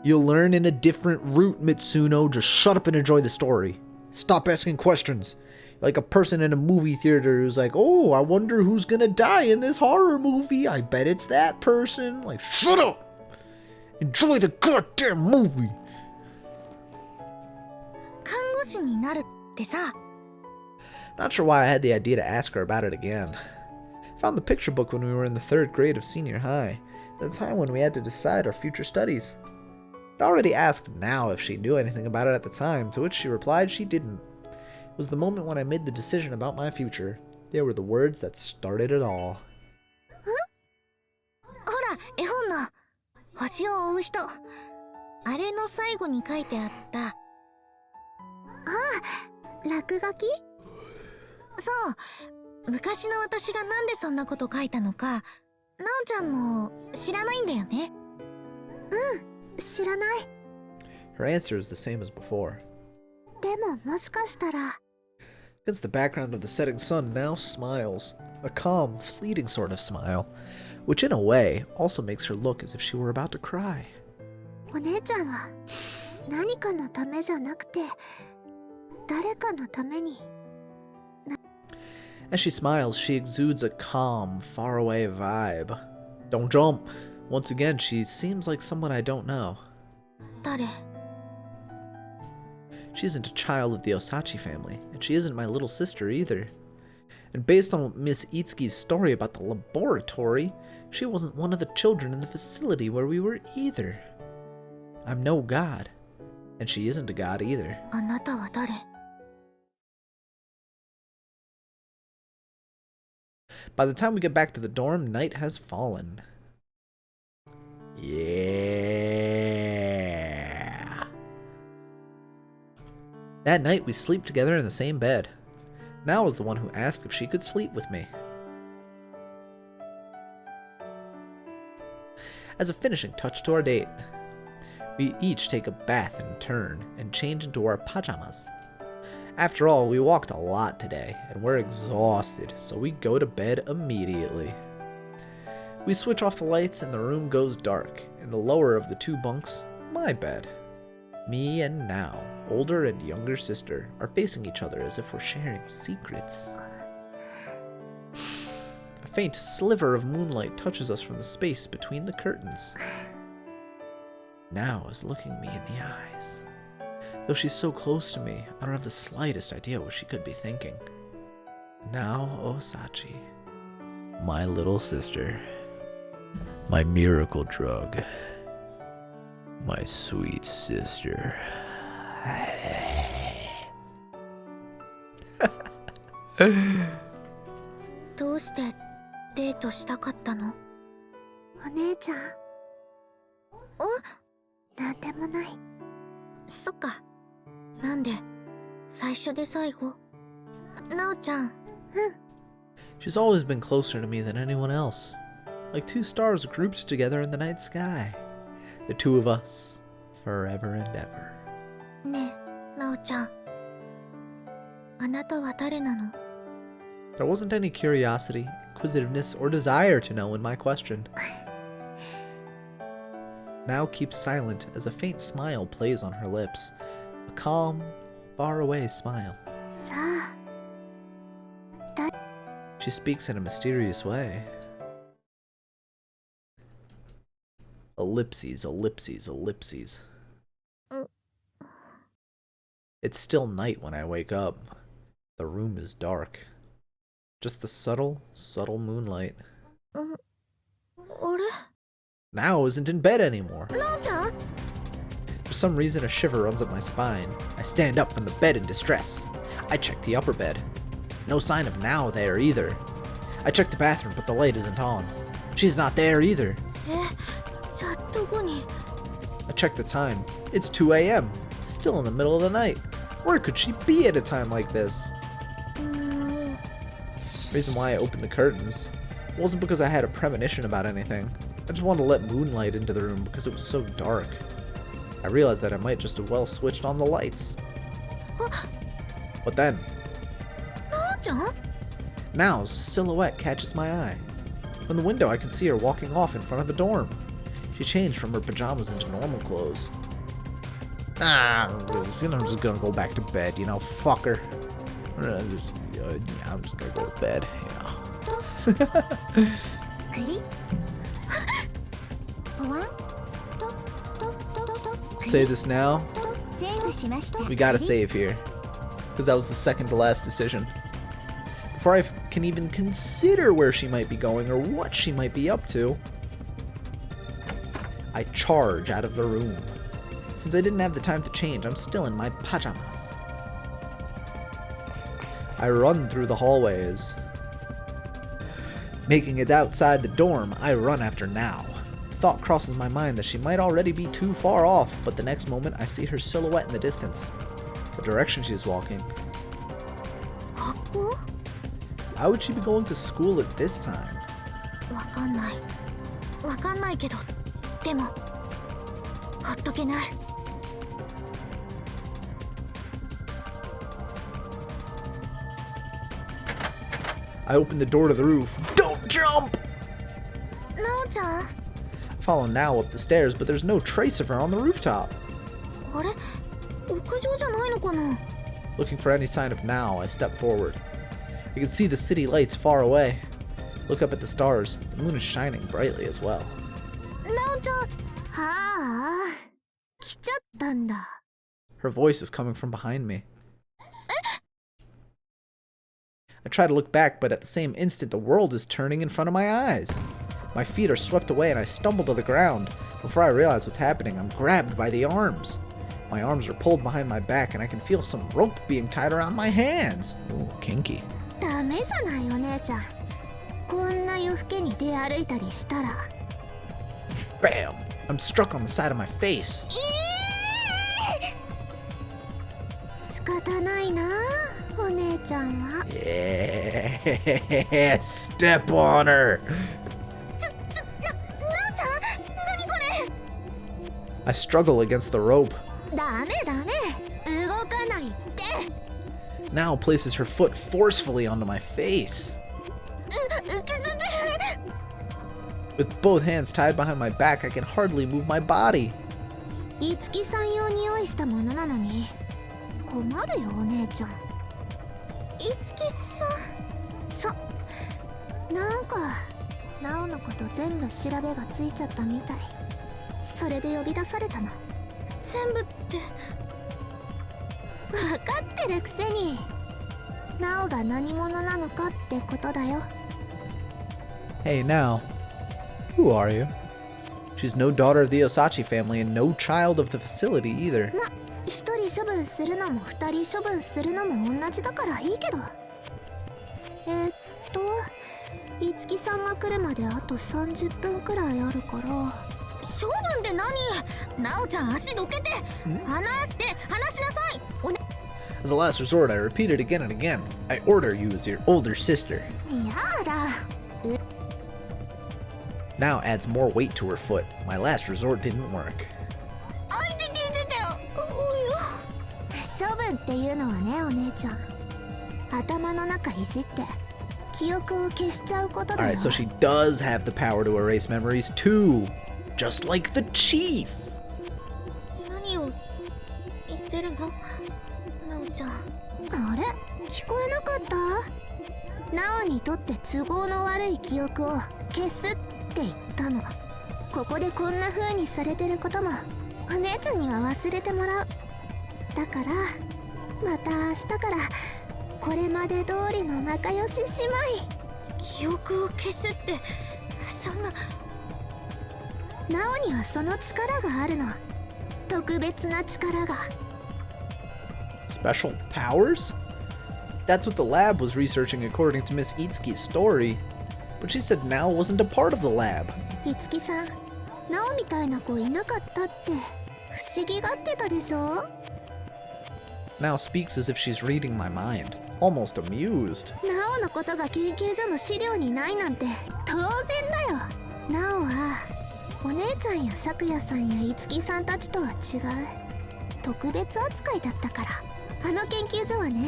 You'll learn in a different route, Mitsuno. Just shut up and enjoy the story. Stop asking questions. Like a person in a movie theater who's like, oh, I wonder who's gonna die in this horror movie. I bet it's that person. Like, shut up! Enjoy the goddamn movie! 看護師になるってさ。 Not sure why I had the idea to ask her about it again. Found the picture book when we were in the 3rd grade of senior high. At the time when we had to decide our future studies. I'd already asked Now if she knew anything about it at the time, to which she replied she didn't. It was the moment when I made the decision about my future. They were the words that started it all. ほら、絵本の星を追う人。あれの最後に書いてあった。ああ、落書き？そう。昔の私がなんでそんなこと書いたのか、なおちゃんも知らないんだよね。うん、知らない。 Her answer is the same as before. でももしかしたら。 Against the background of the setting sun, Now smiles. A calm, fleeting sort of smile, which in a way also makes her look as if she were about to cry. お姉ちゃんは何かのためじゃなくて、誰かのために。 As she smiles, she exudes a calm, faraway vibe. Don't jump! Once again, she seems like someone I don't know. 誰？ She isn't a child of the Osachi family, and she isn't my little sister either. And based on Miss Itsuki's story about the laboratory, she wasn't one of the children in the facility where we were either. I'm no god, and she isn't a god either. あなたは誰？ By the time we get back to the dorm, night has fallen. Yeah. That night, we sleep together in the same bed. Now was the one who asked if she could sleep with me. As a finishing touch to our date, we each take a bath in turn and change into our pajamas. After all, we walked a lot today, and we're exhausted, so we go to bed immediately. We switch off the lights and the room goes dark. In the lower of the 2 bunks, my bed. Me and Now, older and younger sister, are facing each other as if we're sharing secrets. A faint sliver of moonlight touches us from the space between the curtains. Now is looking me in the eyes. Though she's so close to me, I don't have the slightest idea what she could be thinking. Now Osachi, my little sister. My miracle drug. My sweet sister. どうしてデートしたかったの？お姉ちゃん。なんでもない。そっか。なんで最初で最後。なおちゃん。She's always been closer to me than anyone else. Like two stars grouped together in the night sky. The two of us, forever and ever. ねえ、なおちゃん。あなたは誰なの？ There wasn't any curiosity, inquisitiveness, or desire to know in my question. Now keeps silent as a faint smile plays on her lips. A calm, faraway smile. さあ。She speaks in a mysterious way. Ellipses, ellipses, ellipses. It's still night when I wake up. The room is dark. Just the subtle, subtle moonlight. あれ？ Now isn't in bed anymore. なおちゃん？ For some reason, a shiver runs up my spine. I stand up from the bed in distress. I check the upper bed. No sign of Now there either. I check the bathroom, but the light isn't on. She's not there either. じゃあどこに？ I check the time. It's 2 a.m. Still in the middle of the night. Where could she be at a time like this? Reason why I opened the curtains wasn't because I had a premonition about anything. I just wanted to let moonlight into the room because it was so dark. I realized that I might just have well switched on the lights. What then? なおちゃん？ Now's silhouette catches my eye. From the window I can see her walking off in front of the dorm. She changed from her pajamas into normal clothes. I'm just gonna go back to bed, you know, fuck her. I'm just gonna go to bed, you know. クリポワンと Say this now. セーブしました。 We gotta save here. Because that was the second to last decision. Before I can even consider where she might be going or what she might be up to, I charge out of the room. Since I didn't have the time to change, I'm still in my pajamas. I run through the hallways. Making it outside the dorm, I run after Now. The thought crosses my mind that she might already be too far off, but the next moment I see her silhouette in the distance. The direction she's walking. 学校？ How would she be going to school at this time? わかんない。わかんないけど、でもほっとけない。 I open the door to the roof. Don't jump! なおちゃん？ I follow Now up the stairs, but there's no trace of her on the rooftop. あれ？屋上じゃないのかな？ Looking for any sign of Now, I step forward. You can see the city lights far away. Look up at the stars. The moon is shining brightly as well. なおちゃん。はあ、来ちゃったんだ。 Her voice is coming from behind me. I try to look back, but at the same instant, the world is turning in front of my eyes. My feet are swept away and I stumble to the ground. Before I realize what's happening, I'm grabbed by the arms. My arms are pulled behind my back and I can feel some rope being tied around my hands. Ooh, kinky. ダメじゃないお姉ちゃん。こんな夜更けに出歩いたりしたら。 Bam! I'm struck on the side of my face. 仕方ないな、お姉ちゃんは。 Yeah, step on her. なおちゃん、何これ。 I struggle against the rope. ダメダメ、動かないって。 Now places her foot forcefully onto my face. With both hands tied behind my back, I can hardly move my body. いつきさん用に用意したものなのに困るよお姉ちゃん。いつきさん、なんかなおのこと全部調べがついちゃったみたい。それで呼び出されたの。全部って分かってるくせに、なおが何者なのかってことだよ。 Hey, now. Who are you? She's no daughter of the Osachi family and no child of the facility either. ま、一人処分するのも二人処分するのも同じだからいいけど。いつきさんが来るまであと30分くらいあるから。処分って何？なおちゃん足どけて。話しなさい。As a last resort, I repeat it again and again. I order you as your older sister. やだ。Now adds more weight to her foot. My last resort didn't work. 処分っていうのはね、お姉ちゃん。頭の中いじって記憶を消しちゃうことだよ。Alright, so she does have the power to erase memories too. Just like the chief. 何を言ってるの？なおちゃん。あれ？聞こえなかった？なおにとって都合の悪い記憶を消すって言ったの。ここでこんな風にされてることもお姉ちゃんには忘れてもらう。だからまた明日からこれまで通りの仲良し姉妹。記憶を消すってそんな。なおにはその力があるの。特別な力が。Special powers? That's what the lab was researching according to Miss Itsuki's story. But she said Nao wasn't a part of the lab. いつきさん、なおみたいな子いなかったって不思議がってたでしょ。Nao speaks as if she's reading my mind, almost amused. なおのことが研究所の資料にないなんて当然だよ。なおはお姉ちゃんやさくやさんやいつきさんたちとは違う特別扱いだったから。あの研究所はね、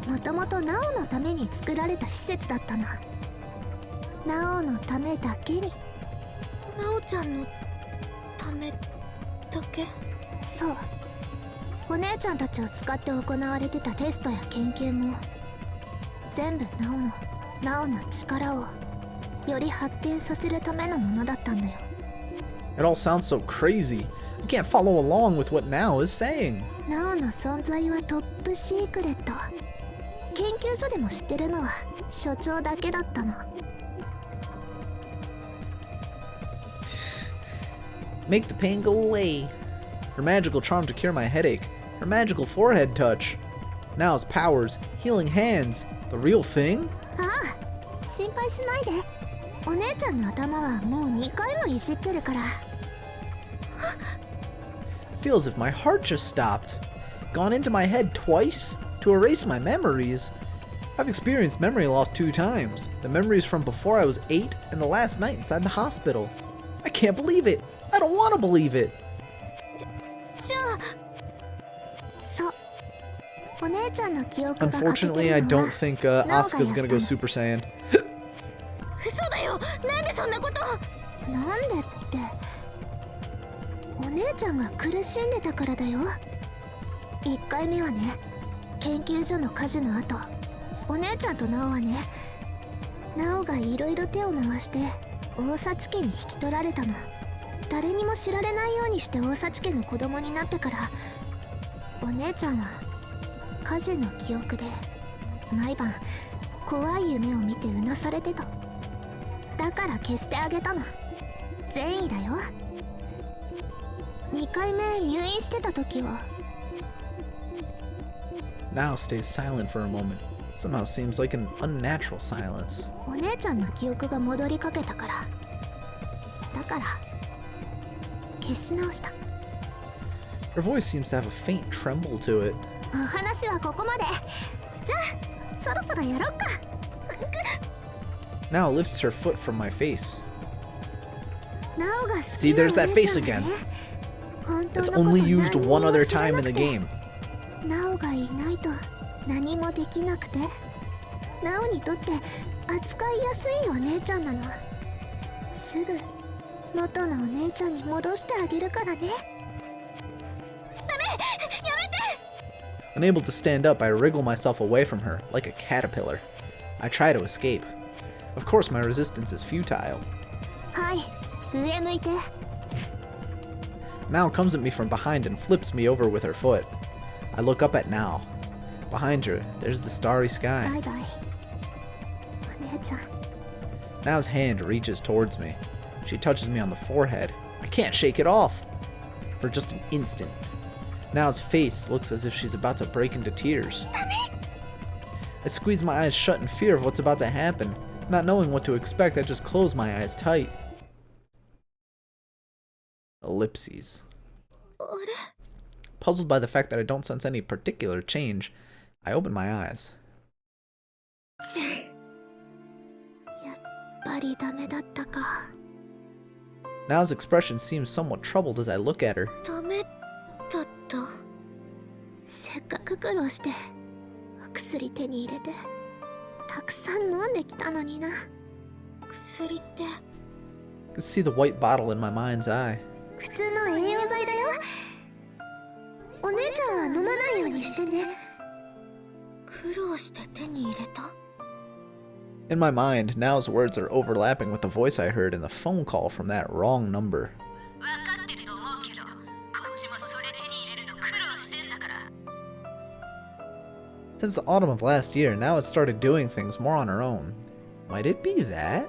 もともとなおのために作られた施設だったの。なおのためだけに。なおちゃんのためだけ？そう。お姉ちゃんたちを使って行われてたテストや研究も全部なおの力をより発展させるためのものだったんだよ。It all sounds so crazy. I can't follow along with what Nao is saying. なおの存在はトップシークレット。研究所でも知ってるのは所長だけだったの。Make the pain go away. Her magical charm to cure my headache. Her magical forehead touch. Nao's powers. Healing hands. The real thing? ああ、心配しないで。お姉ちゃんの頭はもう2回もいじってるから。I feel as if my heart just stopped. Gone into my head twice? To erase my memories? I've experienced memory loss 2 times. The memories from before I was 8 and the last night inside the hospital. I can't believe it. I don't want to believe it. じゃあ。そう。お姉ちゃんの記憶が欠けて Unfortunately, I るの don't は think なおが Asuka's や gonna った go の。 Super Saiyan. 嘘だよ。なんでそんなこと。なんでって、お姉ちゃんが苦しんでたからだよ。1回目はね、研究所の火事の後、お姉ちゃんとナオはね、ナオがいろいろ手を回して大幸家に引き取られたの。誰にも知られないようにして大幸家の子供になってから、お姉ちゃんは火事の記憶で毎晩怖い夢を見てうなされてた。だから消してあげたの。善意だよ。2回目入院してた時は。 Now stays silent for a moment. Somehow seems like an unnatural silence. お姉ちゃんの記憶が戻りかけたから。だから消し直した。 Her voice seems to have a faint tremble to it. お話はここまで。じゃあそろそろやろっか。 Now lifts her foot from my face. ナオが好 See, きな there's お that 姉 face ちゃんが again. ね。本当 It's のこと only 何 used にも one other 知ら time な in く the て。 game. ナオがいないと何もできなくて、ナオにとって扱いやすいお姉ちゃんなの。すぐ元のお姉ちゃんに戻してあげるからね。 Unable to stand up, I wriggle myself away from her, like a caterpillar. I try to escape. Of course, my resistance is futile. はい、上向いて。 Nao comes at me from behind and flips me over with her foot. I look up at Nao. Behind her, there's the starry バ sky. イバイ。お姉ちゃん。 Nao's hand reaches towards me. She touches me on the forehead. I can't shake it off. For just an instant. Nao's face looks as if she's about to break into tears. I squeeze my eyes shut in fear of what's about to happen. Not knowing what to expect, I just close my eyes tight. Ellipses. Puzzled by the fact that I don't sense any particular change, I open my eyes. やっぱりダメだったか。 Nao's expression seems somewhat troubled as I look at her. ダメだった。せっかく苦労してお薬手に入れてたくさん飲んできたのにな。薬って I can see the white bottle in my mind's eye. 普通の栄養剤だよ。お姉ちゃんは飲まないようにしてね。苦労して手に入れた。 In my mind, Nao's words are overlapping with the voice I heard in the phone call from that wrong number. Since the autumn of last year, Nao has started doing things more on her own. Might it be that?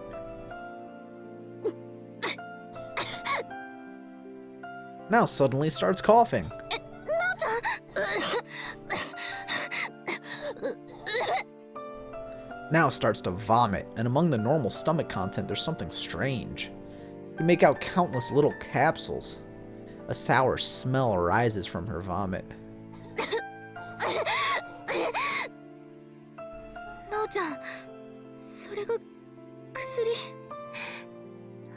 Nao suddenly starts coughing. Nao starts to vomit, and among the normal stomach content there's something strange. You make out countless little capsules. A sour smell rises from her vomit. なおちゃん、それが薬。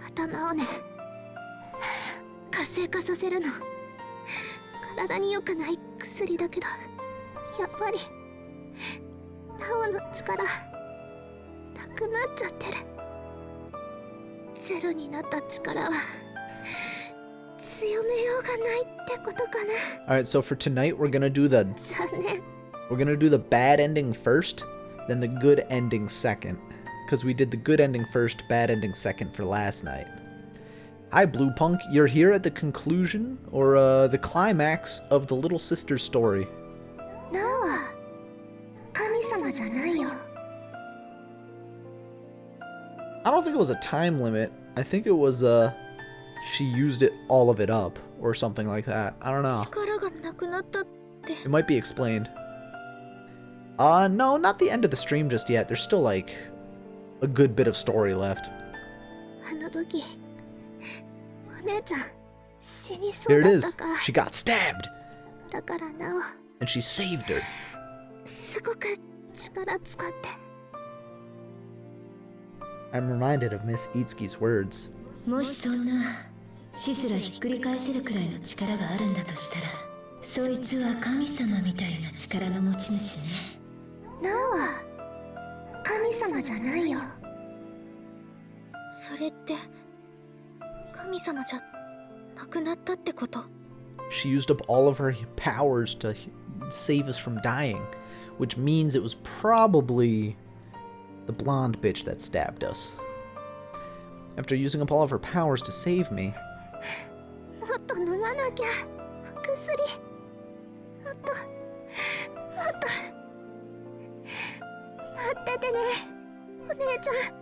頭をね、活性化させるの。体に良くない薬だけど、やっぱりなおの力なくなっちゃってる。ゼロになった力は強めようがないってことかな。 Alright, so for tonight we're gonna do残念。 the bad ending first, then the good ending second. Because we did the good ending first, bad ending second for last night. Hi Blue Punk, you're here at the conclusion, or the climax of the little sister story. なおは神様じゃないよ。 I don't think it was a time limit. I think it was, she used it, all of it up, or something like that. I don't know. 力がなくなったって。 It might be explained. No, not the end of the stream just yet. There's still, like, a good bit of story left. あの時、お姉ちゃん死にそ Here う it だっ is. たから。 She got stabbed, だからなお、 and she saved her. すごく力使って。 I'm reminded of Miss Itsuki's words. もしそんな死すらひっくり返せるくらいの力があるんだとしたら、そいつは神様みたいな力の持ち主ね。なおは神様じゃないよ。それって神様じゃなくなったってこと？ She used up all of her powers to save us from dying, which means it was probably the blonde bitch that stabbed us. After using up all of her powers to save me, もっと飲まなきゃ。薬もっと待っててね、お姉ちゃん。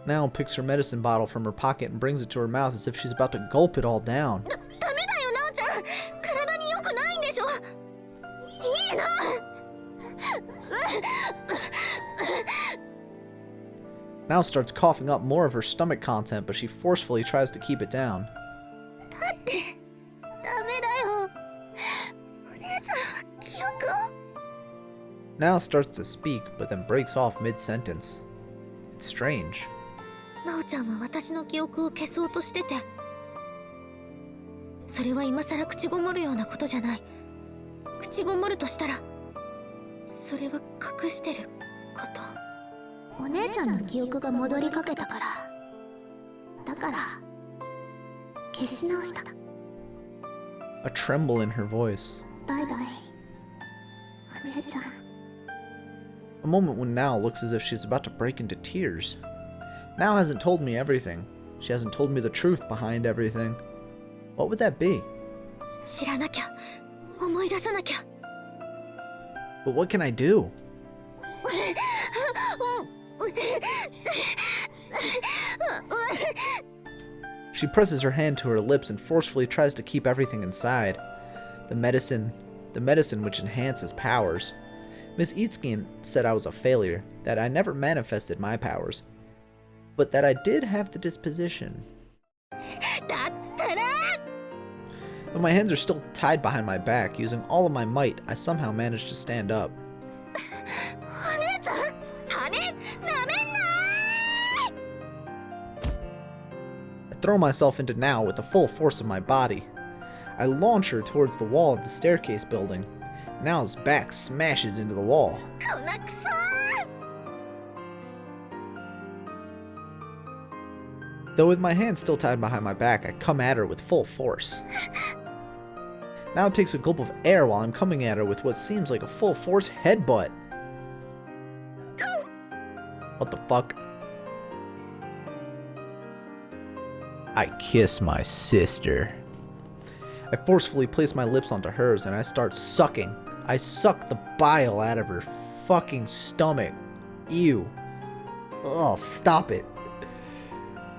Now picks her medicine bottle from her pocket and brings it to her mouth as if she's about to gulp it all down. ダメだよ、なおちゃん。体に良くないんでしょ。いいな。 Now starts coughing up more of her stomach content, but she forcefully tries to keep it down. だってダメだよ。お姉ちゃんは記憶を。 Now starts to speak, but then breaks off mid-sentence. It's strange. なおちゃんは私の記憶を消そうとしてて、それは今さら口ごもるようなことじゃない。口ごもるとしたらそれは隠してること。お姉ちゃんの記憶が戻りかけたから、だから消し直した。 A tremble in her voice. バイバイ、お姉ちゃん。 A moment when Nao looks as if she's about to break into tears. Nao hasn't told me everything. She hasn't told me the truth behind everything. What would that be? 知らなきゃ、思い出さなきゃ。 But what can I do? お She presses her hand to her lips and forcefully tries to keep everything inside. The medicine which enhances powers. Miss Itsuki said I was a failure, that I never manifested my powers, but that I did have the disposition. Though my hands are still tied behind my back, using all of my might, I somehow managed to stand up. I throw myself into Now with the full force of my body. I launch her towards the wall of the staircase building. Now's back smashes into the wall. Though with my hands still tied behind my back, I come at her with full force. Now takes a gulp of air while I'm coming at her with what seems like a full force headbutt. What the fuck? I kiss my sister. I forcefully place my lips onto hers and I start sucking. I suck the bile out of her fucking stomach. Ew. Oh, stop it.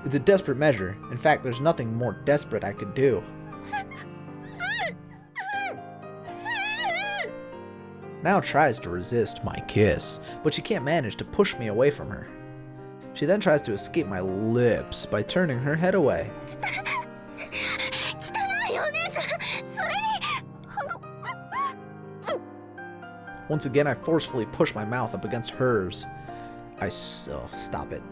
It's a desperate measure. In fact, there's nothing more desperate I could do. Now tries to resist my kiss, but she can't manage to push me away from her. She then tries to escape my lips by turning her head away. Once again, I forcefully push my mouth up against hers. Stop it.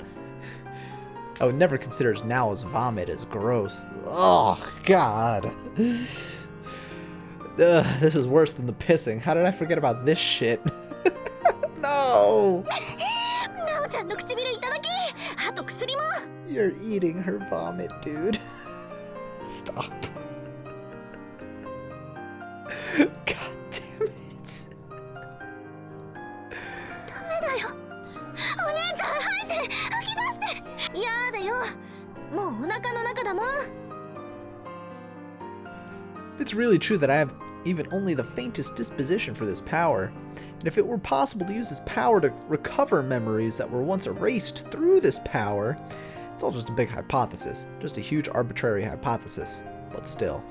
I would never consider Nao's vomit as gross. Oh, God. This is worse than the pissing. How did I forget about this shit? No! You're eating her vomit, dude. Stop. God damn it. It's really true that I have even only the faintest disposition for this power, and if it were possible to use this power to recover memories that were once erased through this power, it's all just a big hypothesis, just a huge arbitrary hypothesis, but still.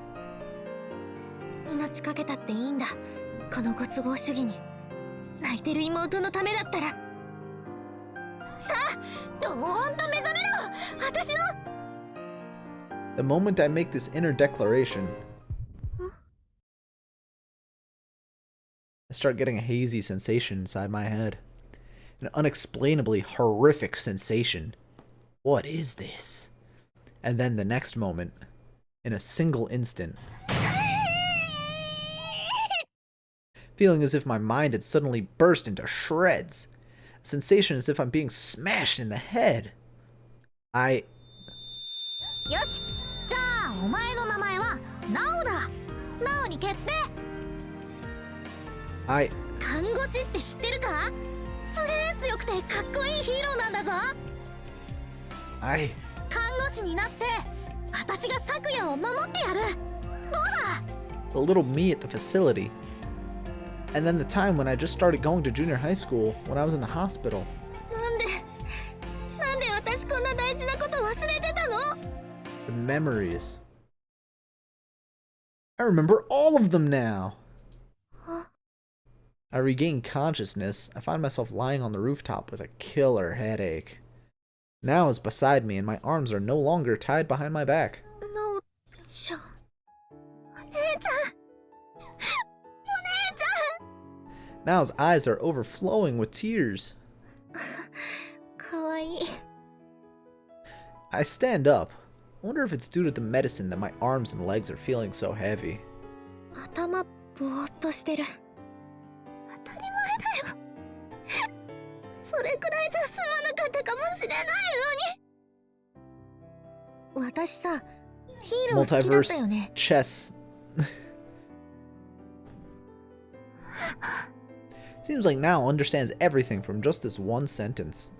The moment I make this inner declaration, I start getting a hazy sensation inside my head. An unexplainably horrific sensation. What is this? And then the next moment, in a single instant, feeling as if my mind had suddenly burst into shreds. A sensation as if I'm being smashed in the head. I... The little me at the facility. And then the time when I just started going to junior high school, when I was in the hospital. The memories. I remember all of them now. I regain consciousness. I find myself lying on the rooftop with a killer headache. Now is beside me and my arms are no longer tied behind my back. Nao's eyes are overflowing with tears. I stand up. I wonder if it's due to the medicine that my arms and legs are feeling so heavy. Multiverse chess. Seems like Nao understands everything from just this one sentence.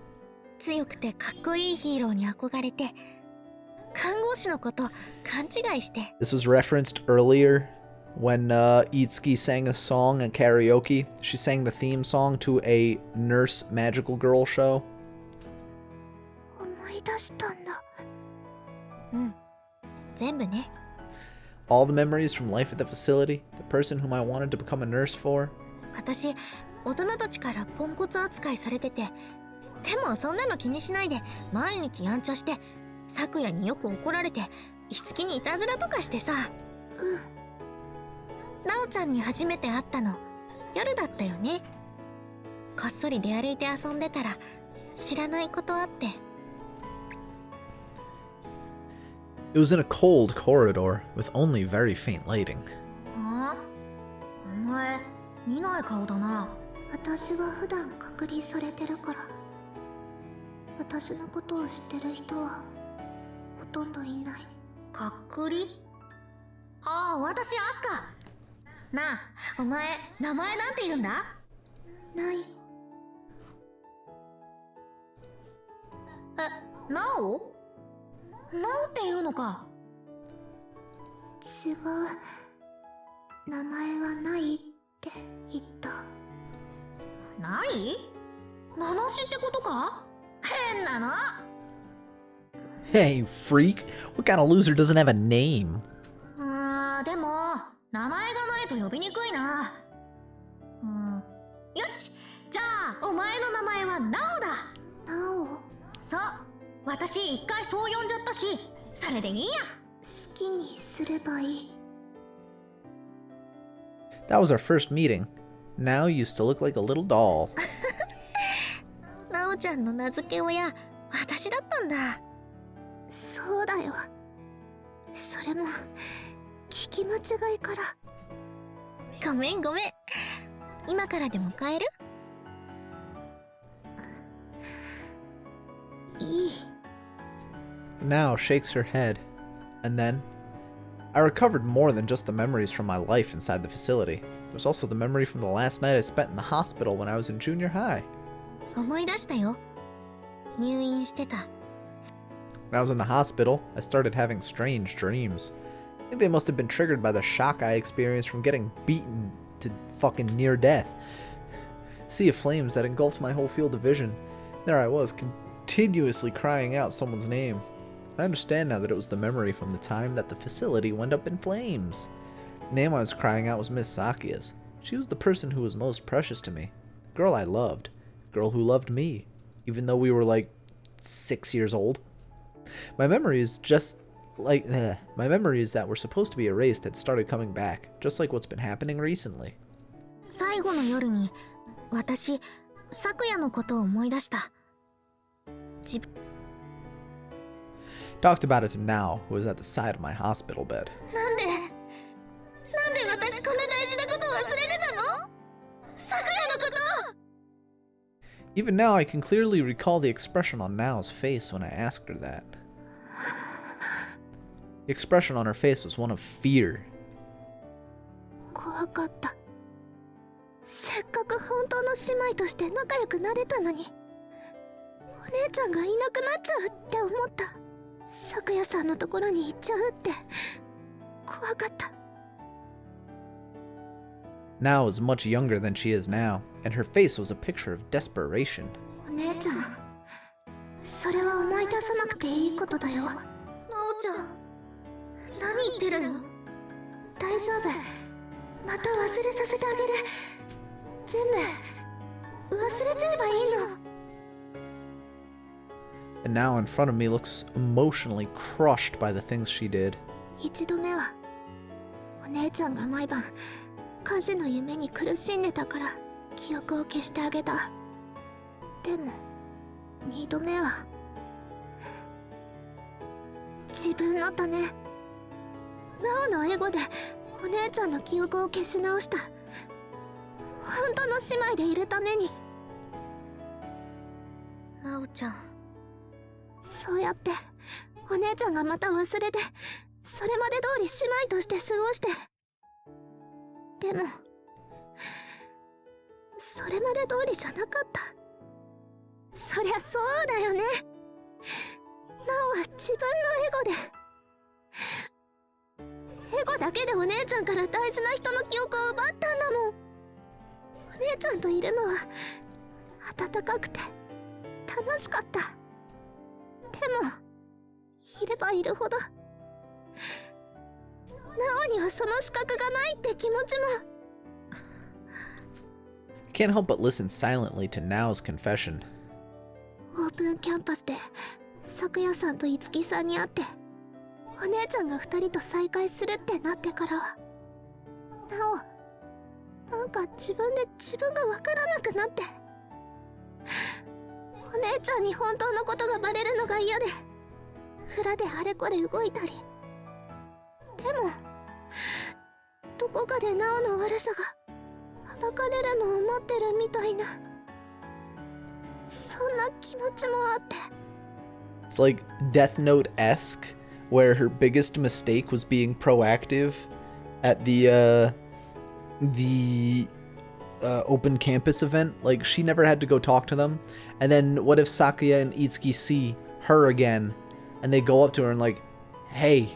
This was referenced earlier when Itsuki sang a song at karaoke. She sang the theme song to a nurse magical girl show. 全部ね。 All the memories from life at the facility, the person whom I wanted to become a nurse for. 私大人たちからポンコツ扱いされてて、でもそんなの気にしないで毎日やんちゃして、昨夜によく怒られて、いつきにいたずらとかしてさ。なおちゃんに初めて会ったの夜だったよね。こっそり出歩いて遊んでたら知らないことあって。 It was in a cold corridor with only very faint lighting. あ？お前見ない顔だな。私は普段隔離されてるから、私のことを知ってる人はほとんどいない。隔離？ああ、私アスカ。なあ、お前名前なんて言うんだ？ない。え、なお？なおって言うのか？違う。名前はないって言った。ない？名なしってことか？変なの。 Hey, you freak! What kind of loser doesn't have a name? でも名前がないと呼びにくいな。よし、じゃあお前の名前はナオだ。なお、そう、私一回そう呼んじゃったし、それでいいや。好きにすればいい。That was our first meeting. Now you used to look like a little doll. なおちゃんの名付け親、私だったんだ。そうだよ。それも聞き間違いから。ごめんごめん。今からでも帰る？いい。 Now shakes her head. And then, I recovered more than just the memories from my life inside the facility. There's also the memory from the last night I spent in the hospital when I was in junior high. 思い出したよ。入院してた。 When I was in the hospital, I started having strange dreams. I think they must have been triggered by the shock I experienced from getting beaten to fucking near death. Sea of flames that engulfed my whole field of vision. There I was, continuously crying out someone's name. I understand now that it was the memory from the time that the facility went up in flames. The name I was crying out was Miss Sakia's. She was the person who was most precious to me. The girl I loved. The girl who loved me. Even though we were like 6 years old. My memories that were supposed to be erased had started coming back, just like what's been happening recently. 最後の夜に私、昨夜のことを思い出した。 Talked about it to Now, who was at the side of my hospital bed. なんで私こんな大事なことを忘れてたの？昨夜のこと。 Even now, I can clearly recall the expression on Now's face when I asked her that. The expression on her face was one of fear. 怖かった。せっかく本当の姉妹として仲良くなれたのに、お姉ちゃんがいなくなっちゃうって思った。昨夜さんのところに行っちゃうって怖かった。 Now was much younger than she is now, and her face was a picture of desperation. お姉ちゃん、それは思い出さなくていいことだよ。なおちゃん、何言ってるの？大丈夫。また忘れさせてあげる。全部忘れちゃえばいいの。 And now in front of me looks emotionally crushed by the things she did. 一度目はお姉ちゃんが毎晩火事の夢に苦しんでたから記憶を消してあげた。でも二度目は自分のため、なおのエゴでお姉ちゃんの記憶を消し直した。本当の姉妹でいるために。なおちゃん、そうやってお姉ちゃんがまた忘れて、それまで通り姉妹として過ごして。でもそれまで通りじゃなかった。そりゃそうだよね。なおは自分のエゴだけでお姉ちゃんから大事な人の記憶を奪ったんだもん。お姉ちゃんといるのは温かくて楽しかった。でもいればいるほどなおにはその資格がないって気持ちも。 I can't help but listen silently to Nao's confession. オープンキャンパスで昨夜さんといつきさんに会って、お姉ちゃんが2人と再会するってなってからは、なおなんか自分で自分がわからなくなって、お姉ちゃんに本当のことがバレるのが嫌で裏であれこれ動いたり。でもどこかでなおの悪さが暴かれるのを待ってるみたいな、そんな気持ちもあって。 It's like Death Note-esque, where her biggest mistake was being proactive at the open campus event. Like, she never had to go talk to them. And then what if Sakuya and Itsuki see her again, and they go up to her and like, hey,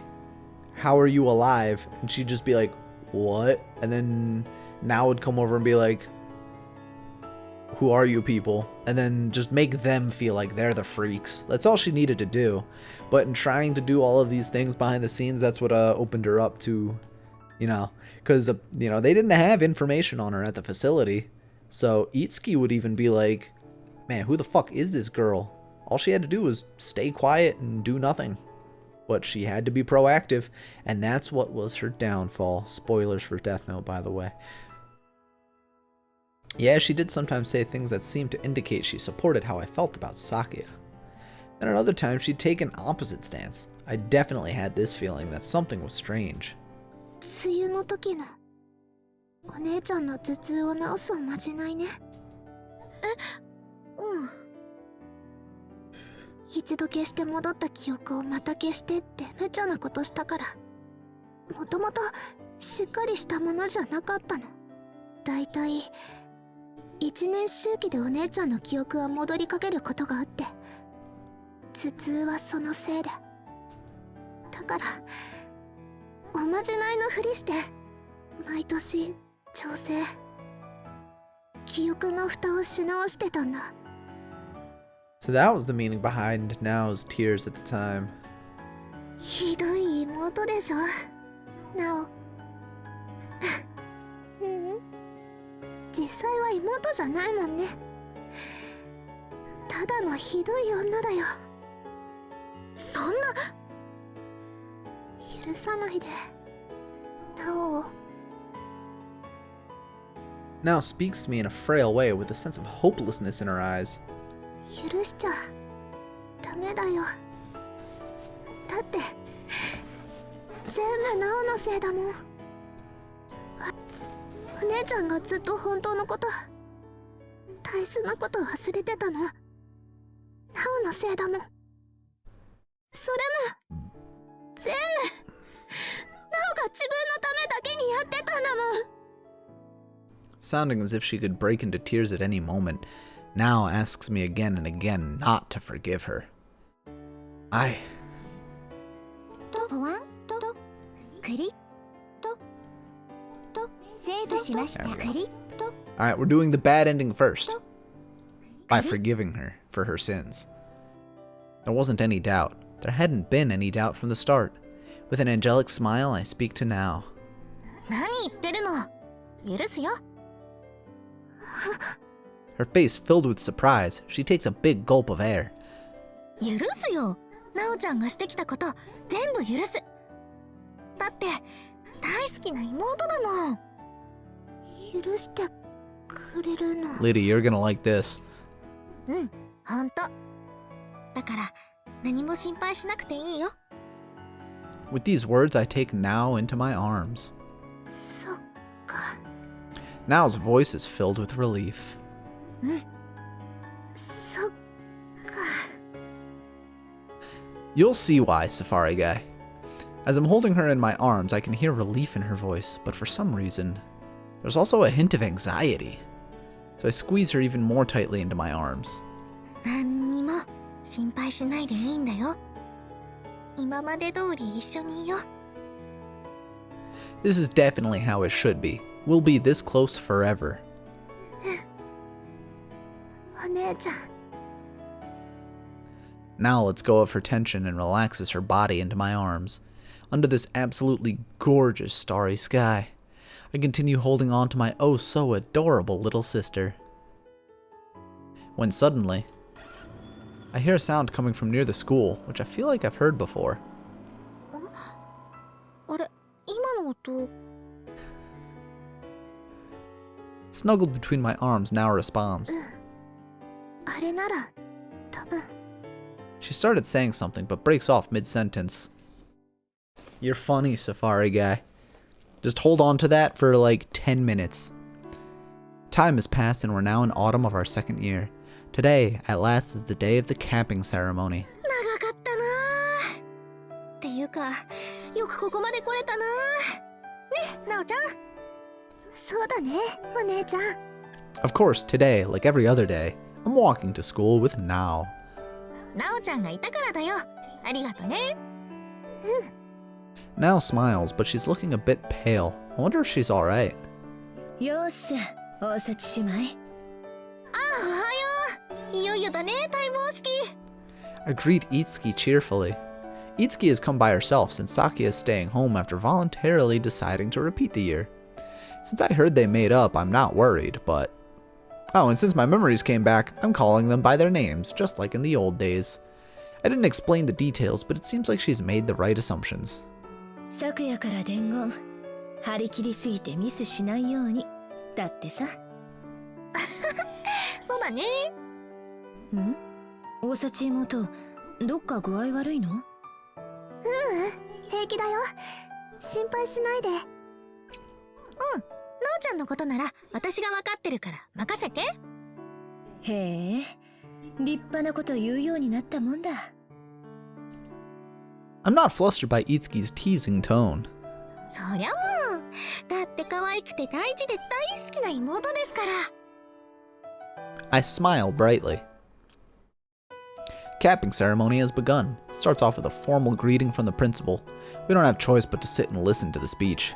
how are you alive? And she'd just be like, what? And then Now would come over and be like, who are you people? And then just make them feel like they're the freaks. That's all she needed to do. But in trying to do all of these things behind the scenes, that's what opened her up to, you know, because, you know, they didn't have information on her at the facility. So Itsuki would even be like, man, who the fuck is this girl? All she had to do was stay quiet and do nothing. But she had to be proactive, and that's what was her downfall. Spoilers for Death Note, by the way. Yeah, she did sometimes say things that seemed to indicate she supported how I felt about Sakuya. And at other times, she'd take an opposite stance. I definitely had this feeling that something was strange. 梅雨の時のお姉ちゃんの頭痛を治すおまじないね。うん。一度消して戻った記憶をまた消してって無茶なことしたから、もともとしっかりしたものじゃなかったの。だいたい1年周期でお姉ちゃんの記憶は戻りかけることがあって、頭痛はそのせいで。だからおまじないのふりして毎年調整、記憶の蓋をし直してたんだ。 So that was the meaning behind Nao's tears at the time. ひどい妹でしょ、なお。うん、実際は妹じゃないもんね。ただのひどい女だよ。そんな。許さないで、なおを。 Nao speaks to me in a frail way with a sense of hopelessness in her eyes. 許しちゃダメだよ。だって全部ナオのせいだもん。お姉ちゃんがずっと本当のこと、大事なこと忘れてたのナオのせいだもん。それも全部ナオが自分のためだけにやってたんだもん。 Sounding as if she could break into tears at any moment, Nao asks me again and again not to forgive her. I... とワンとクリッとセーブしました。 There we go. クリッと Alright, we're doing the bad ending first. By forgiving her for her sins. There wasn't any doubt. There hadn't been any doubt from the start. With an angelic smile, I speak to Nao. 何言ってるの。許すよ。 Her face filled with surprise, she takes a big gulp of air. 許すよ。ナオちゃんがしてきたこと全部許す。だって大好きな妹だもん。許してくれるの。 Lady, you're gonna like this. うん、ほんと。だから何も心配しなくていいよ。 With these words, I take Nao into my arms. そっか。 Nao's voice is filled with relief. そっか。 You'll see why, Safari Guy. As I'm holding her in my arms, I can hear relief in her voice, but for some reason, there's also a hint of anxiety. So I squeeze her even more tightly into my arms. 何にも心配しないでいいんだよ。今まで通り一緒にいよう。 This is definitely how it should be. We'll be this close forever. お姉ちゃん。 Now lets go of her tension and relaxes her body into my arms. under this absolutely gorgeous starry sky. I continue holding on to my oh so adorable little sister. When suddenly, I hear a sound coming from near the school, which I feel like I've heard before. あれ、今の音。 Snuggled between my arms now responds. あれなら、多分。 She started saying something, but breaks off mid-sentence. You're funny, Safari guy. Just hold on to that for like 10 minutes. Time has passed and we're now in autumn of our second year. Today, at last, is the day of the camping ceremony. 長かったなー。っていうか、よくここまで来れたなー。ね、なおちゃん。そうだね、お姉ちゃん。 Of course, today, like every other day, I'm walking to school with Nao. なおちゃんがいたからだよ。ありがとね。Nao smiles, but she's looking a bit pale. I wonder if she's alright. よーし、大幸姉妹。あ、おはよう。いよいよだね、待望式。 I greet Itsuki cheerfully. Itsuki has come by herself since Saki is staying home after voluntarily deciding to repeat the year. Since I heard they made up, I'm not worried, but... Oh, and since my memories came back, I'm calling them by their names, just like in the old days. I didn't explain the details, but it seems like she's made the right assumptions. 昨夜から伝言。張り切りすぎてミスしないように。だってさ。そうだね。ん？大幸妹、どっか具合悪いの？平気だよ。心配しないで。なおちゃんのことなら私が分かってるから任せて。へえ、立派なこと言うようになったもんだ。I'm not flustered by Itsuki's teasing tone. そりゃもう。だって可愛くて大事で大好きな妹ですから。I smile brightly. Capping ceremony has begun. It starts off with a formal greeting from the principal. We don't have choice but to sit and listen to the speech.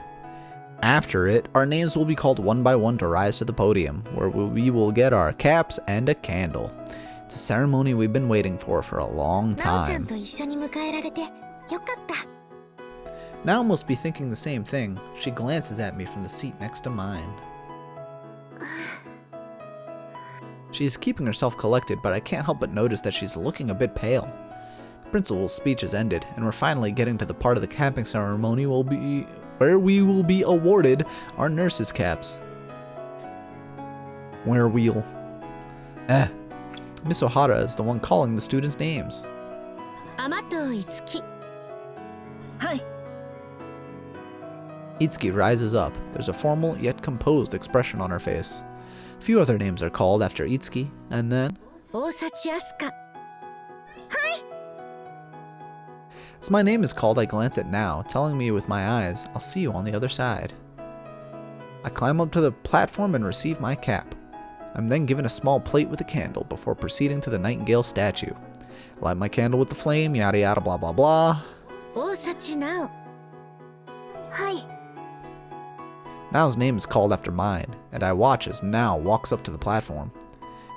After it, our names will be called one by one to rise to the podium, where we will get our caps and a candle. It's a ceremony we've been waiting for a long なおちゃん time. と一緒に迎えられてよかった。 Now must be thinking the same thing. She glances at me from the seat next to mine. She's keeping herself collected, but I can't help but notice that she's looking a bit pale. The principal's speech has ended, and we're finally getting to the part of the camping ceremony where we will be awarded our nurses' caps. Miss Ohara is the one calling the students' names. 天藤いつき。はい。 Itsuki rises up. There's a formal yet composed expression on her face. A few other names are called after Itsuki, and then... 大幸あすか。 As my name is called, I glance at Nao, telling me with my eyes, I'll see you on the other side. I climb up to the platform and receive my cap. I'm then given a small plate with a candle before proceeding to the Nightingale statue. Light my candle with the flame, yada yada blah blah blah. 大幸なお。はい。 Nao's name is called after mine, and I watch as Nao walks up to the platform.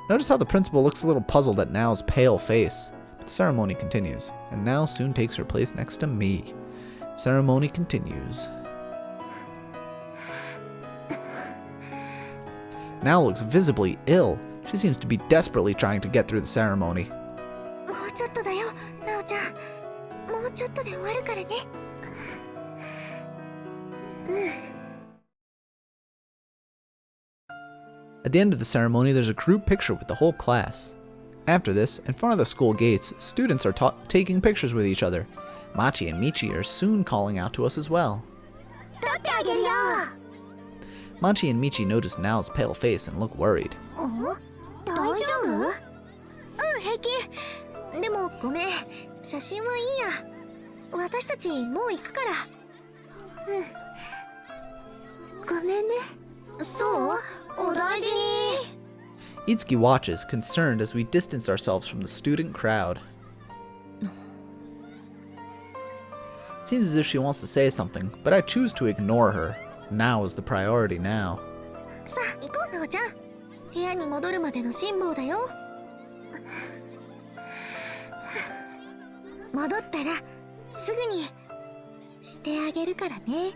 Notice how the principal looks a little puzzled at Nao's pale face. But the ceremony continues, and Nao soon takes her place next to me. Ceremony continues. Nao looks visibly ill. She seems to be desperately trying to get through the ceremony. もうちょっとだよ、なおちゃん。もうちょっとで終わるからね。At the end of the ceremony, there's a group picture with the whole class. After this, in front of the school gates, students are taking pictures with each other. Machi and Michi are soon calling out to us as well. 撮ってあげるよ。 Machi and Michi notice Nao's pale face and look worried. 大丈夫？平気。でもごめん、写真はいいや。私たちもう行くから。ごめんね。そう？お大事に。 Itsuki watches, concerned as we distance ourselves from the student crowd. It seems as if she wants to say something, but I choose to ignore her. Nao is the priority now. さあ行こう、なおちゃん。部屋に戻るまでの辛抱だよ。戻ったらすぐに。してあげるからね。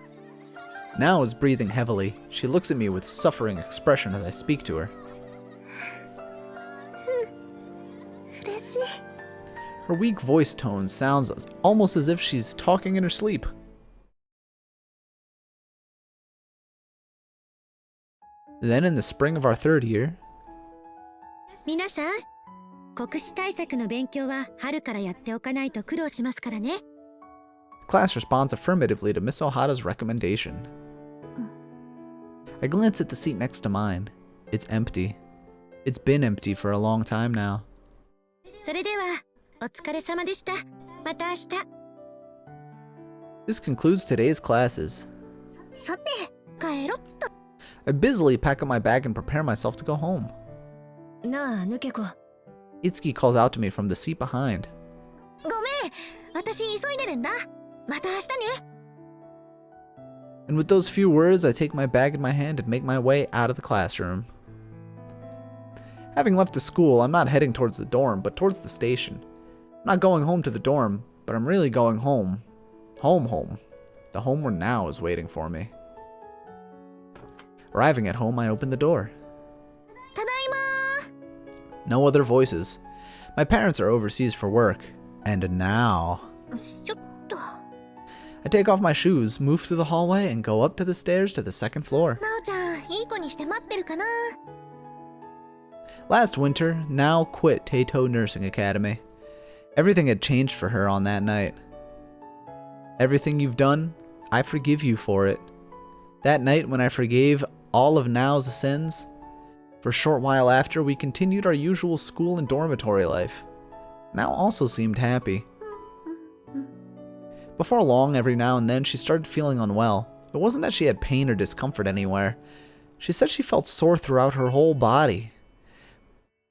Now is breathing heavily. She looks at me with suffering expression as I speak to her. 嬉しい。 Her weak voice tone sounds almost as if she's talking in her sleep. Then in the spring of our third year, 皆さん、国試対策の勉強は春からやっておかないと苦労しますからね。 the class responds affirmatively to Miss Ohada's recommendation. I glance at the seat next to mine. It's empty. It's been empty for a long time now. それではお疲れ様でした。また明日。 This concludes today's classes. さて、帰ろっと。 I busily pack up my bag and prepare myself to go home. なあ、抜け子。Itsuki calls out to me from the seat behind. ごめん、私急いでるんだ。また明日ね。 And with those few words, I take my bag in my hand and make my way out of the classroom. Having left the school, I'm not heading towards the dorm, but towards the station. I'm not going home to the dorm, but I'm really going home. Home. The home where Now is waiting for me. Arriving at home, I open the door. ただい No other voices. My parents are overseas for work. And now... まー。ちょっと。 I take off my shoes, move through the hallway, and go up to the stairs to the second floor. なおちゃん、いい子にして待ってるかな。 Last winter, Now quit Teito Nursing Academy. Everything had changed for her on that night. Everything you've done, I forgive you for it. That night when I forgave all of Now's sins, for a short while after, we continued our usual school and dormitory life. Now also seemed happy. Before long, every now and then, she started feeling unwell. It wasn't that she had pain or discomfort anywhere. She said she felt sore throughout her whole body.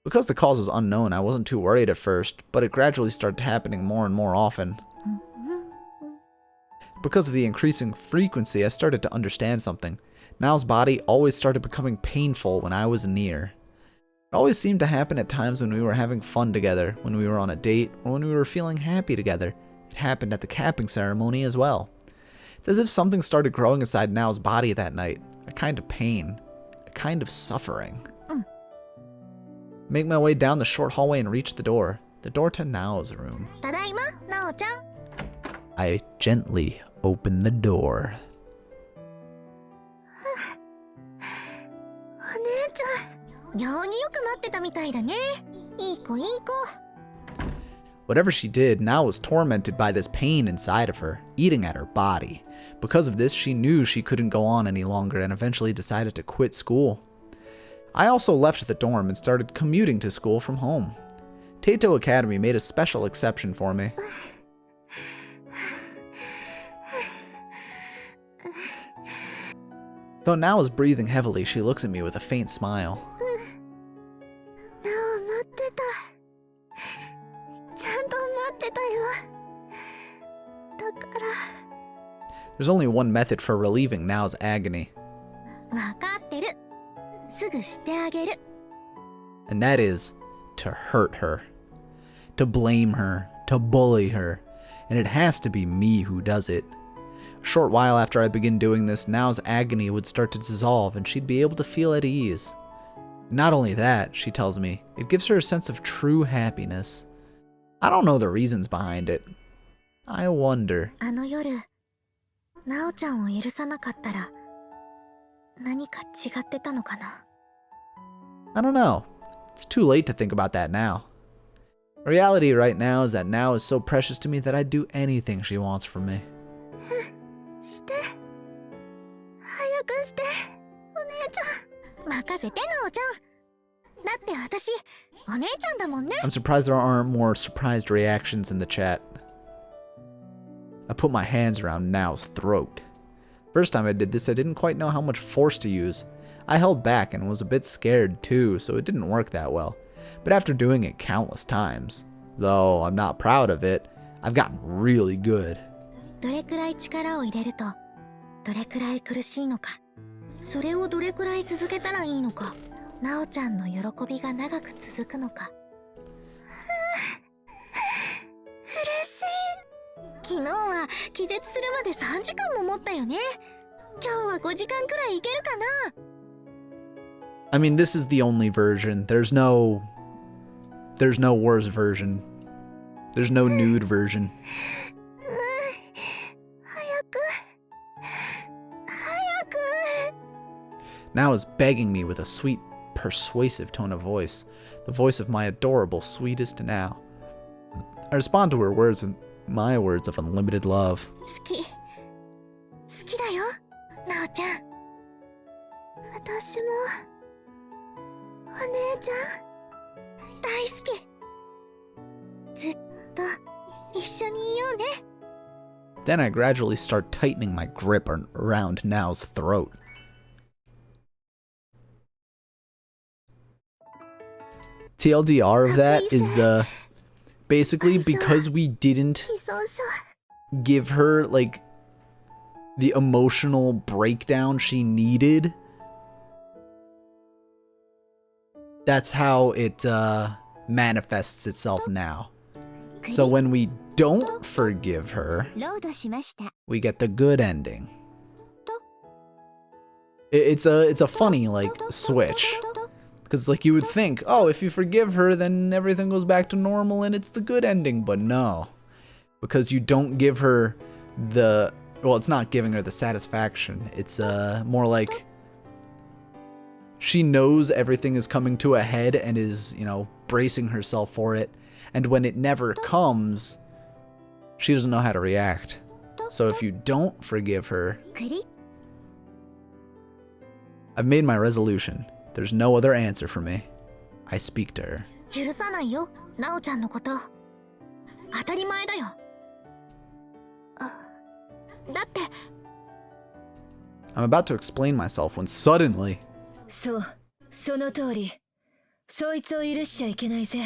Because the cause was unknown, I wasn't too worried at first, but it gradually started happening more and more often. Because of the increasing frequency, I started to understand something. Now's body always started becoming painful when I was near. It always seemed to happen at times when we were having fun together, when we were on a date, or when we were feeling happy together. It happened at the capping ceremony as well. It's as if something started growing inside Now's body that night. A kind of pain. A kind of suffering. Make my way down the short hallway and reach the door. The door to Now's room. ただいま、なおちゃん。 I gently open the door. お姉ちゃん、行儀よく待ってたみたいだね。いい子いい子。 Whatever she did, Now was tormented by this pain inside of her, eating at her body. Because of this, she knew she couldn't go on any longer and eventually decided to quit school. I also left the dorm and started commuting to school from home. Teito Academy made a special exception for me. Though Now is breathing heavily, she looks at me with a faint smile. なお待ってた。ちゃんと待ってたよ。だから。 There's only one method for relieving Now's agony, わかってる。すぐしてあげる。 and that is to hurt her, to blame her, to bully her, and it has to be me who does it. A short while after I begin doing this, Now's agony would start to dissolve and she'd be able to feel at ease. Not only that, she tells me, it gives her a sense of true happiness. I don't know the reasons behind it. I wonder. あの夜、なおちゃんを許さなかったら、何か違ってたのかな。 I don't know. It's too late to think about that now. Reality right now is that Now is so precious to me that I'd do anything she wants from me. して。早くして、お姉ちゃん。任せて、なおちゃん。だって私、お姉ちゃんだもんね。 I'm surprised there aren't more surprised reactions in the chat. I put my hands around Now's throat. First time I did this, I didn't quite know how much force to use. I held back and was a bit scared too, so it didn't work that well. But after doing it countless times, though I'm not proud of it, I've gotten really good. どれくらい力を入れると、どれくらい苦しいのか。それをどれくらい続けたらいいのか。なおちゃんの喜びが長く続くのか。嬉しい。昨日は気絶するまで3時間も持ったよね。今日は5時間くらいいけるかな。 I mean, this is the only version. There's no worse version. There's no nude version. 早く Now is begging me with a sweet, persuasive tone of voice, the voice of my adorable, sweetest now. I respond to her words with my words of unlimited love. 好きだよ、なおちゃん。私もお姉ちゃん大好き。ずっと一緒にいようね。 Then I gradually start tightening my grip around Nao's throat. TLDR of that is basically because we didn't いそうそう。 give her like the emotional breakdown she needed. That's how it manifests itself now. So when we don't forgive her, ロードしました。 we get the good ending. It's a funny like switch. Because like you would think, oh, if you forgive her, then everything goes back to normal and it's the good ending. But no. Because you don't give her the... Well, it's not giving her the satisfaction. It's more like... She knows everything is coming to a head and is, you know, bracing herself for it. And when it never comes, she doesn't know how to react. So if you don't forgive her... クリッ I've made my resolution. There's no other answer for me. I speak to her. 許さないよ、なおちゃんのこと。当たり前だよ。だって I'm about to explain myself when suddenly... そう、その通り。そいつを許しちゃいけないぜ、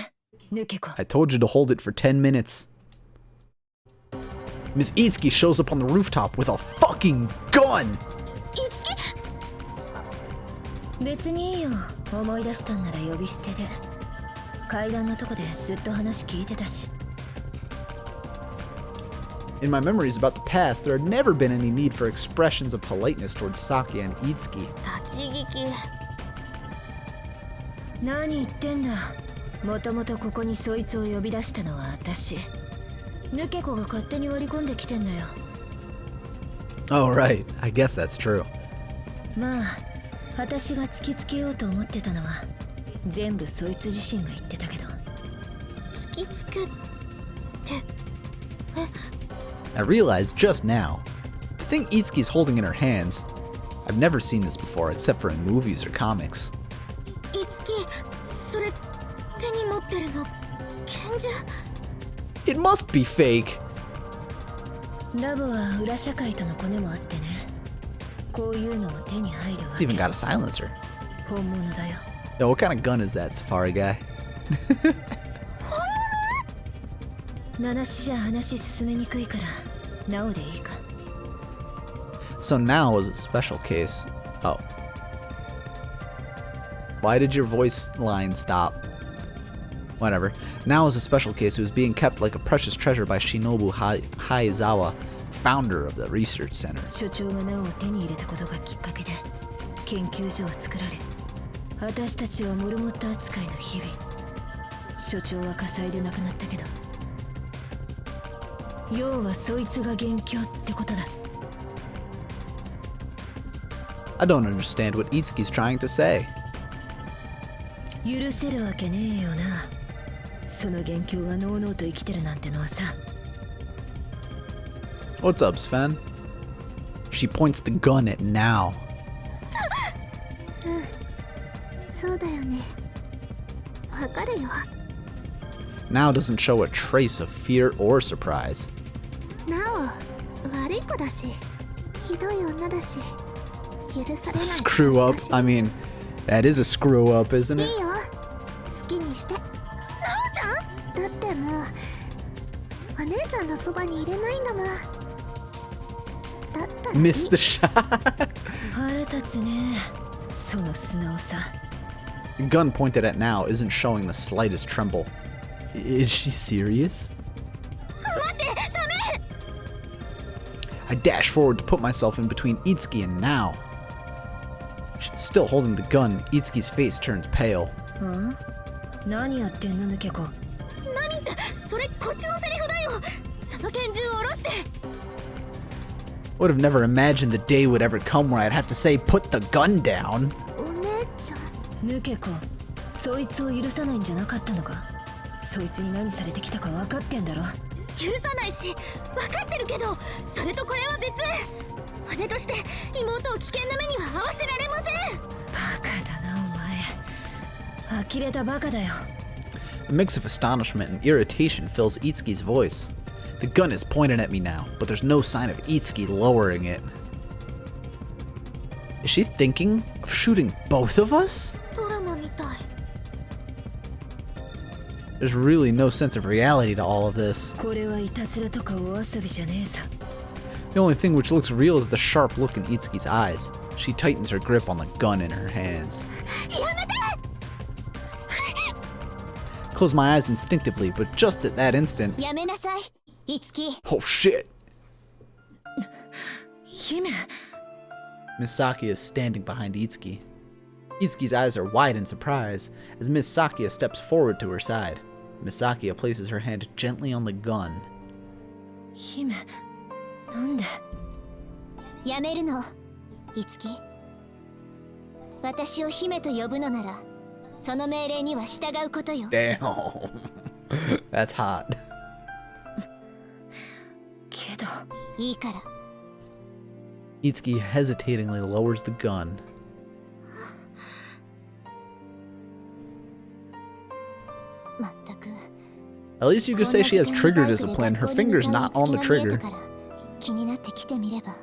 抜け子。 I told you to hold it for 10 minutes. Miss Itsuki shows up on the rooftop with a fucking gun! いつき別にいいよ、思い出したんなら呼び捨てで。階段のとこでずっと話聞いてたし。 In my memories about the past, there had never been any need for expressions of politeness towards Saki and Itsuki. 立ち聞き。何言ってんだ。もともとここにそいつを呼び出したのは私。抜け子が勝手に割り込んできてんだよ。 Oh, right. I guess that's true. まあ、私が突きつけようと思ってたのは全部そいつ自身が言ってたけど。突きつけて。 I realized just now, the thing Itsuki's holding in her hands, I've never seen this before except for in movies or comics. いつき、それ手に持ってるの拳銃？ It must be fake! ラボは裏社会とのコネもあってね。こういうのも手に入るわ It's け。 even got a silencer. 本物だよ。 Yo, what kind of gun is that, Safari guy? 七しじゃ話進めにくいから、なおでいいか。 So now is a special case. Oh. Why did your voice line stop? Whatever. Now is a special case who is being kept like a precious treasure by Shinobu Haizawa, founder of the research center. 所長がなおを手に入れたことがきっかけで研究所は作られ、私たちはモルモット扱いの日々。所長は火災で亡くなったけど、要はそいつが元凶ってことだ。 I don't understand what Itsuki's trying to say. 許せるわけねえよな。その元凶がのうのうと生きてるなんてのはさ。 What's up, Sven? She points the gun at Now. そうだよね。わかるよ。 Now doesn't show a trace of fear or surprise. なお、悪い子だし、ひどい女だし、許されない。 Screw up? I mean, that is a screw up, isn't い it? いよ、好きにして。なおちゃん？だってもう、お姉ちゃんのそばに入れないんだもん。だったらいい。 Missed the shot. 腹立つね、その素直さ。 The gun pointed at Now isn't showing the slightest tremble. Is she serious? 待って、ダメ。I dash forward to put myself in between Itsuki and Nao. Still holding the gun, Itsuki's face turns pale. 何やってんの抜け子。何ってそれこっちのセリフだよ。その拳銃を下ろして。 Would have never imagined the day would ever come where I'd have to say, put the gun down. お姉ちゃん。抜け子、そいつを許さないんじゃなかったのか。そいつに何されてきたか分かってんだろ。許さないし分かってるけど、それとこれは別。姉として妹を危険な目には合わせられません。バカだなお前。呆れたバカだよ。 A mix of astonishment and irritation fills Itsuki's voice. The gun is pointed at me now, but there's no sign of Itsuki lowering it. Is she thinking of shooting both of us? ドラマみたい。 There's really no sense of reality to all of this. これはいたずらとかお遊びじゃねえぞ。 The only thing which looks real is the sharp look in Itsuki's eyes. She tightens her grip on the gun in her hands. やめて。 Close my eyes instinctively, but just at that instant, やめなさい、いつき。 oh shit! 姫。 Miss Sakia is standing behind Itsuki. Itsuki's eyes are wide in surprise as Miss Sakia steps forward to her side. Miss Sakia places her hand gently on the gun. 姫、なんで。やめるの、いつき。私を姫と呼ぶのなら、その命令には従うことよ。 Damn. That's hot. けど。いいから。 Itsuki hesitatingly lowers the gun. まったく。 At least you could say she has trigger discipline. Her finger's not on the trigger. 気になって来てみれば。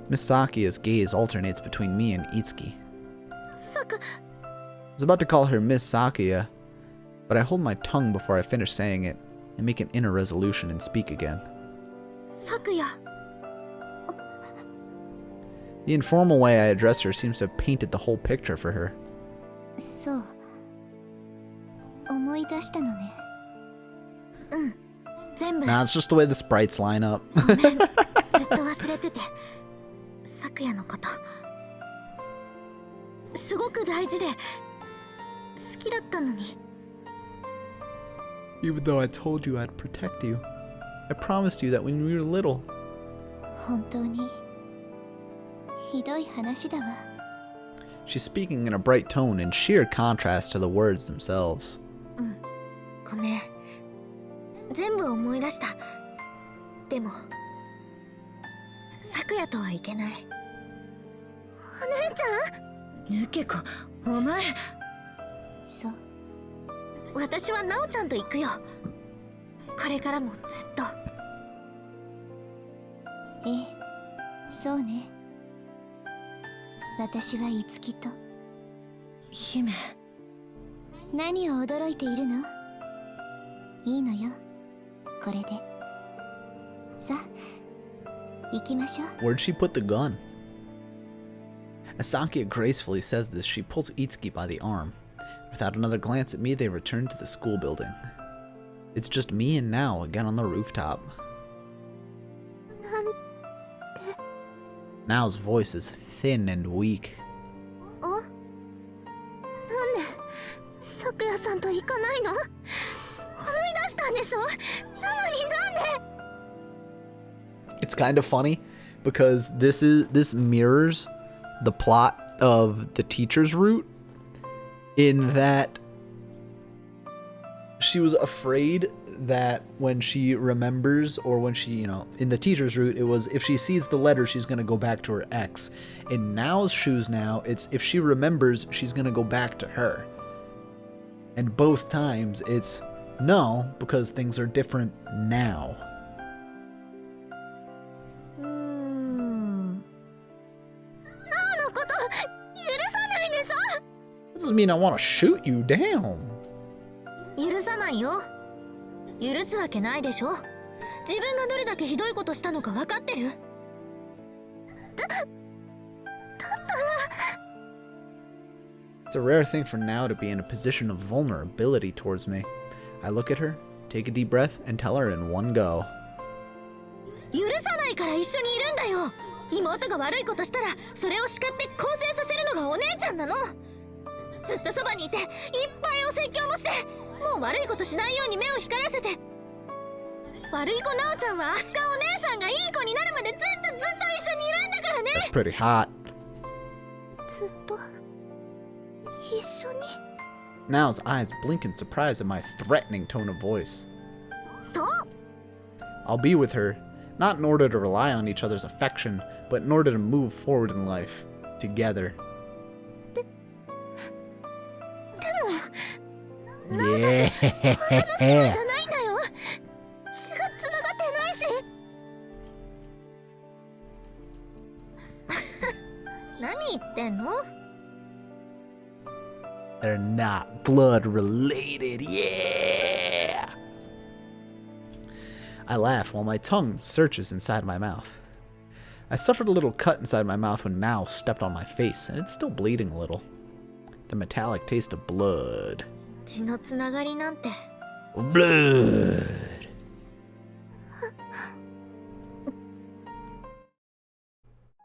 Miss Sakia's gaze alternates between me and Itsuki. さく。 I was about to call her Miss Sakia, but I hold my tongue before I finish saying it and make an inner resolution and speak again. さくや。 The informal way I address her seems to have painted the whole picture for her. そう。思い出したのね。全部。 Nah, it's just the way the sprites line up. ごめん。ずっと忘れてて。さくやのこと。すごく大事で。好きだったのに。 Even though I told you I'd protect you, I promised you that when we were little. 本当に。ひどい話だわ。 She's speaking in a bright tone in sheer contrast to the words themselves. ごめん。全部思い出した。でも、さくやとはいけない。お姉ちゃん？抜け子、お前。そう。私はなおちゃんと行くよ。これからもずっと。ええ、そうね。私はいつきと。姫。何を驚いているの？いいのよ。これで。さあ、行きましょう。 Where'd she put the gun? As Sakia gracefully says this, she pulls Itsuki by the arm. Without another glance at me, they return to the school building. It's just me and Nao again on the rooftop. Nao's voice is thin and weak. なんでさくやさんと行かないの？思い出したんでしょ？なのになんで？ It's kind of funny because this mirrors the plot of the teacher's route in that she was afraid that when she remembers, or when she, in the teacher's route, it was if she sees the letter, she's going to go back to her ex. In Nao's shoes now, it's if she remembers, she's going to go back to her. And both times it's no, because things are different now. なおのこと許さないでしょ？ Doesn't mean I want to shoot you down. 許さないよ。許すわけないでしょ。自分がどれだけひどいことしたのか分かってる？だったら。 It's a rare thing for Nao to be in a position of vulnerability towards me. I look at her, take a deep breath, and tell her in one go. から一緒にいるんだよ。妹が悪いことしたらそれを叱って更生させるのがお姉ちゃんなの。ずっとそばにいていっぱいお説教もして、もう悪いことしないように目を光らせて。悪い子なおちゃんはアスカお姉さんがいい子になるまでずっと一緒にいるんだからね。 That's pretty hot. ずっと一緒に。 Now's eyes blink in surprise at my threatening tone of voice. そう。 I'll be with her, not in order to rely on each other's affection, but in order to move forward in life, together. Yeah. じゃないんだよ。血が繋がってないし。何言ってんの？ They're not blood related, yeah! I laugh while my tongue searches inside my mouth. I suffered a little cut inside my mouth when Nao stepped on my face, and it's still bleeding a little. The metallic taste of blood. 血のつながりなんて。 Blood!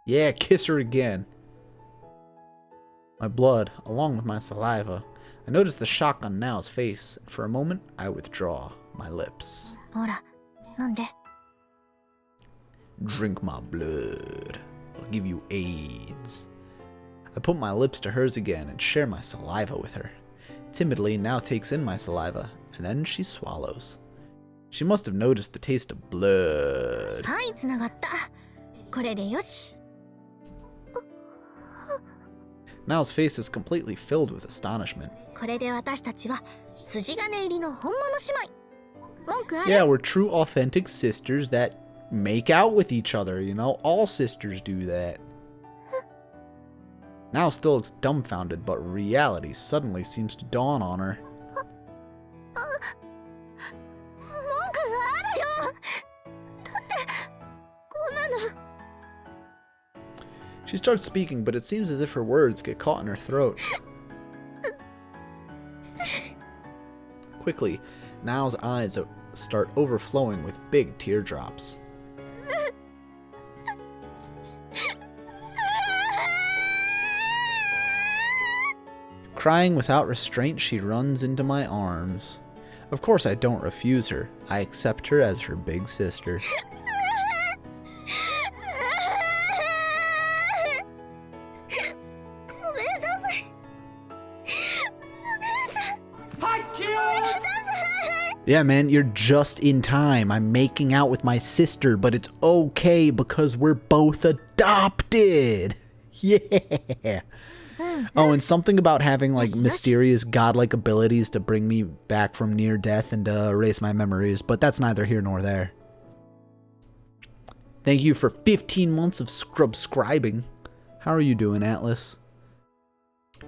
Yeah, kiss her again. My blood, along with my saliva. I notice the shock on Nao's face, and for a moment, I withdraw my lips. ほら、なんで？ Drink my blood. I'll give you AIDS. I put my lips to hers again and share my saliva with her. Timidly, Nao takes in my saliva, and then she swallows. She must have noticed the taste of blood. はい、つながった。これでよし。 Nao's face is completely filled with astonishment. これで私たちは筋金入りの本物姉妹。文句ある？ Yeah, we're true authentic sisters that make out with each other, you know? All sisters do that. Nao still looks dumbfounded, but reality suddenly seems to dawn on her. 文句あるよ。だってこんなの。 She starts speaking, but it seems as if her words get caught in her throat. Quickly, Nao's eyes start overflowing with big teardrops. Crying without restraint, she runs into my arms. Of course, I don't refuse her. I accept her as her big sister. Yeah, man, you're just in time. I'm making out with my sister, but it's okay because we're both adopted. Yeah. Oh, and something about having like mysterious godlike abilities to bring me back from near death and erase my memories, but that's neither here nor there. Thank you for 15 months of subscribing. How are you doing, Atlas?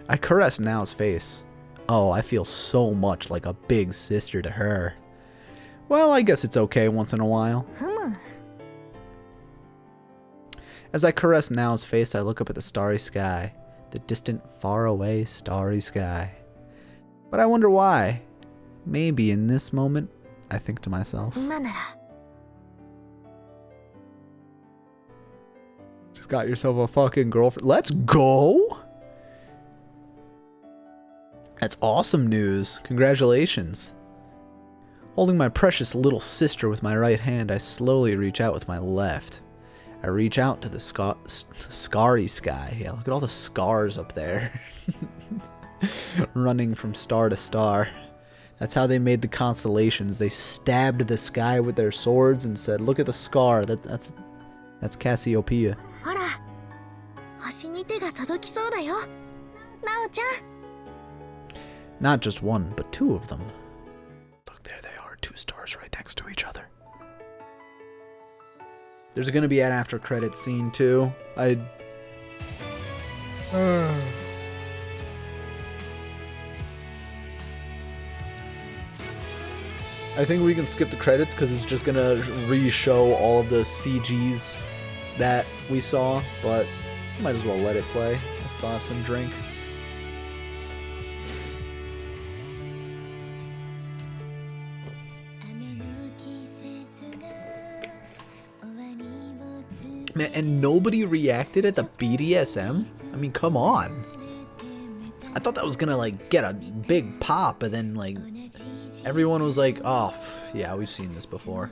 I caress Nao's face. Oh, I feel so much like a big sister to her. Well, I guess it's okay once in a while. As I caress Nao's face, I look up at the starry sky. The distant, faraway, starry sky. But I wonder why. Maybe in this moment, I think to myself. Just got yourself a fucking girlfriend. Let's go! That's awesome news. Congratulations. Holding my precious little sister with my right hand, I slowly reach out with my left. I reach out to the scarry sky. Yeah, look at all the scars up there. Running from star to star. That's how they made the constellations. They stabbed the sky with their swords and said, look at the scar. That's Cassiopeia. ほら、星に手が届きそうだよ。なおちゃん。 Not just one, but two of them. Look, there they are, two stars right next to each other. There's gonna be an after credits scene too. I think we can skip the credits because it's just gonna re-show all of the CGs that we saw, but might as well let it play. I still have some drink. Man, and nobody reacted at the BDSM? I mean, come on. I thought that was gonna like get a big pop, and then like everyone was like, oh, yeah, we've seen this before.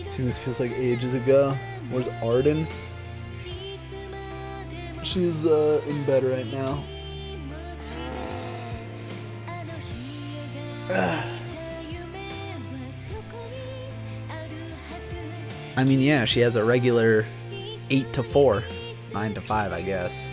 See, this feels like ages ago. Where's Arden? She's in bed right now. I mean, yeah, she has a regular 8 to 4, 9 to 5, I guess.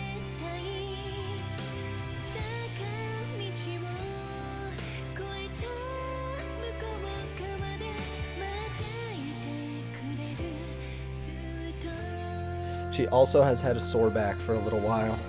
She also has had a sore back for a little while.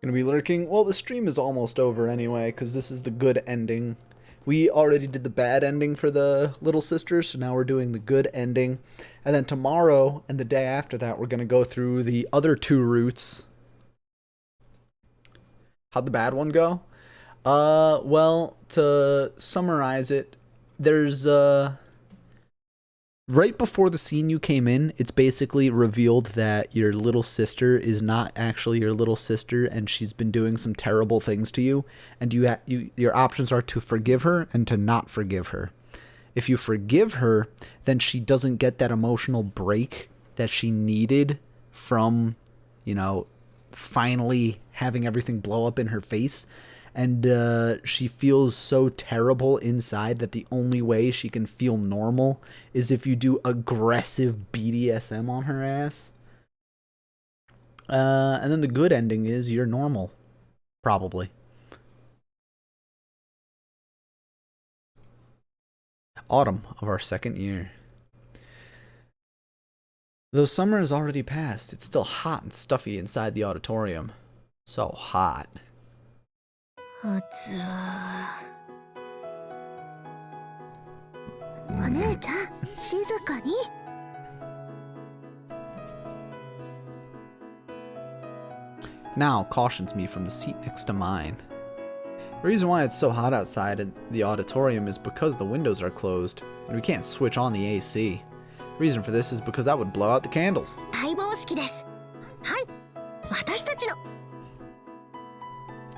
Gonna be lurking. Well, the stream is almost over anyway, because this is the good ending. We already did the bad ending for the little sister, so now we're doing the good ending. And then tomorrow and the day after that, we're gonna go through the other 2 routes. How'd the bad one go? Well, to summarize it, there's right before the scene you came in, it's basically revealed that your little sister is not actually your little sister, and she's been doing some terrible things to you. And your options are to forgive her and to not forgive her. If you forgive her, then she doesn't get that emotional break that she needed from, finally having everything blow up in her face. And she feels so terrible inside that the only way she can feel normal is if you do aggressive BDSM on her ass. And then the good ending is you're normal. Probably. Autumn of our 2nd year. Though summer has already passed, it's still hot and stuffy inside the auditorium. So hot. Now cautions me from the seat next to mine. The reason why it's so hot outside in the auditorium is because the windows are closed and we can't switch on the AC. The reason for this is because that would blow out the candles.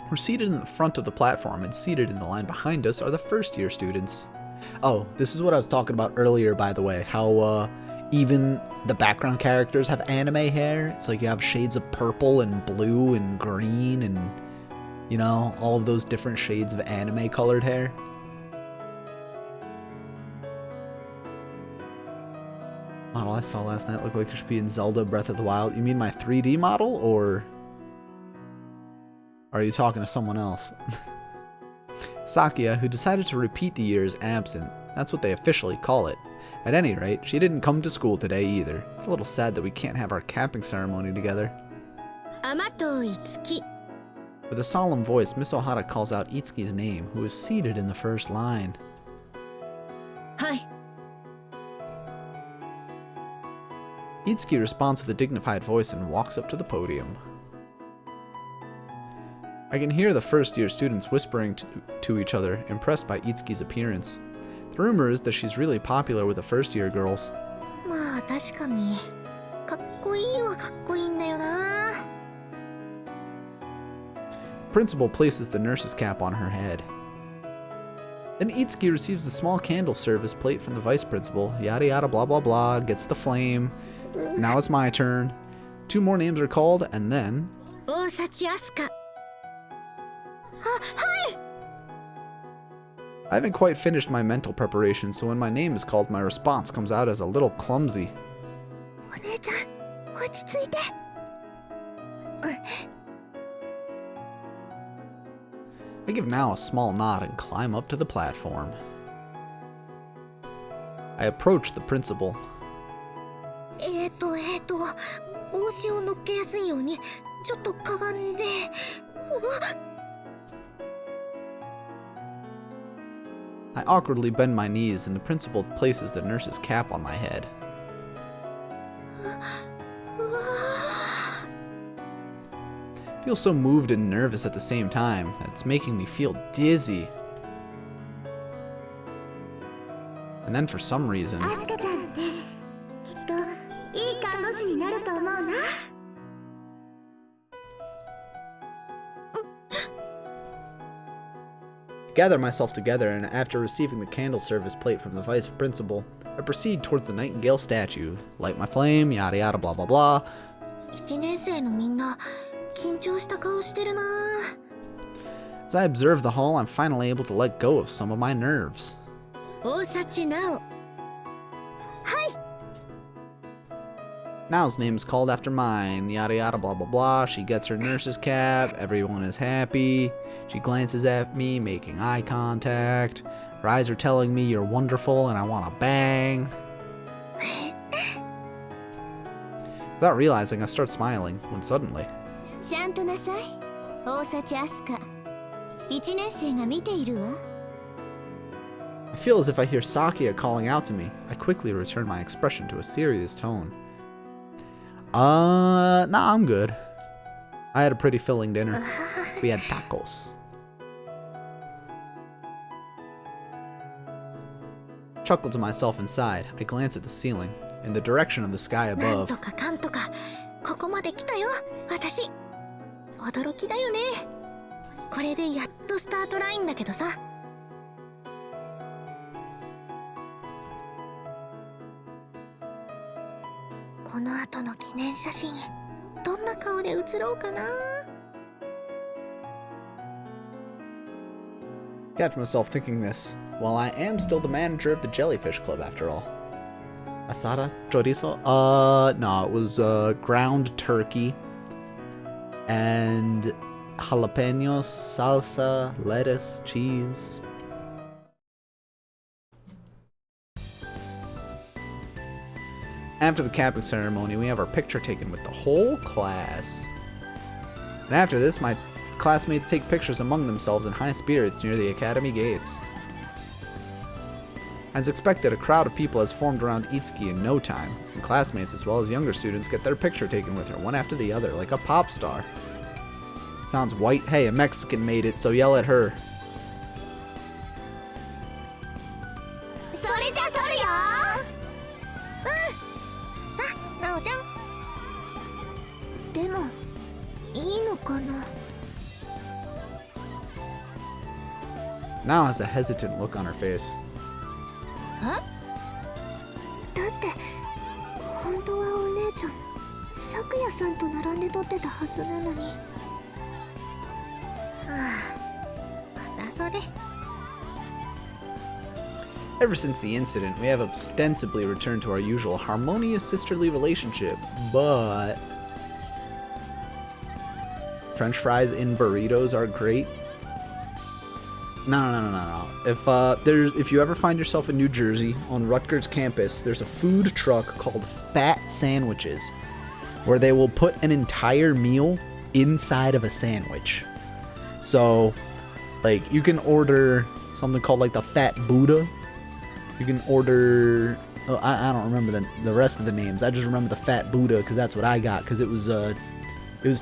We're seated in the front of the platform, and seated in the line behind us are the 1st year students. Oh, this is what I was talking about earlier, by the way, how even the background characters have anime hair. It's like you have shades of purple and blue and green and, all of those different shades of anime colored hair. Model I saw last night looked like it should be in Zelda Breath of the Wild. You mean my 3D model, or are you talking to someone else? Sakia, who decided to repeat the year, is absent. That's what they officially call it. At any rate, she didn't come to school today either. It's a little sad that we can't have our capping ceremony together. With a solemn voice, Miss Ohara calls out Itsuki's name, who is seated in the first line. Hi. Itsuki responds with a dignified voice and walks up to the podium. I can hear the 1st year students whispering to each other, impressed by Itsuki's appearance. The rumor is that she's really popular with the 1st year girls. The principal places the nurse's cap on her head. Then Itsuki receives a small candle service plate from the vice principal. Yada yada blah blah blah. Gets the flame. Now it's my turn. 2 more names are called, and then... 大幸あすか。 I haven't quite finished my mental preparation, so when my name is called, my response comes out as a little clumsy. お姉ちゃん落ち着いて。 I give Now a small nod and climb up to the platform. I approach the principal. 帽子を乗っけやすいようにちょっとかがんで。I awkwardly bend my knees and the principal places the nurse's cap on my head. I feel so moved and nervous at the same time that it's making me feel dizzy. And then for some reason, アスカちゃんってきっといい看護師になると思うな。 gather myself together, and after receiving the candle service plate from the vice principal, I proceed towards the Nightingale statue, light my flame, yada yada blah blah blah. 1年生のみんな緊張した顔してるな。 As I observe the hall, I'm finally able to let go of some of my nerves. 大幸直。 Now's name is called after mine, yada yada blah blah blah. She gets her nurse's cap, everyone is happy. She glances at me, making eye contact. Her eyes are telling me you're wonderful and I want to bang. Without realizing, I start smiling when suddenly, ちゃんとなさい。大幸あすか。1年生が見ているわ。 I feel as if I hear Sakia calling out to me. I quickly return my expression to a serious tone. Nah, I'm good. I had a pretty filling dinner. We had tacos. Chuckle to myself inside. I glance at the ceiling, in the direction of the sky なん above. とかかんとかここまで来たよ私。驚きだよね。これでやっとスタートラインだけどさ。この後の記念写真どんな顔で写ろうかな。 Catch myself thinking this, while I am still the manager of the Jellyfish Club after all. Asada chorizo? No, it was ground turkey and jalapenos, salsa, lettuce, cheese. After the capping ceremony, we have our picture taken with the whole class. And after this, my classmates take pictures among themselves in high spirits near the academy gates. As expected, a crowd of people has formed around Itsuki in no time, and classmates as well as younger students get their picture taken with her one after the other, like a pop star. Sounds white. Hey, a Mexican made it, so yell at her. それじゃ撮るよ。さあなおちゃん。でもいいのかな。 Now has a hesitant look on her face. だって本当はお姉ちゃん咲夜さんと並んで撮ってたはずなのに。またそれ。 Ever since the incident, we have ostensibly returned to our usual harmonious sisterly relationship, but French fries in burritos are great. No. If you ever find yourself in New Jersey on Rutgers campus, there's a food truck called Fat Sandwiches, where they will put an entire meal inside of a sandwich. So, like, you can order something called like the Fat Buddha. You can order. Oh, I don't remember the rest of the names. I just remember the Fat Buddha because that's what I got. Because it was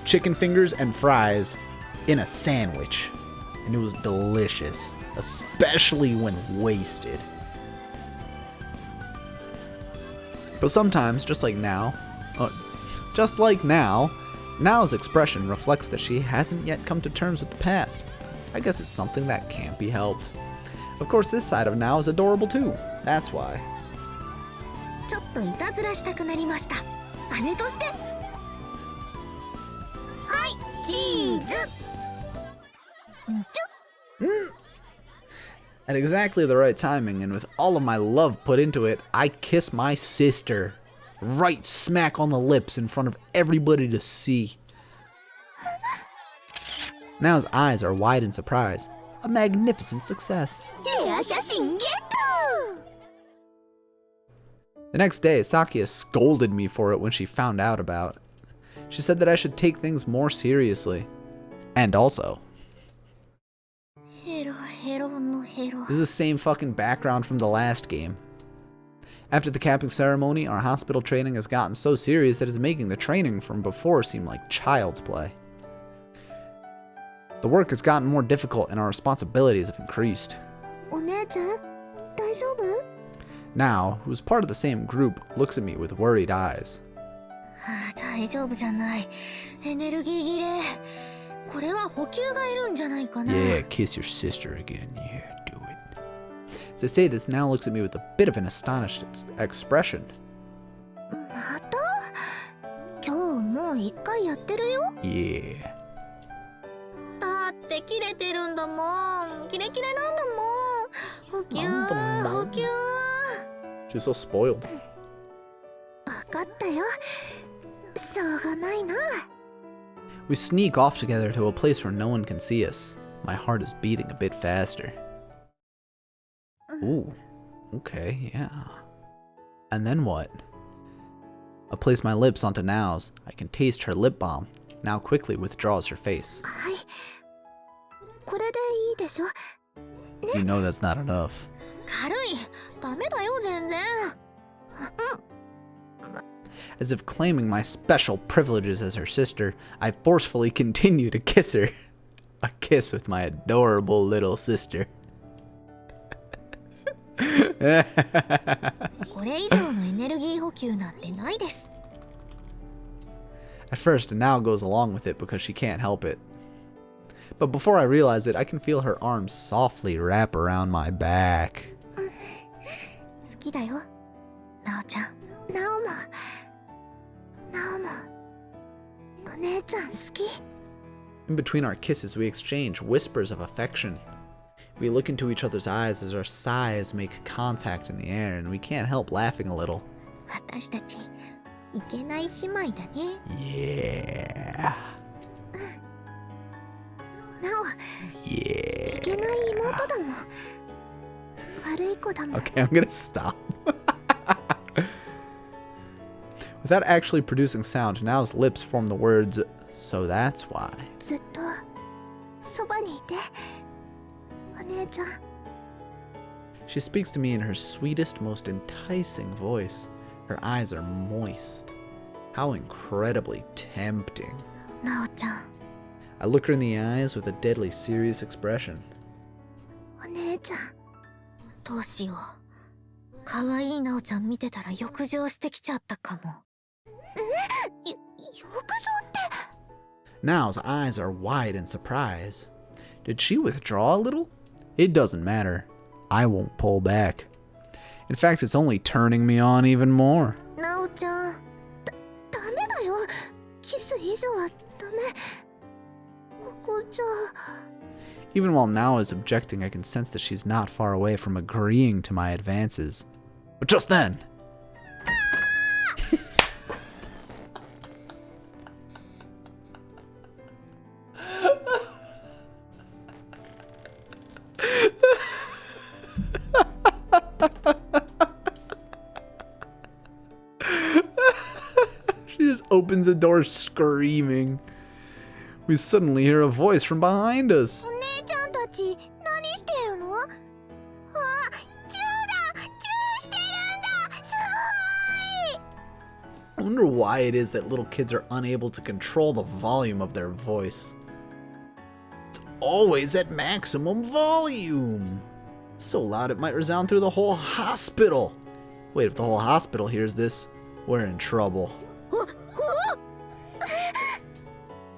chicken fingers and fries in a sandwich. And it was delicious, especially when wasted. But sometimes, just like now, Now's expression reflects that she hasn't yet come to terms with the past. I guess it's something that can't be helped. Of course, this side of Now is adorable too. That's why. ちょっといたずらしたくなりました。姉として。はい、チーズ。At exactly the right timing and with all of my love put into it, I kiss my sister. Right smack on the lips in front of everybody to see. Now's eyes are wide in surprise. A magnificent success. レア写真ゲット。 The next day, Sakia scolded me for it when she found out about it. She said that I should take things more seriously. And also, ヘロヘロのヘロ。 this is the same fucking background from the last game. After the capping ceremony, our hospital training has gotten so serious that it's making the training from before seem like child's play. The work has gotten more difficult and our responsibilities have increased. お姉ちゃん、大丈夫？ Now, who's part of the same group, looks at me with worried eyes. 大丈夫じゃない。エネルギー切れ。これは補給がいるんじゃないかな。 Yeah, kiss your sister again. Yeah, do it. As I say this, Now looks at me with a bit of an astonished expression. また？今日もう一回やってるよ。 Yeah. だって切れてるんだもん。キレキレなんだもん。補給補給。 She's so spoiled. わかったよ。しょうがないな。 We sneak off together to a place where no one can see us. My heart is beating a bit faster. Ooh, okay, yeah. And then what? I place my lips onto Now's. I can taste her lip balm. Now quickly withdraws her face. はい。これでいいでしょ。 You know that's not enough. 軽い。ダメだよ全然。As if claiming my special privileges as her sister, I forcefully continue to kiss her. A kiss with my adorable little sister. これ以上のエネルギー補給なんてないです。 At first, Now goes along with it because she can't help it. But before I realize it, I can feel her arms softly wrap around my back. 好きだよ。なおちゃん。なおも。なおも。お姉ちゃん好き。 In between our kisses, we exchange whispers of affection. We look into each other's eyes as our sighs make contact in the air, and we can't help laughing a little. 私たちいけない姉妹だね。 Yeah. なお、 Yeah. いけない妹だもん。悪い子だもん。 Okay, I'm gonna stop. Without actually producing sound, Now's lips form the words, so that's why. ずっとそばにいて。お姉ちゃん。 She speaks to me in her sweetest, most enticing voice. Her eyes are moist. How incredibly tempting. なおちゃん。 I look her in the eyes with a deadly serious expression. お姉ちゃん。どうしよう。可愛いなおちゃん見てたら欲情してきちゃったかも。欲情って。 Now's eyes are wide in surprise. Did she withdraw a little? It doesn't matter. I won't pull back. In fact, it's only turning me on even more. なおちゃん。ダメだよ。キス以上はダメ。ここじゃ。 Even while Now is objecting, I can sense that she's not far away from agreeing to my advances. But just then... She just opens the door screaming. We suddenly hear a voice from behind us. お姉ちゃんたち何してるの？あ、チューだ！チューしてるんだ！すごい！ I wonder why it is that little kids are unable to control the volume of their voice. It's always at maximum volume. So loud it might resound through the whole hospital. Wait, if the whole hospital hears this, we're in trouble.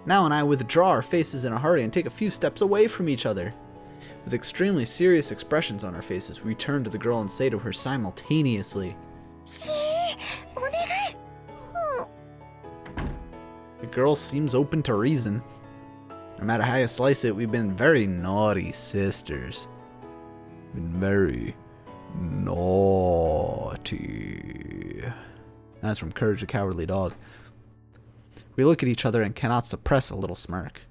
Now and I withdraw our faces in a hurry and take a few steps away from each other. With extremely serious expressions on our faces, we turn to the girl and say to her simultaneously, お願い。 The girl seems open to reason. No matter how you slice it, we've been very naughty sisters. Been very naughty. That's from Courage the Cowardly Dog. We look at each other and cannot suppress a little smirk.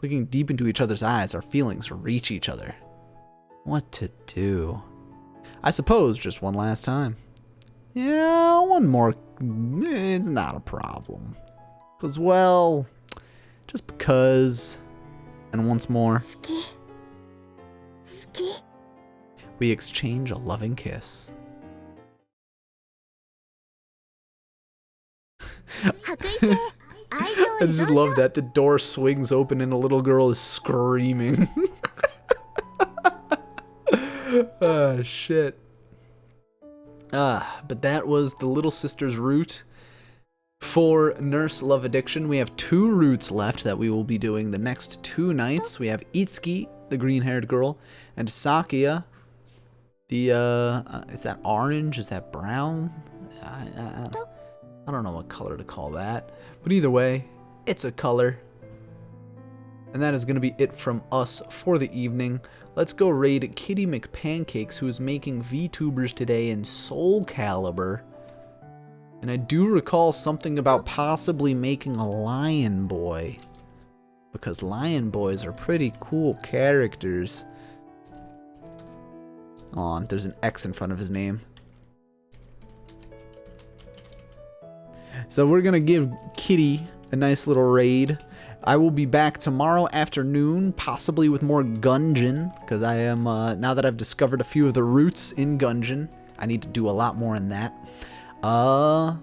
Looking deep into each other's eyes, our feelings reach each other. What to do? I suppose just one last time. Yeah, one more. It's not a problem. Because, well, just because. And once more, 好き。好き。 we exchange a loving kiss. 白衣性。愛情 I 依 just 存 love 症。 that. The door swings open and a little girl is screaming. Ah, shit. But that was the Little Sister's route for Nurse Love Addiction. We have 2 routes left that we will be doing the next 2 nights. We have Itsuki, the green-haired girl, and Sakia, the, is that orange? Is that brown? I don't know what color to call that. But either way, it's a color. And that is going to be it from us for the evening. Let's go raid Kitty McPancakes, who is making VTubers today in Soul Calibur. And I do recall something about possibly making a Lion Boy. Because Lion Boys are pretty cool characters. Aw, there's an X in front of his name. So we're going to give Kitty a nice little raid. I will be back tomorrow afternoon, possibly with more Gungeon, because I am, now that I've discovered a few of the routes in Gungeon, I need to do a lot more in that. And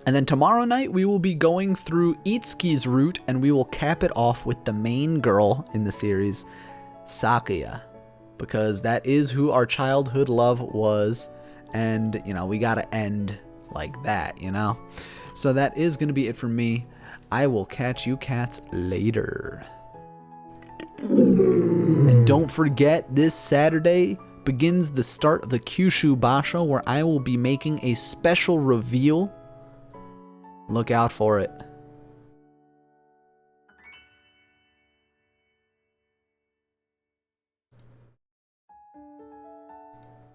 then tomorrow night, we will be going through Itsuki's route, and we will cap it off with the main girl in the series, Sakuya, because that is who our childhood love was, and, you know, we gotta end like that, you know? So that is going to be it for me. I will catch you cats later. And don't forget, this Saturday begins the start of the Kyushu Basho, where I will be making a special reveal. Look out for it.